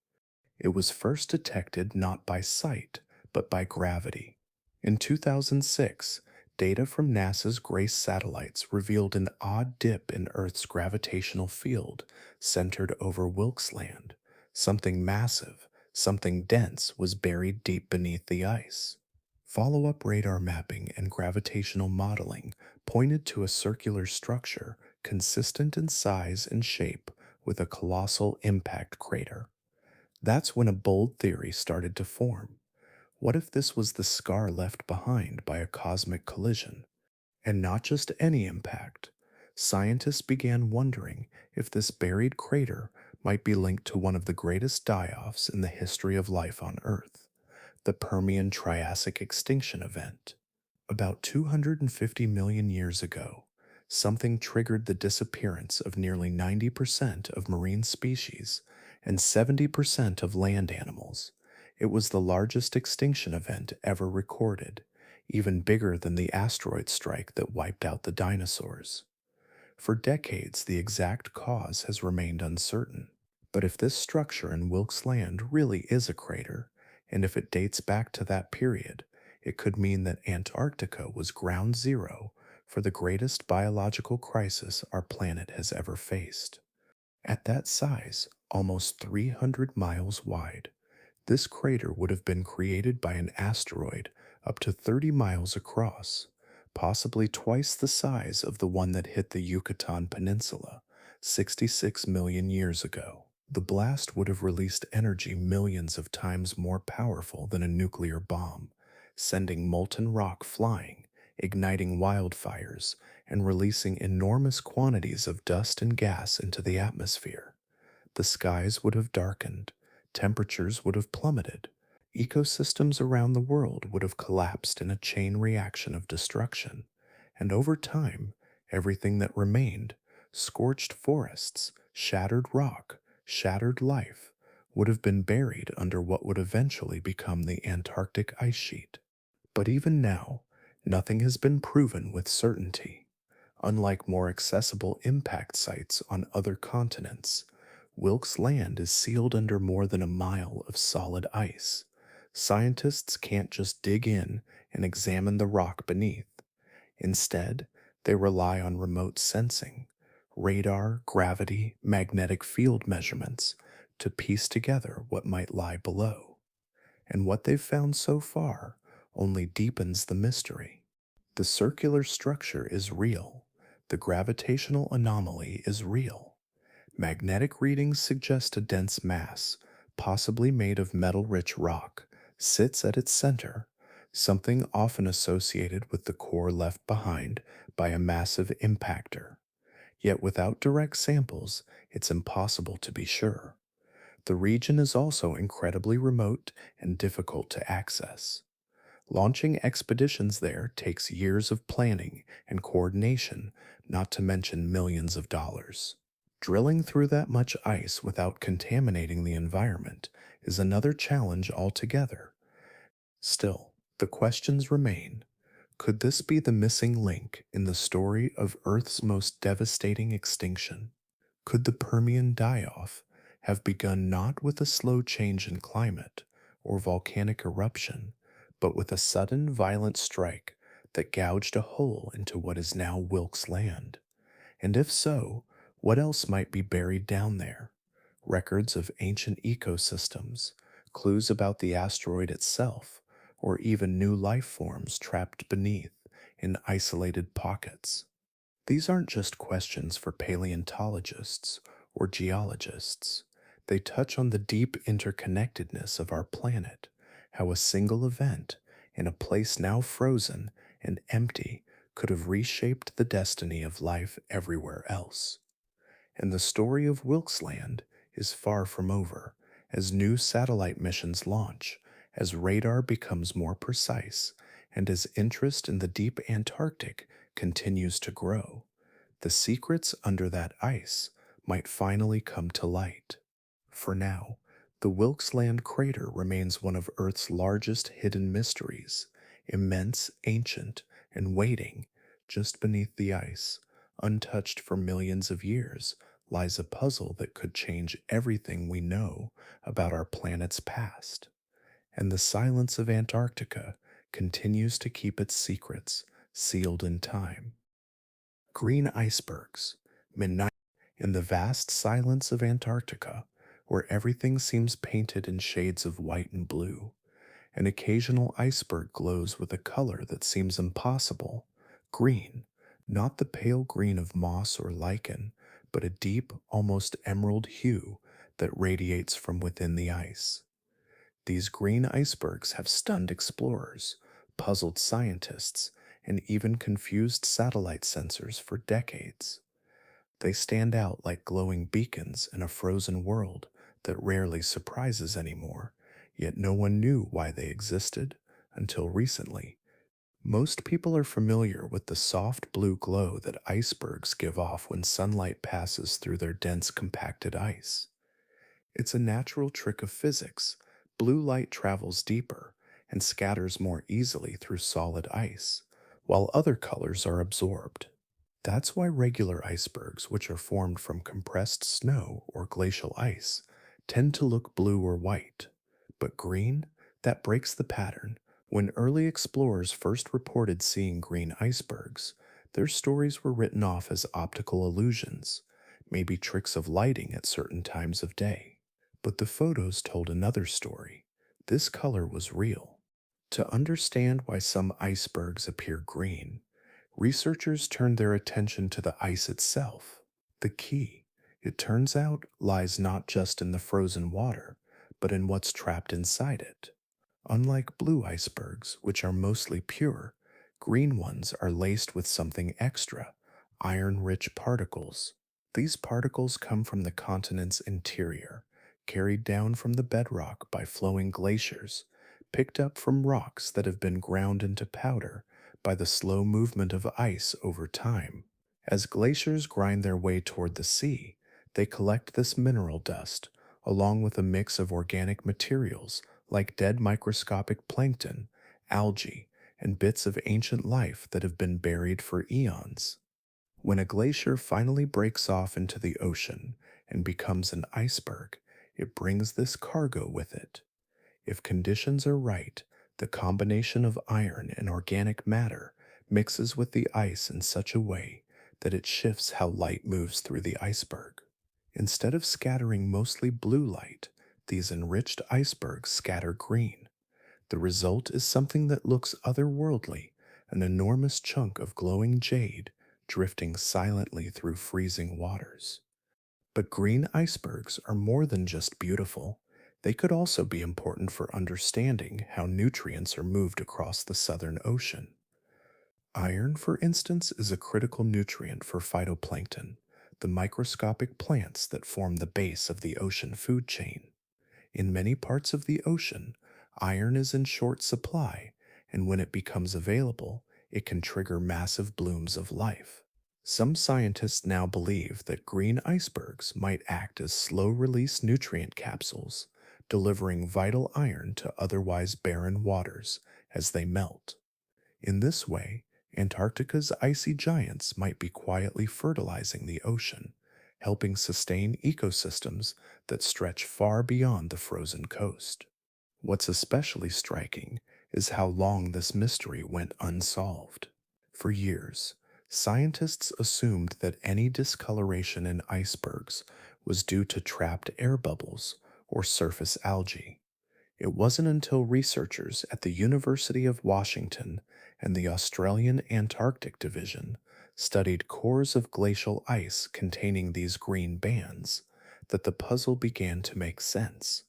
It was first detected not by sight, but by gravity. In 2006, data from NASA's GRACE satellites revealed an odd dip in Earth's gravitational field centered over Wilkes Land. Something massive, something dense was buried deep beneath the ice. Follow up radar mapping and gravitational modeling pointed to a circular structure consistent in size and shape with a colossal impact crater. That's when a bold theory started to form. What if this was the scar left behind by a cosmic collision? And not just any impact. Scientists began wondering if this buried crater might be linked to one of the greatest die-offs in the history of life on Earth, the Permian Triassic extinction event. About 250 million years ago, something triggered the disappearance of nearly 90% of marine species and 70% of land animals. It was the largest extinction event ever recorded, even bigger than the asteroid strike that wiped out the dinosaurs. For decades, the exact cause has remained uncertain. But if this structure in Wilkes Land really is a crater, and if it dates back to that period, it could mean that Antarctica was ground zero for the greatest biological crisis our planet has ever faced. At that size, almost 300 miles wide, this crater would have been created by an asteroid up to 30 miles across, possibly twice the size of the one that hit the Yucatan Peninsula 66 million years ago. The blast would have released energy millions of times more powerful than a nuclear bomb, sending molten rock flying, igniting wildfires, and releasing enormous quantities of dust and gas into the atmosphere. The skies would have darkened, temperatures would have plummeted, ecosystems around the world would have collapsed in a chain reaction of destruction, and over time, everything that remained, scorched forests, shattered rock, shattered life, would have been buried under what would eventually become the Antarctic ice sheet. But even now, nothing has been proven with certainty. Unlike more accessible impact sites on other continents, Wilkes Land is sealed under more than a mile of solid ice. Scientists can't just dig in and examine the rock beneath. Instead, they rely on remote sensing, radar, gravity, magnetic field measurements to piece together what might lie below. And what they've found so far only deepens the mystery. The circular structure is real. The gravitational anomaly is real. Magnetic readings suggest a dense mass, possibly made of metal rich rock, sits at its center, something often associated with the core left behind by a massive impactor. Yet without direct samples, it's impossible to be sure. The region is also incredibly remote and difficult to access. Launching expeditions there takes years of planning and coordination, not to mention millions of dollars. Drilling through that much ice without contaminating the environment is another challenge altogether. Still, the questions remain. Could this be the missing link in the story of Earth's most devastating extinction? Could the Permian die off have begun not with a slow change in climate or volcanic eruption, but with a sudden violent strike that gouged a hole into what is now Wilkes Land? And if so, what else might be buried down there? Records of ancient ecosystems, clues about the asteroid itself, or even new life forms trapped beneath in isolated pockets. These aren't just questions for paleontologists or geologists. They touch on the deep interconnectedness of our planet, how a single event in a place now frozen and empty could have reshaped the destiny of life everywhere else. And the story of Wilkes Land is far from over as new satellite missions launch, as radar becomes more precise, and as interest in the deep Antarctic continues to grow. The secrets under that ice might finally come to light. For now, the Wilkes Land crater remains one of Earth's largest hidden mysteries, immense, ancient, and waiting just beneath the ice. Untouched for millions of years lies a puzzle that could change everything we know about our planet's past. And the silence of Antarctica continues to keep its secrets sealed in time. Green icebergs, midnight in the vast silence of Antarctica, where everything seems painted in shades of white and blue. An occasional iceberg glows with a color that seems impossible. Green, not the pale green of moss or lichen, but a deep, almost emerald hue that radiates from within the ice. These green icebergs have stunned explorers, puzzled scientists, and even confused satellite sensors for decades. They stand out like glowing beacons in a frozen world that rarely surprises anymore, yet no one knew why they existed until recently. Most people are familiar with the soft blue glow that icebergs give off when sunlight passes through their dense compacted ice. It's a natural trick of physics. Blue light travels deeper and scatters more easily through solid ice, while other colors are absorbed. That's why regular icebergs, which are formed from compressed snow or glacial ice, tend to look blue or white. But green, that breaks the pattern. When early explorers first reported seeing green icebergs, their stories were written off as optical illusions, maybe tricks of lighting at certain times of day. But the photos told another story. This color was real. To understand why some icebergs appear green, researchers turned their attention to the ice itself. The key, it turns out, lies not just in the frozen water, but in what's trapped inside it. Unlike blue icebergs, which are mostly pure, green ones are laced with something extra, iron-rich particles. These particles come from the continent's interior, carried down from the bedrock by flowing glaciers, picked up from rocks that have been ground into powder by the slow movement of ice over time. As glaciers grind their way toward the sea, they collect this mineral dust, along with a mix of organic materials like dead microscopic plankton, algae, and bits of ancient life that have been buried for eons. When a glacier finally breaks off into the ocean and becomes an iceberg, it brings this cargo with it. If conditions are right, the combination of iron and organic matter mixes with the ice in such a way that it shifts how light moves through the iceberg. Instead of scattering mostly blue light, these enriched icebergs scatter green. The result is something that looks otherworldly, an enormous chunk of glowing jade drifting silently through freezing waters. But green icebergs are more than just beautiful. They could also be important for understanding how nutrients are moved across the Southern Ocean. Iron, for instance, is a critical nutrient for phytoplankton, the microscopic plants that form the base of the ocean food chain. In many parts of the ocean, iron is in short supply, and when it becomes available, it can trigger massive blooms of life. Some scientists now believe that green icebergs might act as slow release nutrient capsules, delivering vital iron to otherwise barren waters as they melt. In this way, Antarctica's icy giants might be quietly fertilizing the ocean, helping sustain ecosystems that stretch far beyond the frozen coast. What's especially striking is how long this mystery went unsolved. For years, scientists assumed that any discoloration in icebergs was due to trapped air bubbles or surface algae. It wasn't until researchers at the University of Washington and the Australian Antarctic Division studied cores of glacial ice containing these green bands that the puzzle began to make sense.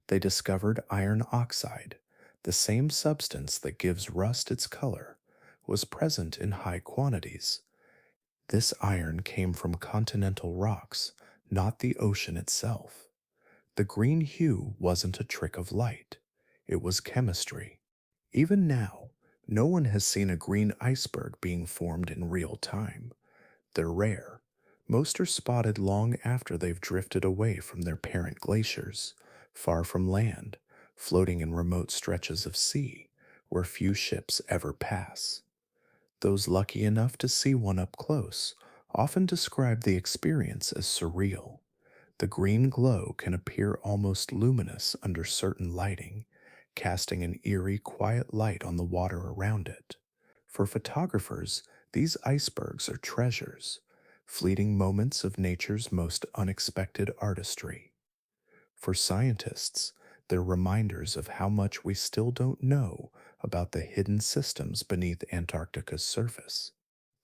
They discovered iron oxide, the same substance that gives rust its color, was present in high quantities. This iron came from continental rocks, not the ocean itself. The green hue wasn't a trick of light, it was chemistry. Even now, no one has seen a green iceberg being formed in real time. They're rare. Most are spotted long after they've drifted away from their parent glaciers, far from land, floating in remote stretches of sea where few ships ever pass. Those lucky enough to see one up close often describe the experience as surreal. The green glow can appear almost luminous under certain lighting, casting an eerie, quiet light on the water around it. For photographers, these icebergs are treasures, fleeting moments of nature's most unexpected artistry. For scientists, they're reminders of how much we still don't know about the hidden systems beneath Antarctica's surface.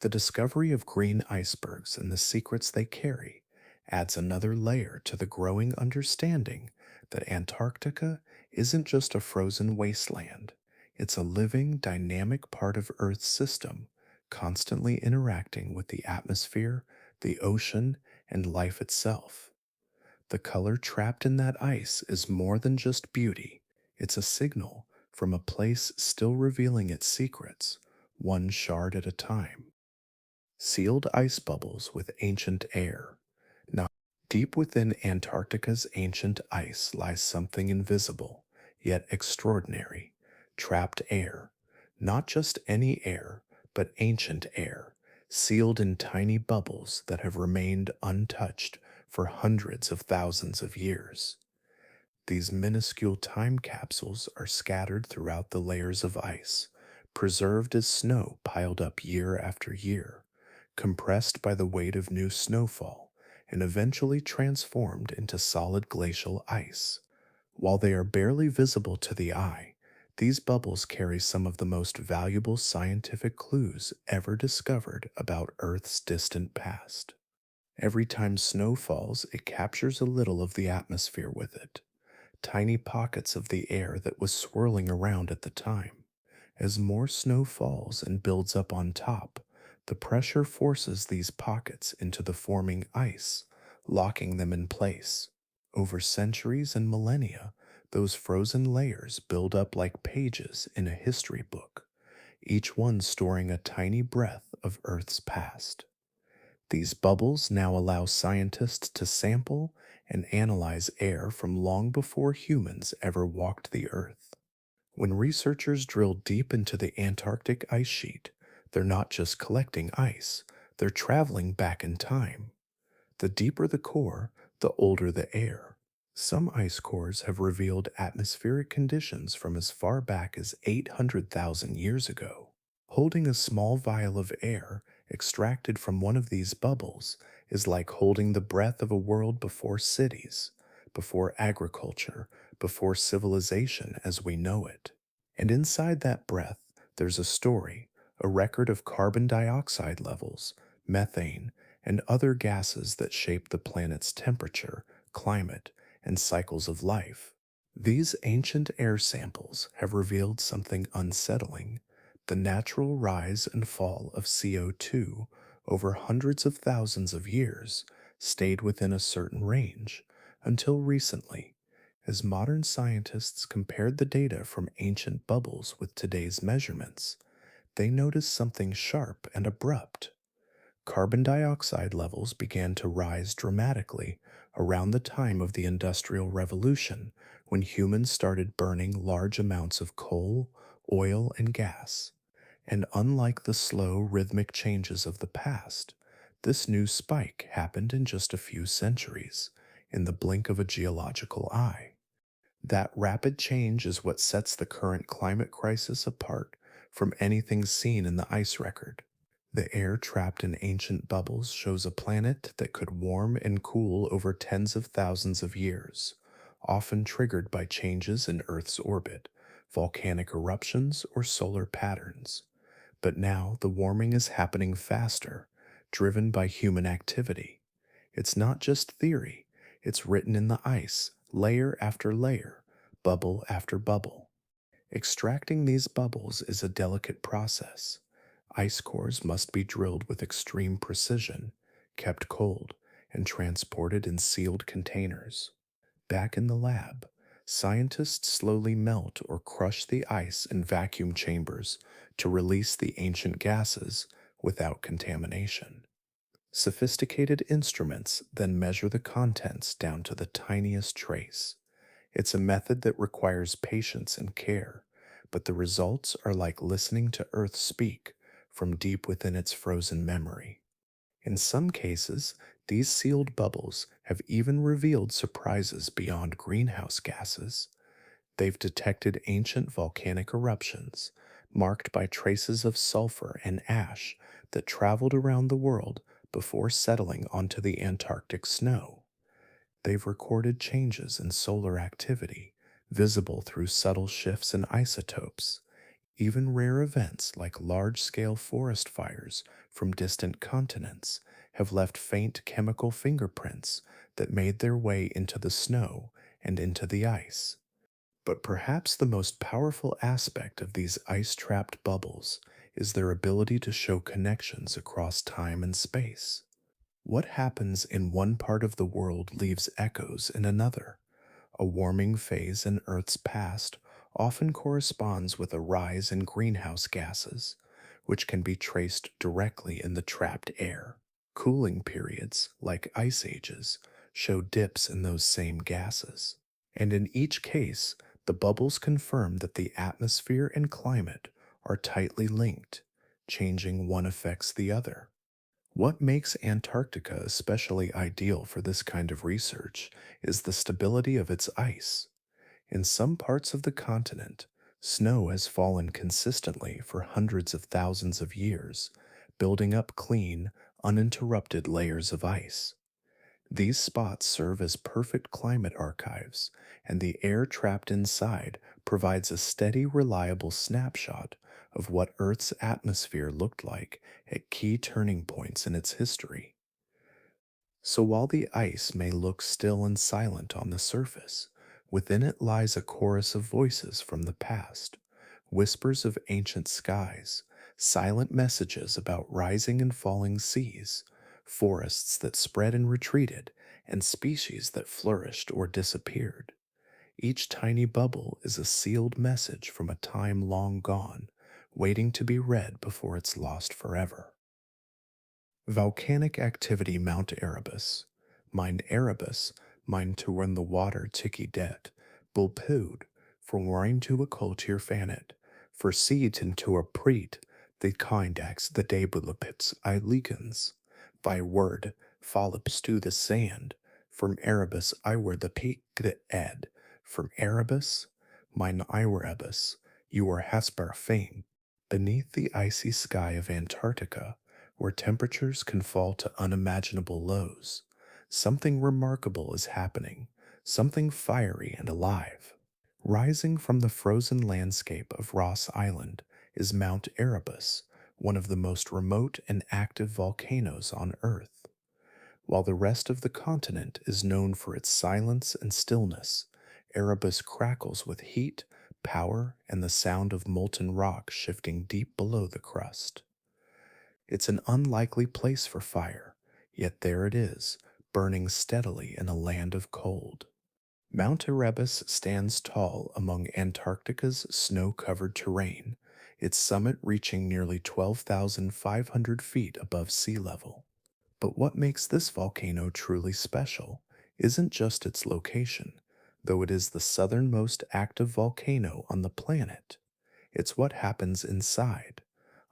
The discovery of green icebergs and the secrets they carry adds another layer to the growing understanding that Antarctica isn't just a frozen wasteland, it's a living, dynamic part of Earth's system, constantly interacting with the atmosphere, the ocean, and life itself. The color trapped in that ice is more than just beauty, it's a signal from a place still revealing its secrets, one shard at a time. Sealed ice bubbles with ancient air. Now, deep within Antarctica's ancient ice lies something invisible, yet extraordinary. Trapped air. Not just any air, but ancient air, sealed in tiny bubbles that have remained untouched for hundreds of thousands of years. These minuscule time capsules are scattered throughout the layers of ice, preserved as snow piled up year after year, compressed by the weight of new snowfall, and eventually transformed into solid glacial ice. While they are barely visible to the eye, these bubbles carry some of the most valuable scientific clues ever discovered about Earth's distant past. Every time snow falls, it captures a little of the atmosphere with it, tiny pockets of the air that was swirling around at the time. As more snow falls and builds up on top, the pressure forces these pockets into the forming ice, locking them in place. Over centuries and millennia, those frozen layers build up like pages in a history book, each one storing a tiny breath of Earth's past. These bubbles now allow scientists to sample and analyze air from long before humans ever walked the Earth. When researchers drill deep into the Antarctic ice sheet, they're not just collecting ice, they're traveling back in time. The deeper the core, the older the air. Some ice cores have revealed atmospheric conditions from as far back as 800,000 years ago. Holding a small vial of air extracted from one of these bubbles is like holding the breath of a world before cities, before agriculture, before civilization as we know it. And inside that breath, there's a story, a record of carbon dioxide levels, methane, and other gases that shape the planet's temperature, climate, and cycles of life. These ancient air samples have revealed something unsettling: the natural rise and fall of CO2 over hundreds of thousands of years stayed within a certain range until recently, as modern scientists compared the data from ancient bubbles with today's measurements. They noticed something sharp and abrupt. Carbon dioxide levels began to rise dramatically around the time of the Industrial Revolution, when humans started burning large amounts of coal, oil, and gas. And unlike the slow, rhythmic changes of the past, this new spike happened in just a few centuries, in the blink of a geological eye. That rapid change is what sets the current climate crisis apart from anything seen in the ice record. The air trapped in ancient bubbles shows a planet that could warm and cool over tens of thousands of years, often triggered by changes in Earth's orbit, volcanic eruptions, or solar patterns. But now the warming is happening faster, driven by human activity. It's not just theory, it's written in the ice, layer after layer, bubble after bubble. Extracting these bubbles is a delicate process. Ice cores must be drilled with extreme precision, kept cold, and transported in sealed containers. Back in the lab, scientists slowly melt or crush the ice in vacuum chambers to release the ancient gases without contamination. Sophisticated instruments then measure the contents down to the tiniest trace. It's a method that requires patience and care, but the results are like listening to Earth speak from deep within its frozen memory. In some cases, these sealed bubbles have even revealed surprises beyond greenhouse gases. They've detected ancient volcanic eruptions, marked by traces of sulfur and ash that traveled around the world before settling onto the Antarctic snow. They've recorded changes in solar activity, visible through subtle shifts in isotopes. Even rare events like large scale forest fires from distant continents have left faint chemical fingerprints that made their way into the snow and into the ice. But perhaps the most powerful aspect of these ice trapped bubbles is their ability to show connections across time and space. What happens in one part of the world leaves echoes in another. A warming phase in Earth's past often corresponds with a rise in greenhouse gases, which can be traced directly in the trapped air. Cooling periods, like ice ages, show dips in those same gases. And in each case, the bubbles confirm that the atmosphere and climate are tightly linked. Changing one affects the other. What makes Antarctica especially ideal for this kind of research is the stability of its ice. In some parts of the continent, snow has fallen consistently for hundreds of thousands of years, building up clean, uninterrupted layers of ice. These spots serve as perfect climate archives, and the air trapped inside provides a steady, reliable snapshot of what Earth's atmosphere looked like at key turning points in its history. So while the ice may look still and silent on the surface, within it lies a chorus of voices from the past, whispers of ancient skies, silent messages about rising and falling seas, forests that spread and retreated, and species that flourished or disappeared. Each tiny bubble is a sealed message from a time long gone, waiting to be read before it's lost forever. Volcanic activity Mount Erebus. Mein Erebus, mein to run the water tiki det, bulpud, from wine to a kultur fanet, for seed into a preet, the kindax the debulipits I lichens. By word, follops to the sand, from Erebus I were the peak the ed, from Erebus, mein Erebus, you are Hasper fame. Beneath the icy sky of Antarctica, where temperatures can fall to unimaginable lows. Something remarkable is happening, something fiery and alive. Rising from the frozen landscape of Ross Island is Mount Erebus, one of the most remote and active volcanoes on Earth. While the rest of the continent is known for its silence and stillness, Erebus crackles with heat, power, and the sound of molten rock shifting deep below the crust. It's an unlikely place for fire, yet there it is, burning steadily in a land of cold. Mount Erebus stands tall among Antarctica's snow covered terrain, its summit reaching nearly 12,500 feet above sea level. But what makes this volcano truly special isn't just its location, though it is the southernmost active volcano on the planet. It's what happens inside.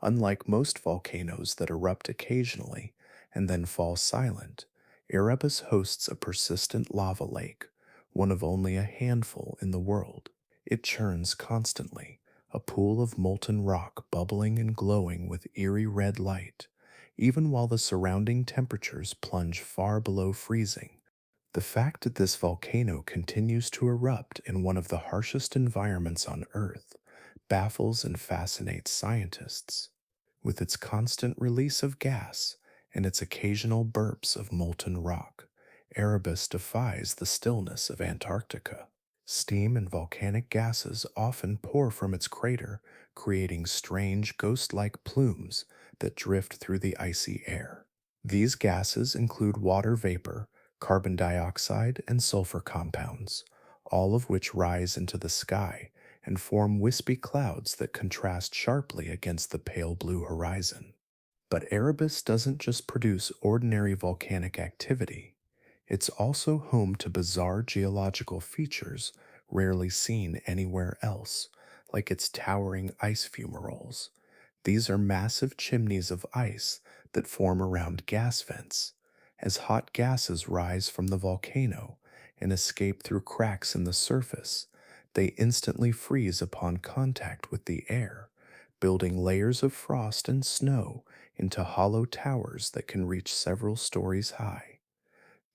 Unlike most volcanoes that erupt occasionally and then fall silent, Erebus hosts a persistent lava lake, one of only a handful in the world. It churns constantly, a pool of molten rock bubbling and glowing with eerie red light, even while the surrounding temperatures plunge far below freezing. The fact that this volcano continues to erupt in one of the harshest environments on Earth baffles and fascinates scientists. With its constant release of gas and its occasional burps of molten rock, Erebus defies the stillness of Antarctica. Steam and volcanic gases often pour from its crater, creating strange ghost like plumes that drift through the icy air. These gases include water vapor, carbon dioxide, and sulfur compounds, all of which rise into the sky and form wispy clouds that contrast sharply against the pale blue horizon. But Erebus doesn't just produce ordinary volcanic activity, it's also home to bizarre geological features rarely seen anywhere else, like its towering ice fumaroles. These are massive chimneys of ice that form around gas vents. As hot gases rise from the volcano and escape through cracks in the surface, they instantly freeze upon contact with the air, building layers of frost and snow into hollow towers that can reach several stories high.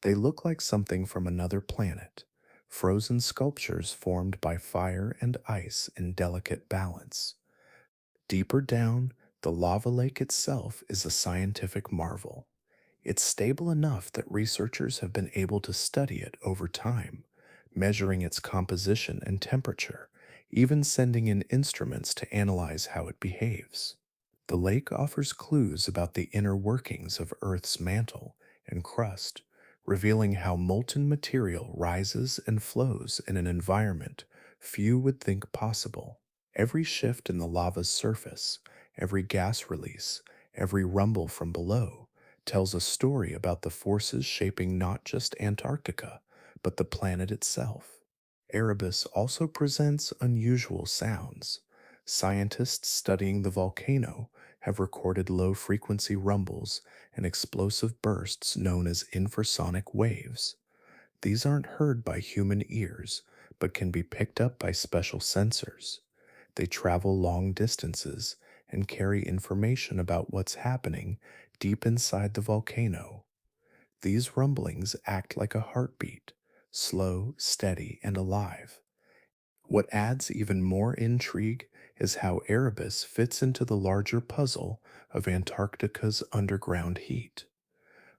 They look like something from another planet, frozen sculptures formed by fire and ice in delicate balance. Deeper down, the lava lake itself is a scientific marvel. It's stable enough that researchers have been able to study it over time, measuring its composition and temperature, even sending in instruments to analyze how it behaves. The lake offers clues about the inner workings of Earth's mantle and crust, revealing how molten material rises and flows in an environment few would think possible. Every shift in the lava's surface, every gas release, every rumble from below tells a story about the forces shaping not just Antarctica, but the planet itself. Erebus also presents unusual sounds. Scientists studying the volcano have recorded low frequency rumbles and explosive bursts known as infrasonic waves. These aren't heard by human ears, but can be picked up by special sensors. They travel long distances and carry information about what's happening deep inside the volcano. These rumblings act like a heartbeat, slow, steady, and alive. What adds even more intrigue is how Erebus fits into the larger puzzle of Antarctica's underground heat.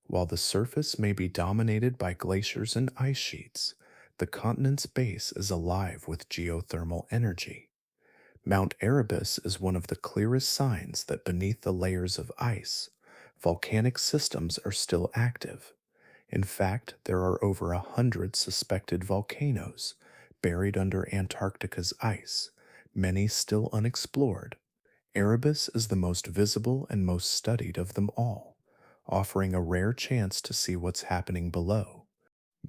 While the surface may be dominated by glaciers and ice sheets, the continent's base is alive with geothermal energy. Mount Erebus is one of the clearest signs that beneath the layers of ice, volcanic systems are still active. In fact, there are over 100 suspected volcanoes buried under Antarctica's ice, many still unexplored. Erebus is the most visible and most studied of them all, offering a rare chance to see what's happening below.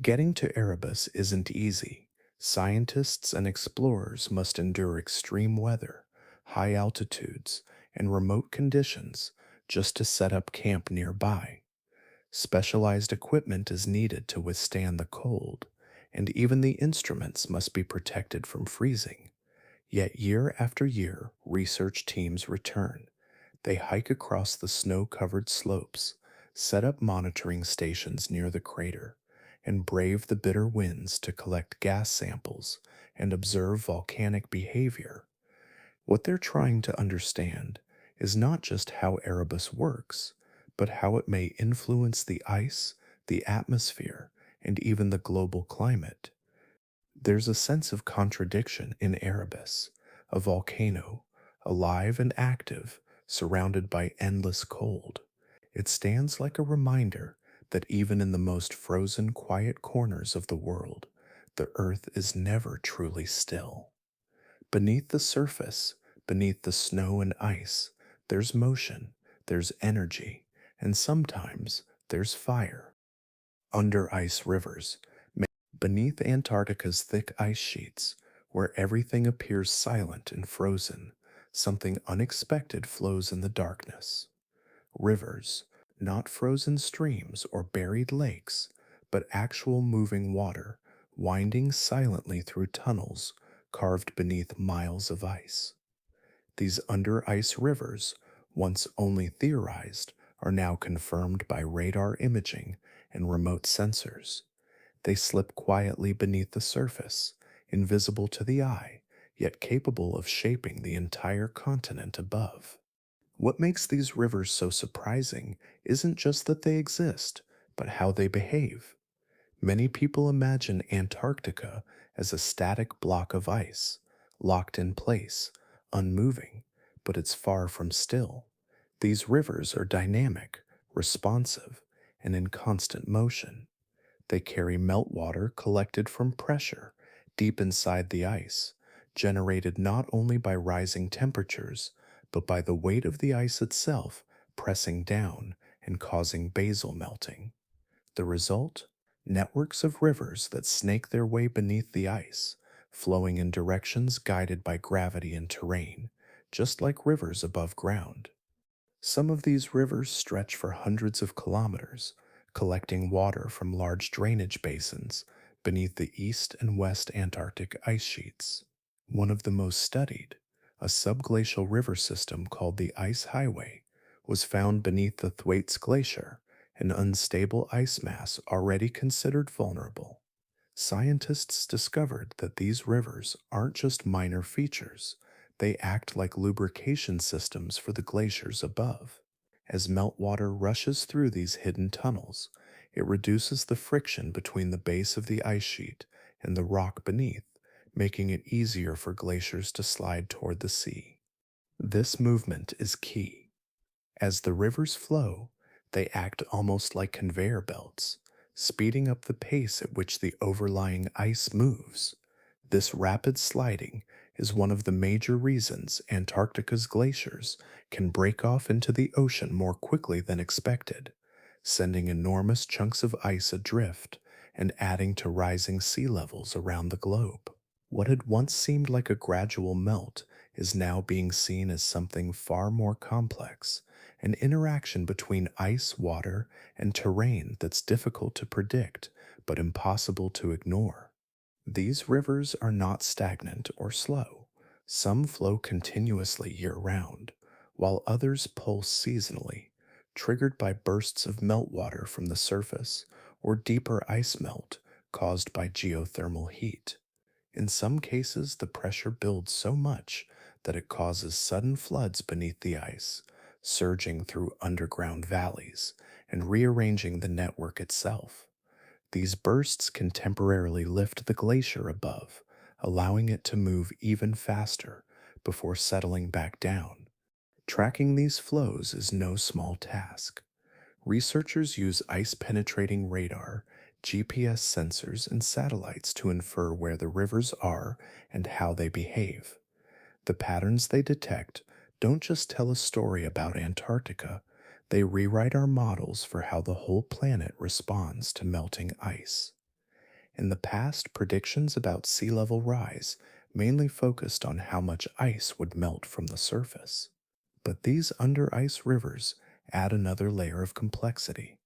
Getting to Erebus isn't easy. Scientists and explorers must endure extreme weather, high altitudes, and remote conditions just to set up camp nearby. Specialized equipment is needed to withstand the cold, and even the instruments must be protected from freezing. Yet year after year, research teams return. They hike across the snow-covered slopes, set up monitoring stations near the crater, and brave the bitter winds to collect gas samples and observe volcanic behavior. What they're trying to understand is not just how Erebus works, but how it may influence the ice, the atmosphere, and even the global climate. There's a sense of contradiction in Erebus, a volcano, alive and active, surrounded by endless cold. It stands like a reminder that even in the most frozen, quiet corners of the world, the Earth is never truly still. Beneath the surface, beneath the snow and ice, there's motion, there's energy, and sometimes there's fire. Under ice rivers, beneath Antarctica's thick ice sheets, where everything appears silent and frozen, something unexpected flows in the darkness. Rivers, not frozen streams or buried lakes, but actual moving water, winding silently through tunnels carved beneath miles of ice. These under ice rivers, once only theorized, are now confirmed by radar imaging and remote sensors. They slip quietly beneath the surface, invisible to the eye, yet capable of shaping the entire continent above. What makes these rivers so surprising isn't just that they exist, but how they behave. Many people imagine Antarctica as a static block of ice, locked in place, unmoving, but it's far from still. These rivers are dynamic, responsive, and in constant motion. They carry meltwater collected from pressure deep inside the ice, generated not only by rising temperatures, but by the weight of the ice itself pressing down and causing basal melting. The result? Networks of rivers that snake their way beneath the ice, flowing in directions guided by gravity and terrain, just like rivers above ground. Some of these rivers stretch for hundreds of kilometers, collecting water from large drainage basins beneath the east and west Antarctic ice sheets. One of the most studied, a subglacial river system called the Ice Highway, was found beneath the Thwaites Glacier, an unstable ice mass already considered vulnerable. Scientists discovered that these rivers aren't just minor features, they act like lubrication systems for the glaciers above. As meltwater rushes through these hidden tunnels, it reduces the friction between the base of the ice sheet and the rock beneath, making it easier for glaciers to slide toward the sea. This movement is key. As the rivers flow, they act almost like conveyor belts, speeding up the pace at which the overlying ice moves. This rapid sliding is one of the major reasons Antarctica's glaciers can break off into the ocean more quickly than expected, sending enormous chunks of ice adrift and adding to rising sea levels around the globe. What had once seemed like a gradual melt is now being seen as something far more complex, an interaction between ice, water, and terrain that's difficult to predict but impossible to ignore. These rivers are not stagnant or slow. Some flow continuously year-round, while others pulse seasonally, triggered by bursts of meltwater from the surface or deeper ice melt caused by geothermal heat. In some cases, the pressure builds so much that it causes sudden floods beneath the ice, surging through underground valleys and rearranging the network itself. These bursts can temporarily lift the glacier above, allowing it to move even faster before settling back down. Tracking these flows is no small task. Researchers use ice penetrating radar, GPS sensors, and satellites to infer where the rivers are and how they behave. The patterns they detect don't just tell a story about Antarctica, they rewrite our models for how the whole planet responds to melting ice. In the past, predictions about sea level rise mainly focused on how much ice would melt from the surface. But these under ice rivers add another layer of complexity.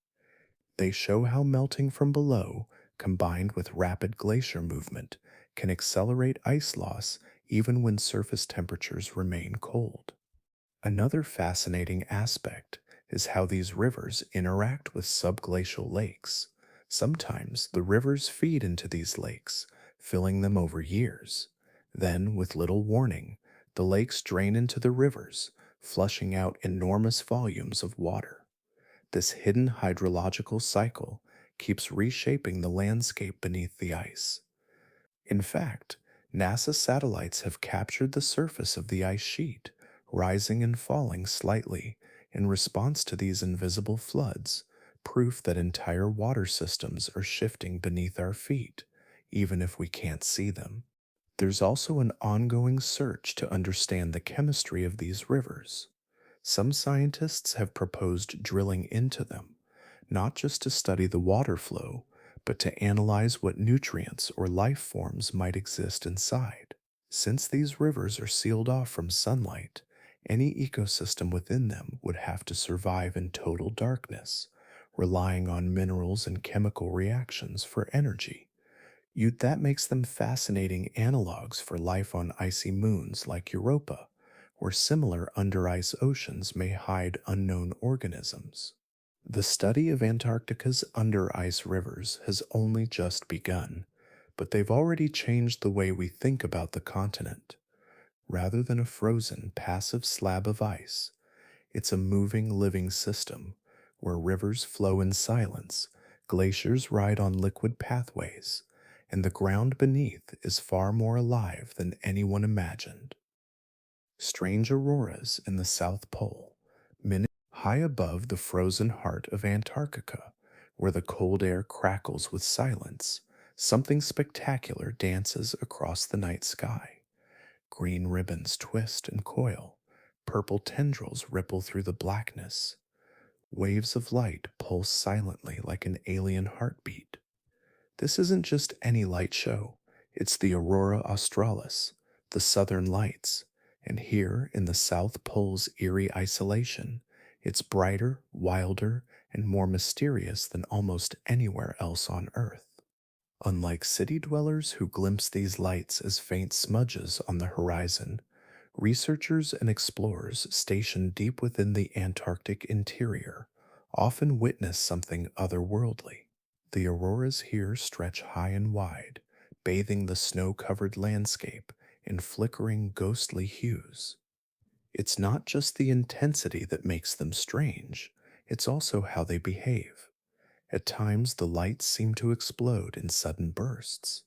They show how melting from below, combined with rapid glacier movement, can accelerate ice loss even when surface temperatures remain cold. Another fascinating aspect is how these rivers interact with subglacial lakes. Sometimes the rivers feed into these lakes, filling them over years. Then, with little warning, the lakes drain into the rivers, flushing out enormous volumes of water. This hidden hydrological cycle keeps reshaping the landscape beneath the ice. In fact, NASA satellites have captured the surface of the ice sheet, rising and falling slightly in response to these invisible floods, proof that entire water systems are shifting beneath our feet, even if we can't see them. There's also an ongoing search to understand the chemistry of these rivers. Some scientists have proposed drilling into them, not just to study the water flow, but to analyze what nutrients or life forms might exist inside. Since these rivers are sealed off from sunlight, any ecosystem within them would have to survive in total darkness, relying on minerals and chemical reactions for energy. That makes them fascinating analogs for life on icy moons like Europa, where similar under ice oceans may hide unknown organisms. The study of Antarctica's under ice rivers has only just begun, but they've already changed the way we think about the continent. Rather than a frozen, passive slab of ice, it's a moving, living system where rivers flow in silence, glaciers ride on liquid pathways, and the ground beneath is far more alive than anyone imagined. Strange auroras in the South Pole, minutes high above the frozen heart of Antarctica, where the cold air crackles with silence, something spectacular dances across the night sky. Green ribbons twist and coil, purple tendrils ripple through the blackness. Waves of light pulse silently like an alien heartbeat. This isn't just any light show, it's the Aurora Australis, the Southern Lights, and here in the South Pole's eerie isolation, it's brighter, wilder, and more mysterious than almost anywhere else on Earth. Unlike city dwellers who glimpse these lights as faint smudges on the horizon, researchers and explorers stationed deep within the Antarctic interior often witness something otherworldly. The auroras here stretch high and wide, bathing the snow covered landscape in flickering, ghostly hues. It's not just the intensity that makes them strange, it's also how they behave. At times, the lights seem to explode in sudden bursts.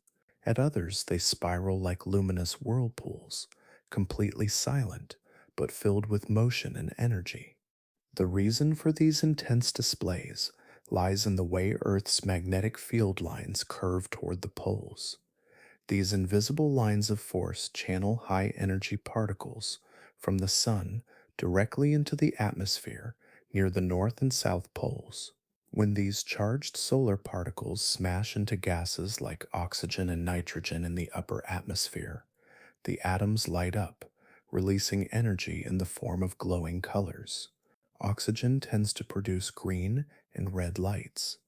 At others, they spiral like luminous whirlpools, completely silent, but filled with motion and energy. The reason for these intense displays lies in the way Earth's magnetic field lines curve toward the poles. These invisible lines of force channel high energy particles from the Sun directly into the atmosphere near the North and South poles. When these charged solar particles smash into gases like oxygen and nitrogen in the upper atmosphere, the atoms light up, releasing energy in the form of glowing colors. Oxygen tends to produce green and red lights.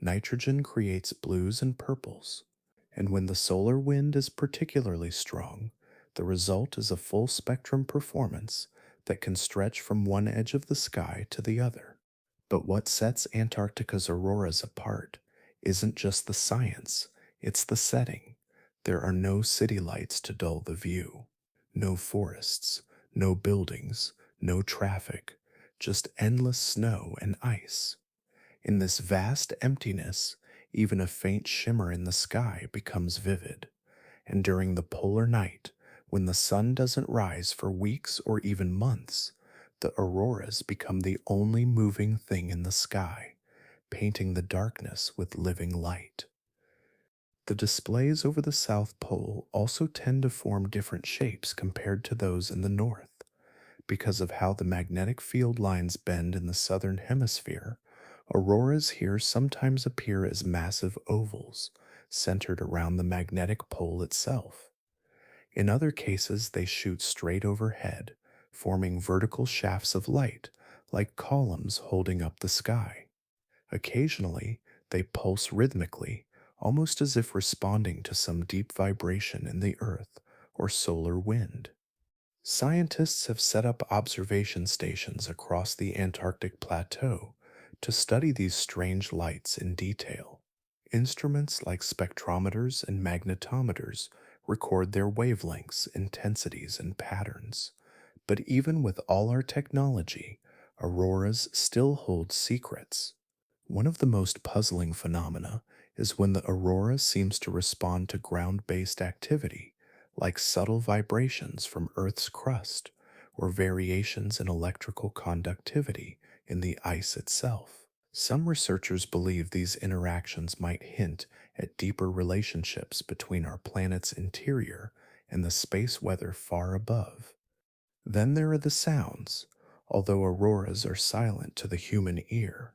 Nitrogen creates blues and purples. And when the solar wind is particularly strong, the result is a full spectrum performance that can stretch from one edge of the sky to the other. But what sets Antarctica's auroras apart isn't just the science, it's the setting. There are no city lights to dull the view, no forests, no buildings, no traffic, just endless snow and ice. In this vast emptiness, even a faint shimmer in the sky becomes vivid. And during the polar night, when the sun doesn't rise for weeks or even months, the auroras become the only moving thing in the sky, painting the darkness with living light. The displays over the South Pole also tend to form different shapes compared to those in the North. Because of how the magnetic field lines bend in the southern hemisphere, auroras here sometimes appear as massive ovals centered around the magnetic pole itself. In other cases, they shoot straight overhead, forming vertical shafts of light, like columns holding up the sky. Occasionally, they pulse rhythmically, almost as if responding to some deep vibration in the earth or solar wind. Scientists have set up observation stations across the Antarctic plateau to study these strange lights in detail. Instruments like spectrometers and magnetometers record their wavelengths, intensities, and patterns. But even with all our technology, auroras still hold secrets. One of the most puzzling phenomena is when the aurora seems to respond to ground based activity, like subtle vibrations from Earth's crust or variations in electrical conductivity in the ice itself. Some researchers believe these interactions might hint at deeper relationships between our planet's interior and the space weather far above. Then there are the sounds. Although auroras are silent to the human ear,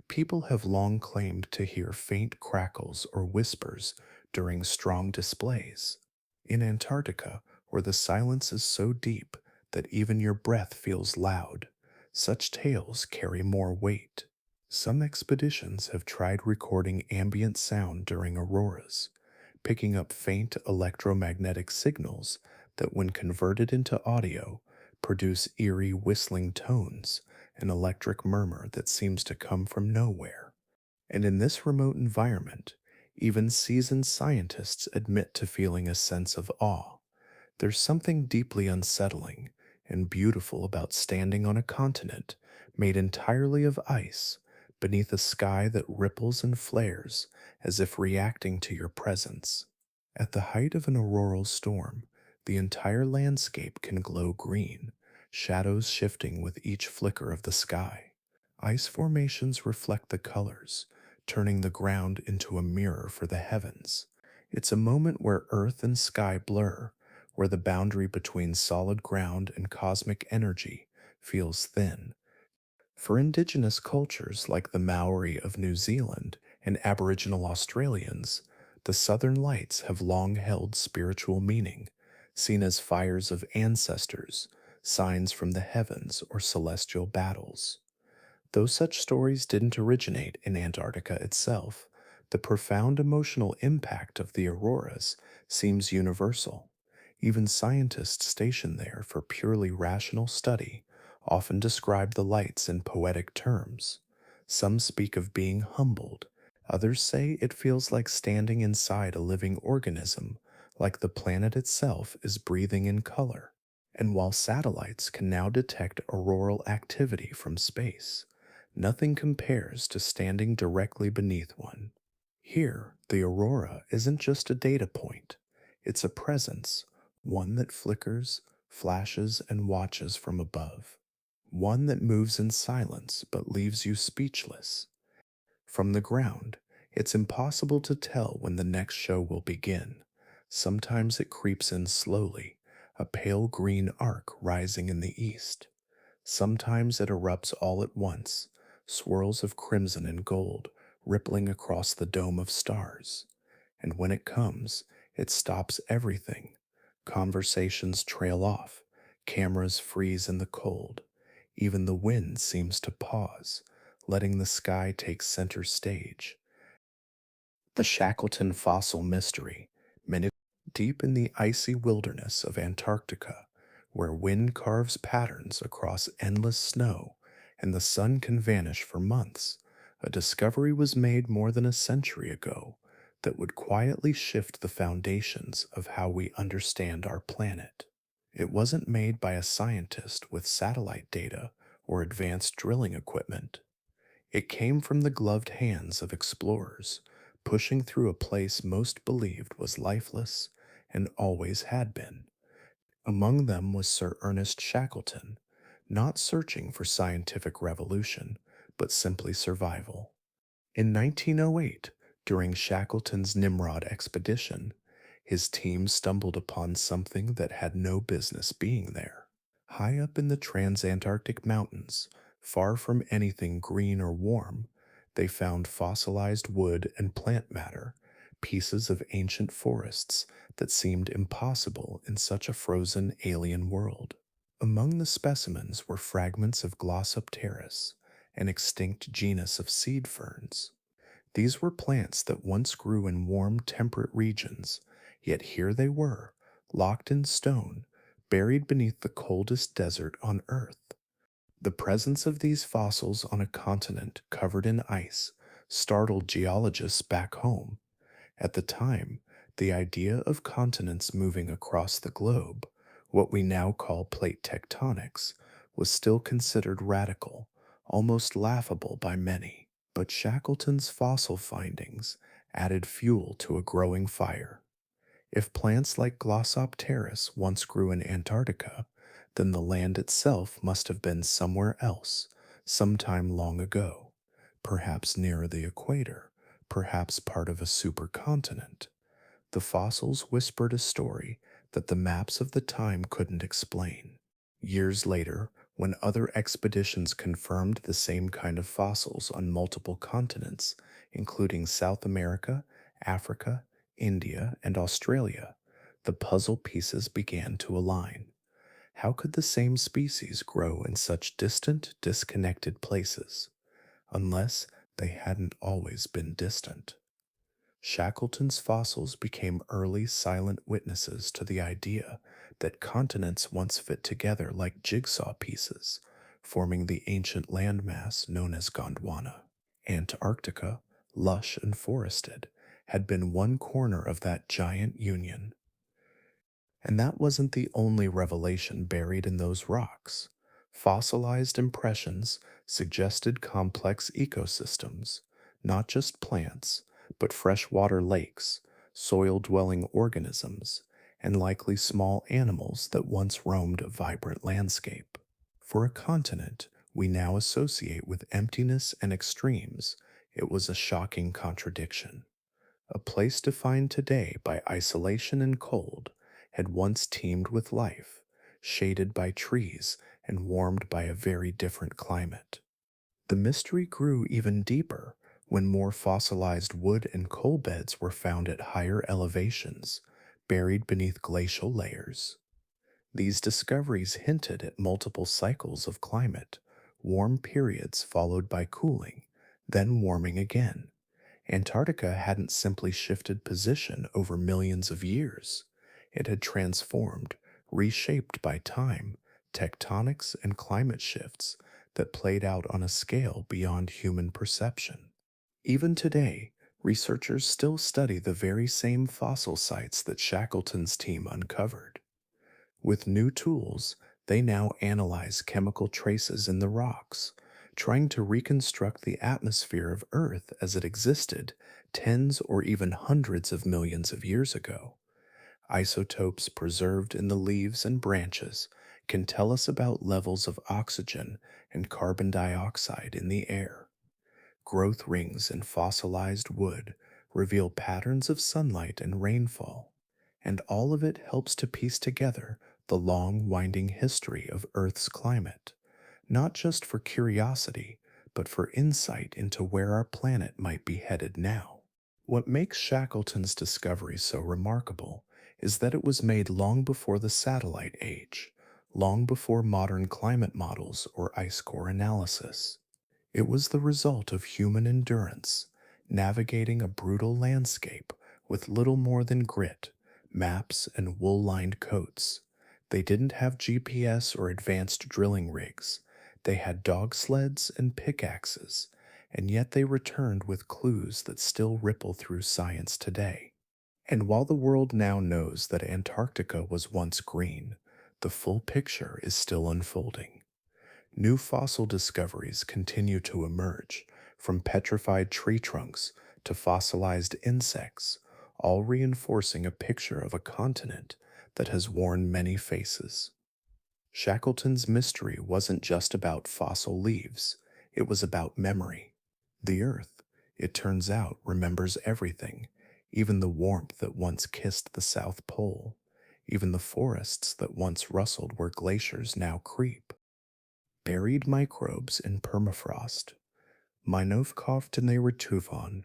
people have long claimed to hear faint crackles or whispers during strong displays. In Antarctica, where the silence is so deep that even your breath feels loud, such tales carry more weight. Some expeditions have tried recording ambient sound during auroras, picking up faint electromagnetic signals that, when converted into audio, produce eerie whistling tones, an electric murmur that seems to come from nowhere. And in this remote environment, even seasoned scientists admit to feeling a sense of awe. There's something deeply unsettling and beautiful about standing on a continent made entirely of ice beneath a sky that ripples and flares as if reacting to your presence. At the height of an auroral storm, the entire landscape can glow green, shadows shifting with each flicker of the sky. Ice formations reflect the colors, turning the ground into a mirror for the heavens. It's a moment where earth and sky blur, where the boundary between solid ground and cosmic energy feels thin. For indigenous cultures like the Maori of New Zealand and Aboriginal Australians, the Southern Lights have long held spiritual meaning, seen as fires of ancestors, signs from the heavens, or celestial battles. Though such stories didn't originate in Antarctica itself, the profound emotional impact of the auroras seems universal. Even scientists stationed there for purely rational study often describe the lights in poetic terms. Some speak of being humbled, others say it feels like standing inside a living organism, like the planet itself is breathing in color. And while satellites can now detect auroral activity from space, nothing compares to standing directly beneath one. Here, the aurora isn't just a data point, it's a presence, one that flickers, flashes, and watches from above. One that moves in silence but leaves you speechless. From the ground, it's impossible to tell when the next show will begin. Sometimes it creeps in slowly, a pale green arc rising in the east. Sometimes it erupts all at once, swirls of crimson and gold rippling across the dome of stars. And when it comes, it stops everything. Conversations trail off, cameras freeze in the cold. Even the wind seems to pause, letting the sky take center stage. The Shackleton Fossil Mystery, many deep in the icy wilderness of Antarctica, where wind carves patterns across endless snow and the sun can vanish for months, a discovery was made more than a century ago that would quietly shift the foundations of how we understand our planet. It wasn't made by a scientist with satellite data or advanced drilling equipment. It came from the gloved hands of explorers, pushing through a place most believed was lifeless and always had been. Among them was Sir Ernest Shackleton, not searching for scientific revolution, but simply survival. In 1908, during Shackleton's Nimrod expedition, his team stumbled upon something that had no business being there. High up in the transantarctic mountains, far from anything green or warm, they found fossilized wood and plant matter, pieces of ancient forests that seemed impossible in such a frozen alien world. Among the specimens were fragments of Glossopteris, an extinct genus of seed ferns. These were plants that once grew in warm, temperate regions, yet here they were, locked in stone, buried beneath the coldest desert on Earth. The presence of these fossils on a continent covered in ice startled geologists back home. At the time, the idea of continents moving across the globe, what we now call plate tectonics, was still considered radical, almost laughable by many. But Shackleton's fossil findings added fuel to a growing fire. If plants like Glossopteris once grew in Antarctica, then the land itself must have been somewhere else, sometime long ago, perhaps nearer the equator, perhaps part of a supercontinent. The fossils whispered a story that the maps of the time couldn't explain. Years later, when other expeditions confirmed the same kind of fossils on multiple continents, including South America, Africa, India, and Australia, the puzzle pieces began to align. How could the same species grow in such distant, disconnected places? Unless they hadn't always been distant. Shackleton's fossils became early silent witnesses to the idea that continents once fit together like jigsaw pieces, forming the ancient landmass known as Gondwana. Antarctica, lush and forested, had been one corner of that giant union. And that wasn't the only revelation buried in those rocks. Fossilized impressions suggested complex ecosystems, not just plants, but freshwater lakes, soil dwelling organisms, and likely small animals that once roamed a vibrant landscape. For a continent we now associate with emptiness and extremes, it was a shocking contradiction. A place defined today by isolation and cold had once teemed with life, shaded by trees and warmed by a very different climate. The mystery grew even deeper when more fossilized wood and coal beds were found at higher elevations, buried beneath glacial layers. These discoveries hinted at multiple cycles of climate, warm periods followed by cooling, then warming again. Antarctica hadn't simply shifted position over millions of years. It had transformed, reshaped by time, tectonics, and climate shifts that played out on a scale beyond human perception. Even today, researchers still study the very same fossil sites that Shackleton's team uncovered. With new tools, they now analyze chemical traces in the rocks, trying to reconstruct the atmosphere of Earth as it existed tens or even hundreds of millions of years ago. Isotopes preserved in the leaves and branches can tell us about levels of oxygen and carbon dioxide in the air. Growth rings in fossilized wood reveal patterns of sunlight and rainfall, and all of it helps to piece together the long, winding history of Earth's climate, not just for curiosity, but for insight into where our planet might be headed now. What makes Shackleton's discovery so remarkable is that it was made long before the satellite age, long before modern climate models or ice core analysis. It was the result of human endurance, navigating a brutal landscape with little more than grit, maps, and wool lined coats. They didn't have GPS or advanced drilling rigs. They had dog sleds and pickaxes, and yet they returned with clues that still ripple through science today. And while the world now knows that Antarctica was once green, the full picture is still unfolding. New fossil discoveries continue to emerge, from petrified tree trunks to fossilized insects, all reinforcing a picture of a continent that has worn many faces. Shackleton's mystery wasn't just about fossil leaves, it was about memory. The Earth, it turns out, remembers everything, even the warmth that once kissed the South Pole, even the forests that once rustled where glaciers now creep. Buried microbes in permafrost. Meinovkopftenerituvon.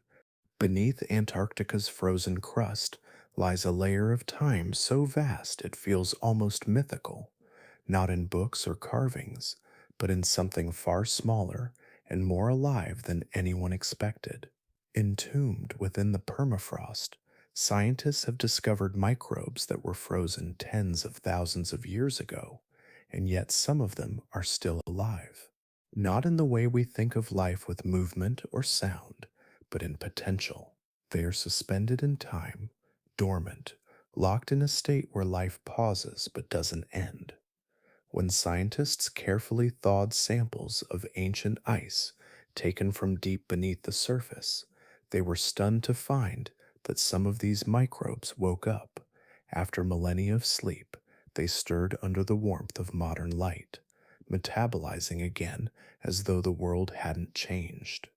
Beneath Antarctica's frozen crust lies a layer of time so vast it feels almost mythical, not in books or carvings, but in something far smaller and more alive than anyone expected. Entombed within the permafrost, Scientists have discovered microbes that were frozen tens of thousands of years ago, and yet some of them are still alive. Not in the way we think of life with movement or sound, but in potential. They are suspended in time, dormant, locked in a state where life pauses but doesn't end. When scientists carefully thawed samples of ancient ice taken from deep beneath the surface, they were stunned to find that some of these microbes woke up. After millennia of sleep, they stirred under the warmth of modern light, metabolizing again as though the world hadn't changed.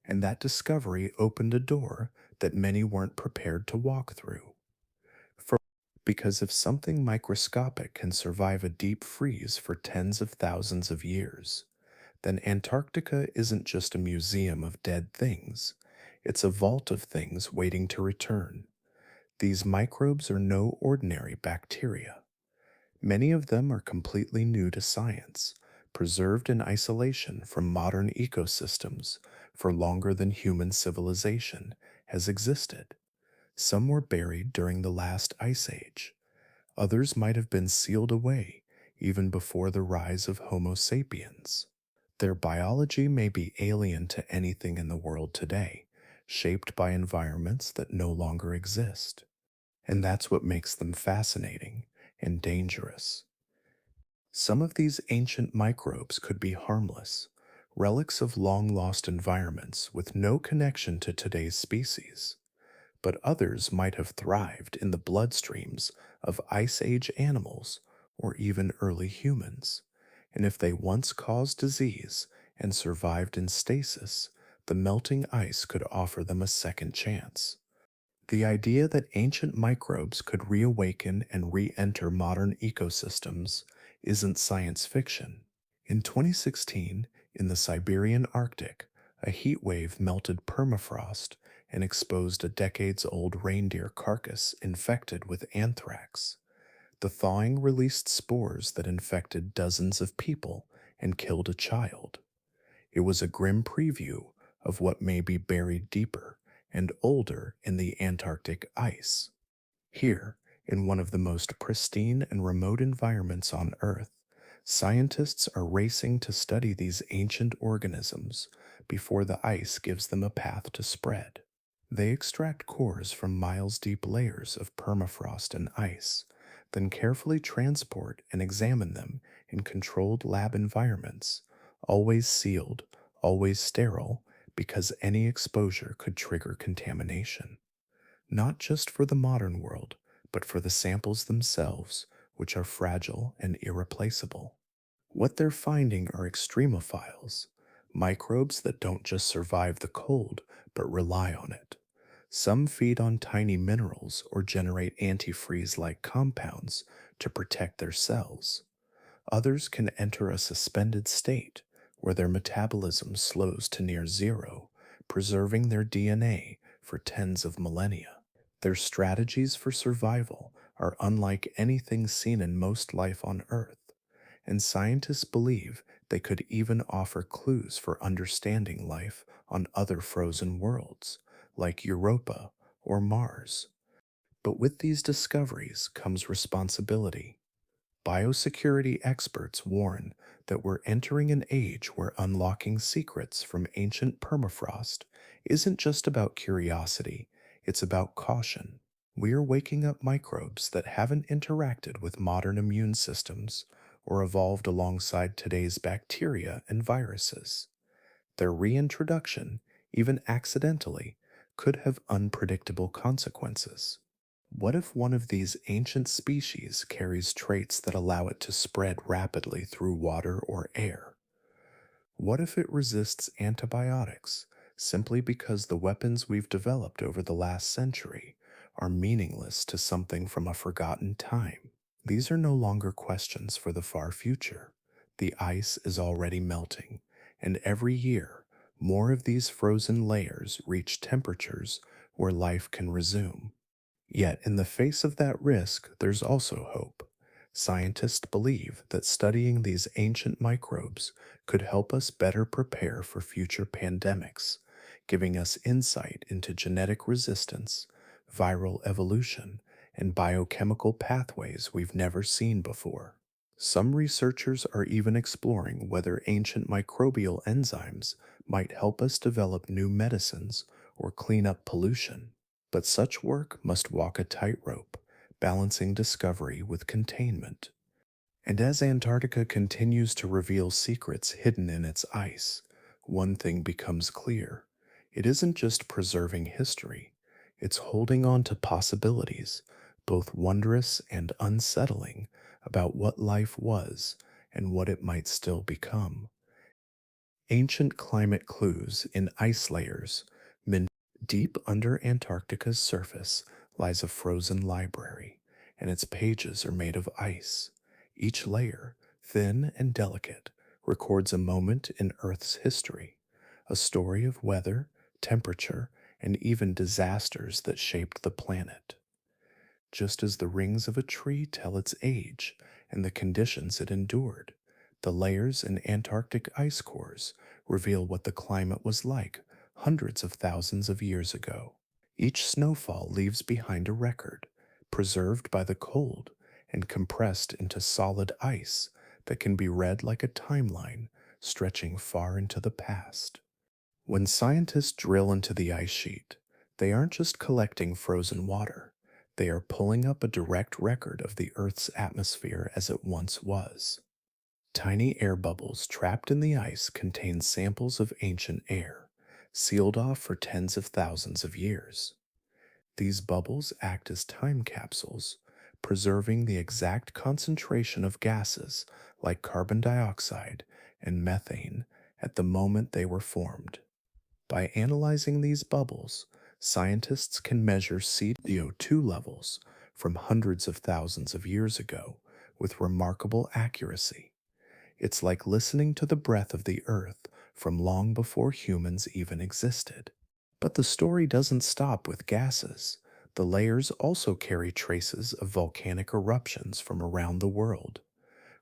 And that discovery opened a door that many weren't prepared to walk through. For because if something microscopic can survive a deep freeze for tens of thousands of years, then Antarctica isn't just a museum of dead things, it's a vault of things waiting to return. These microbes are no ordinary bacteria. Many of them are completely new to science, preserved in isolation from modern ecosystems for longer than human civilization has existed. Some were buried during the last ice age. Others might have been sealed away even before the rise of Homo sapiens. Their biology may be alien to anything in the world today, shaped by environments that no longer exist. And that's what makes them fascinating and dangerous. Some of these ancient microbes could be harmless, relics of long lost environments with no connection to today's species, but others might have thrived in the bloodstreams of Ice Age animals or even early humans. And if they once caused disease and survived in stasis, the melting ice could offer them a second chance. The idea that ancient microbes could reawaken and re enter modern ecosystems isn't science fiction. In 2016, in the Siberian Arctic, a heat wave melted permafrost and exposed a decades old reindeer carcass infected with anthrax. The thawing released spores that infected dozens of people and killed a child. It was a grim preview of what may be buried deeper and older in the Antarctic ice. Here, in one of the most pristine and remote environments on Earth, scientists are racing to study these ancient organisms before the ice gives them a path to spread. They extract cores from miles deep layers of permafrost and ice, then carefully transport and examine them in controlled lab environments, always sealed, always sterile, because any exposure could trigger contamination. Not just for the modern world, but for the samples themselves, which are fragile and irreplaceable. What they're finding are extremophiles, microbes that don't just survive the cold, but rely on it. Some feed on tiny minerals or generate antifreeze like compounds to protect their cells. Others can enter a suspended state where their metabolism slows to near zero, preserving their DNA for tens of millennia. Their strategies for survival are unlike anything seen in most life on Earth, and scientists believe they could even offer clues for understanding life on other frozen worlds, like Europa or Mars. But with these discoveries comes responsibility. Biosecurity experts warn that we're entering an age where unlocking secrets from ancient permafrost isn't just about curiosity, it's about caution. We are waking up microbes that haven't interacted with modern immune systems or evolved alongside today's bacteria and viruses. Their reintroduction, even accidentally, could have unpredictable consequences. What if one of these ancient species carries traits that allow it to spread rapidly through water or air? What if it resists antibiotics simply because the weapons we've developed over the last century are meaningless to something from a forgotten time? These are no longer questions for the far future. The ice is already melting, and every year, more of these frozen layers reach temperatures where life can resume. Yet, in the face of that risk, there's also hope. Scientists believe that studying these ancient microbes could help us better prepare for future pandemics, giving us insight into genetic resistance, viral evolution, and biochemical pathways we've never seen before. Some researchers are even exploring whether ancient microbial enzymes might help us develop new medicines or clean up pollution. But such work must walk a tightrope, balancing discovery with containment. And as Antarctica continues to reveal secrets hidden in its ice, one thing becomes clear. It isn't just preserving history, it's holding on to possibilities, both wondrous and unsettling, about what life was and what it might still become. Ancient climate clues in ice layers. Deep under Antarctica's surface lies a frozen library, and its pages are made of ice. Each layer, thin and delicate, records a moment in Earth's history, a story of weather, temperature, and even disasters that shaped the planet. Just as the rings of a tree tell its age and the conditions it endured, the layers in Antarctic ice cores reveal what the climate was like hundreds of thousands of years ago. Each snowfall leaves behind a record, preserved by the cold and compressed into solid ice that can be read like a timeline stretching far into the past. When scientists drill into the ice sheet, they aren't just collecting frozen water, they are pulling up a direct record of the Earth's atmosphere as it once was. Tiny air bubbles trapped in the ice contain samples of ancient air, sealed off for tens of thousands of years. These bubbles act as time capsules, preserving the exact concentration of gases like carbon dioxide and methane at the moment they were formed. By analyzing these bubbles, scientists can measure CO2 levels from hundreds of thousands of years ago with remarkable accuracy. It's like listening to the breath of the earth from long before humans even existed. But the story doesn't stop with gases. The layers also carry traces of volcanic eruptions from around the world.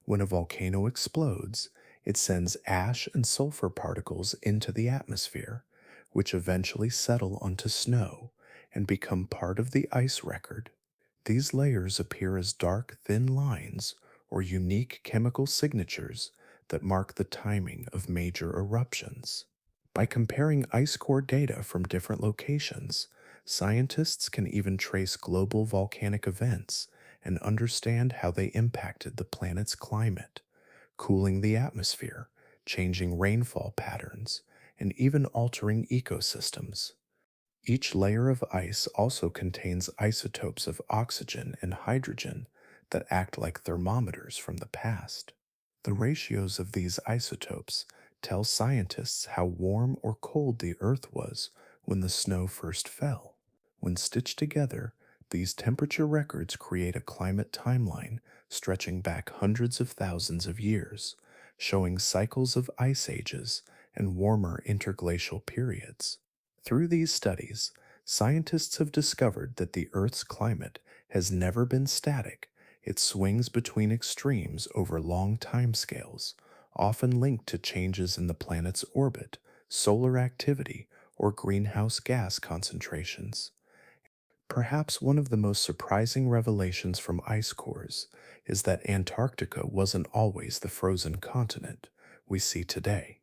When a volcano explodes, it sends ash and sulfur particles into the atmosphere, which eventually settle onto snow and become part of the ice record. These layers appear as dark, thin lines or unique chemical signatures that mark the timing of major eruptions. By comparing ice core data from different locations, scientists can even trace global volcanic events and understand how they impacted the planet's climate, cooling the atmosphere, changing rainfall patterns, and even altering ecosystems. Each layer of ice also contains isotopes of oxygen and hydrogen that act like thermometers from the past. The ratios of these isotopes tell scientists how warm or cold the Earth was when the snow first fell. When stitched together, these temperature records create a climate timeline stretching back hundreds of thousands of years, showing cycles of ice ages and warmer interglacial periods. Through these studies, scientists have discovered that the Earth's climate has never been static. It swings between extremes over long timescales, often linked to changes in the planet's orbit, solar activity, or greenhouse gas concentrations. Perhaps one of the most surprising revelations from ice cores is that Antarctica wasn't always the frozen continent we see today.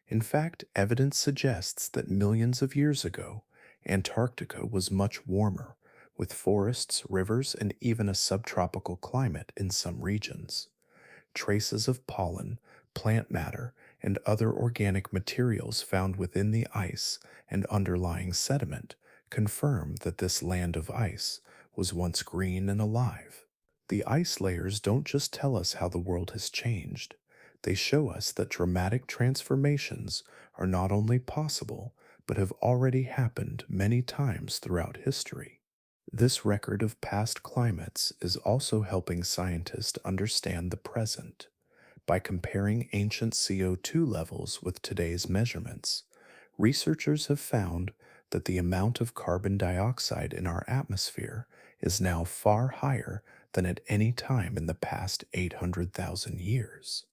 In fact, evidence suggests that millions of years ago, Antarctica was much warmer, with forests, rivers, and even a subtropical climate in some regions. Traces of pollen, plant matter, and other organic materials found within the ice and underlying sediment confirm that this land of ice was once green and alive. The ice layers don't just tell us how the world has changed, they show us that dramatic transformations are not only possible, but have already happened many times throughout history. This record of past climates is also helping scientists understand the present. By comparing ancient CO2 levels with today's measurements, researchers have found that the amount of carbon dioxide in our atmosphere is now far higher than at any time in the past 800,000 years.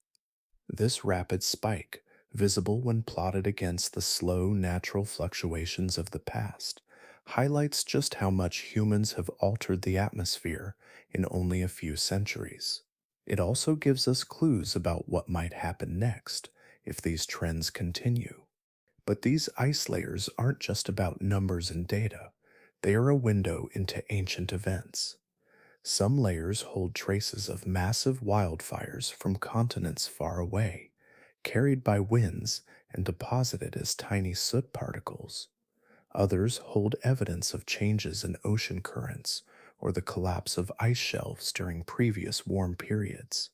This rapid spike, visible when plotted against the slow natural fluctuations of the past, highlights just how much humans have altered the atmosphere in only a few centuries. It also gives us clues about what might happen next if these trends continue. But these ice layers aren't just about numbers and data, they are a window into ancient events. Some layers hold traces of massive wildfires from continents far away, carried by winds and deposited as tiny soot particles. Others hold evidence of changes in ocean currents or the collapse of ice shelves during previous warm periods.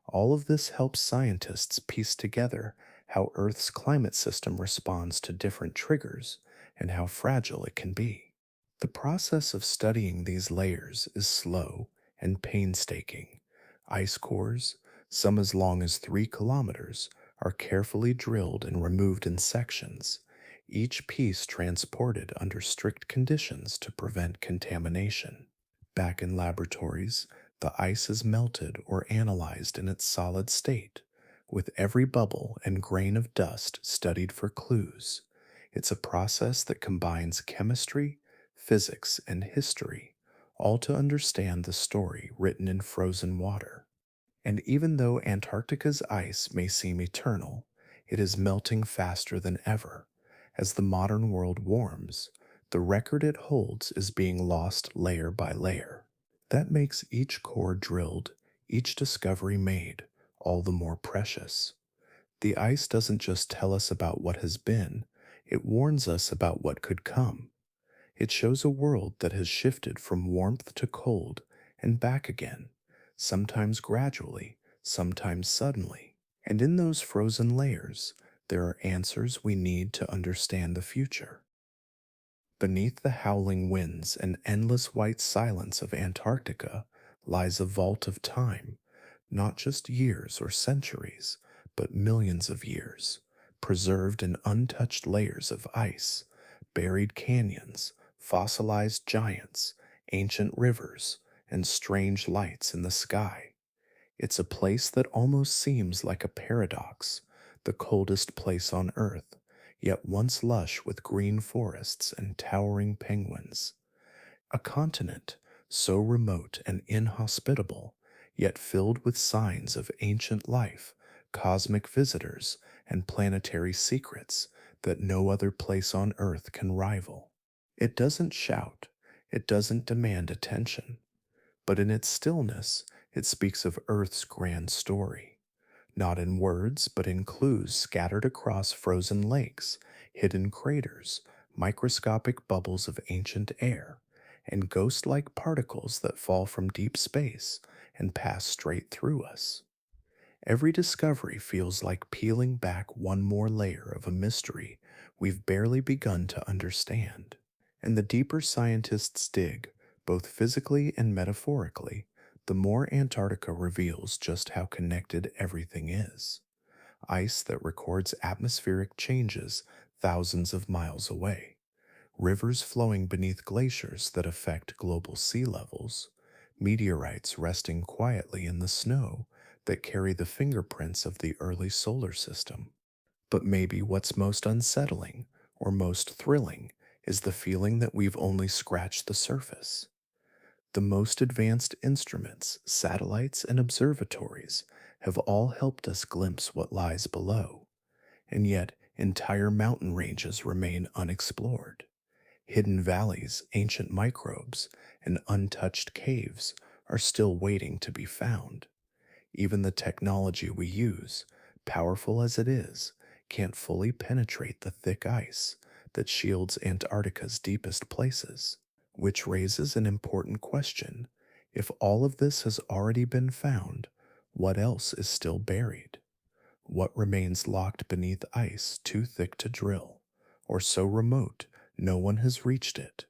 All of this helps scientists piece together how Earth's climate system responds to different triggers and how fragile it can be. The process of studying these layers is slow and painstaking. Ice cores, some as long as 3 kilometers, are carefully drilled and removed in sections, each piece transported under strict conditions to prevent contamination. Back in laboratories, the ice is melted or analyzed in its solid state, with every bubble and grain of dust studied for clues. It's a process that combines chemistry, physics, and history, all to understand the story written in frozen water. And even though Antarctica's ice may seem eternal, it is melting faster than ever. As the modern world warms, the record it holds is being lost layer by layer. That makes each core drilled, each discovery made, all the more precious. The ice doesn't just tell us about what has been, it warns us about what could come. It shows a world that has shifted from warmth to cold and back again, sometimes gradually, sometimes suddenly. And in those frozen layers, there are answers we need to understand the future. Beneath the howling winds and endless white silence of Antarctica lies a vault of time, not just years or centuries, but millions of years, preserved in untouched layers of ice, buried canyons, fossilized giants, ancient rivers, and strange lights in the sky. It's a place that almost seems like a paradox, the coldest place on Earth, yet once lush with green forests and towering penguins. A continent so remote and inhospitable, yet filled with signs of ancient life, cosmic visitors, and planetary secrets that no other place on Earth can rival. It doesn't shout, it doesn't demand attention, but in its stillness, it speaks of Earth's grand story. Not in words, but in clues scattered across frozen lakes, hidden craters, microscopic bubbles of ancient air, and ghost like particles that fall from deep space and pass straight through us. Every discovery feels like peeling back one more layer of a mystery we've barely begun to understand. And the deeper scientists dig, both physically and metaphorically, the more Antarctica reveals just how connected everything is. Ice that records atmospheric changes thousands of miles away, rivers flowing beneath glaciers that affect global sea levels, meteorites resting quietly in the snow that carry the fingerprints of the early solar system. But maybe what's most unsettling or most thrilling is the feeling that we've only scratched the surface. The most advanced instruments, satellites, and observatories have all helped us glimpse what lies below, and yet entire mountain ranges remain unexplored. Hidden valleys, ancient microbes, and untouched caves are still waiting to be found. Even the technology we use, powerful as it is, can't fully penetrate the thick ice that shields Antarctica's deepest places, which raises an important question. If all of this has already been found, what else is still buried? What remains locked beneath ice too thick to drill, or so remote no one has reached it?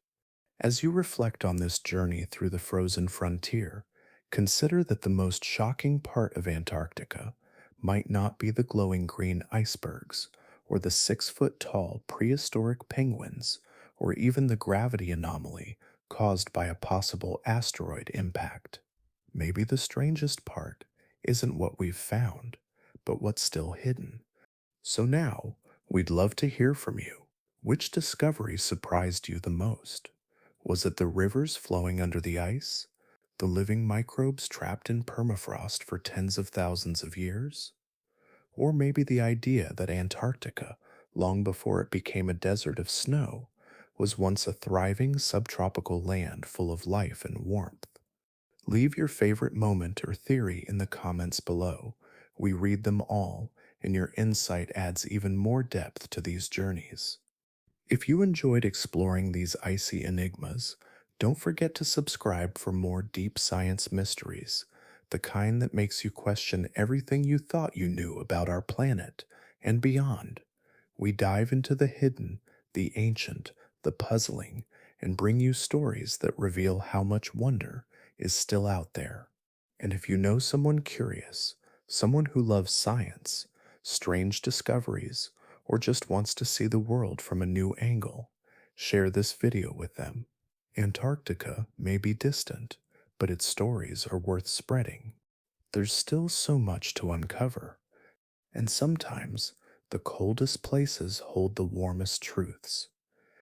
As you reflect on this journey through the frozen frontier, consider that the most shocking part of Antarctica might not be the glowing green icebergs, or the 6 foot tall prehistoric penguins, or even the gravity anomaly caused by a possible asteroid impact. Maybe the strangest part isn't what we've found, but what's still hidden. So now, we'd love to hear from you. Which discovery surprised you the most? Was it the rivers flowing under the ice? The living microbes trapped in permafrost for tens of thousands of years? Or maybe the idea that Antarctica, long before it became a desert of snow, was once a thriving subtropical land full of life and warmth? Leave your favorite moment or theory in the comments below. We read them all, and your insight adds even more depth to these journeys. If you enjoyed exploring these icy enigmas, don't forget to subscribe for more deep science mysteries, the kind that makes you question everything you thought you knew about our planet and beyond. We dive into the hidden, the ancient, the puzzling, and bring you stories that reveal how much wonder is still out there. And if you know someone curious, someone who loves science, strange discoveries, or just wants to see the world from a new angle, share this video with them. Antarctica may be distant, but its stories are worth spreading. There's still so much to uncover, and sometimes the coldest places hold the warmest truths.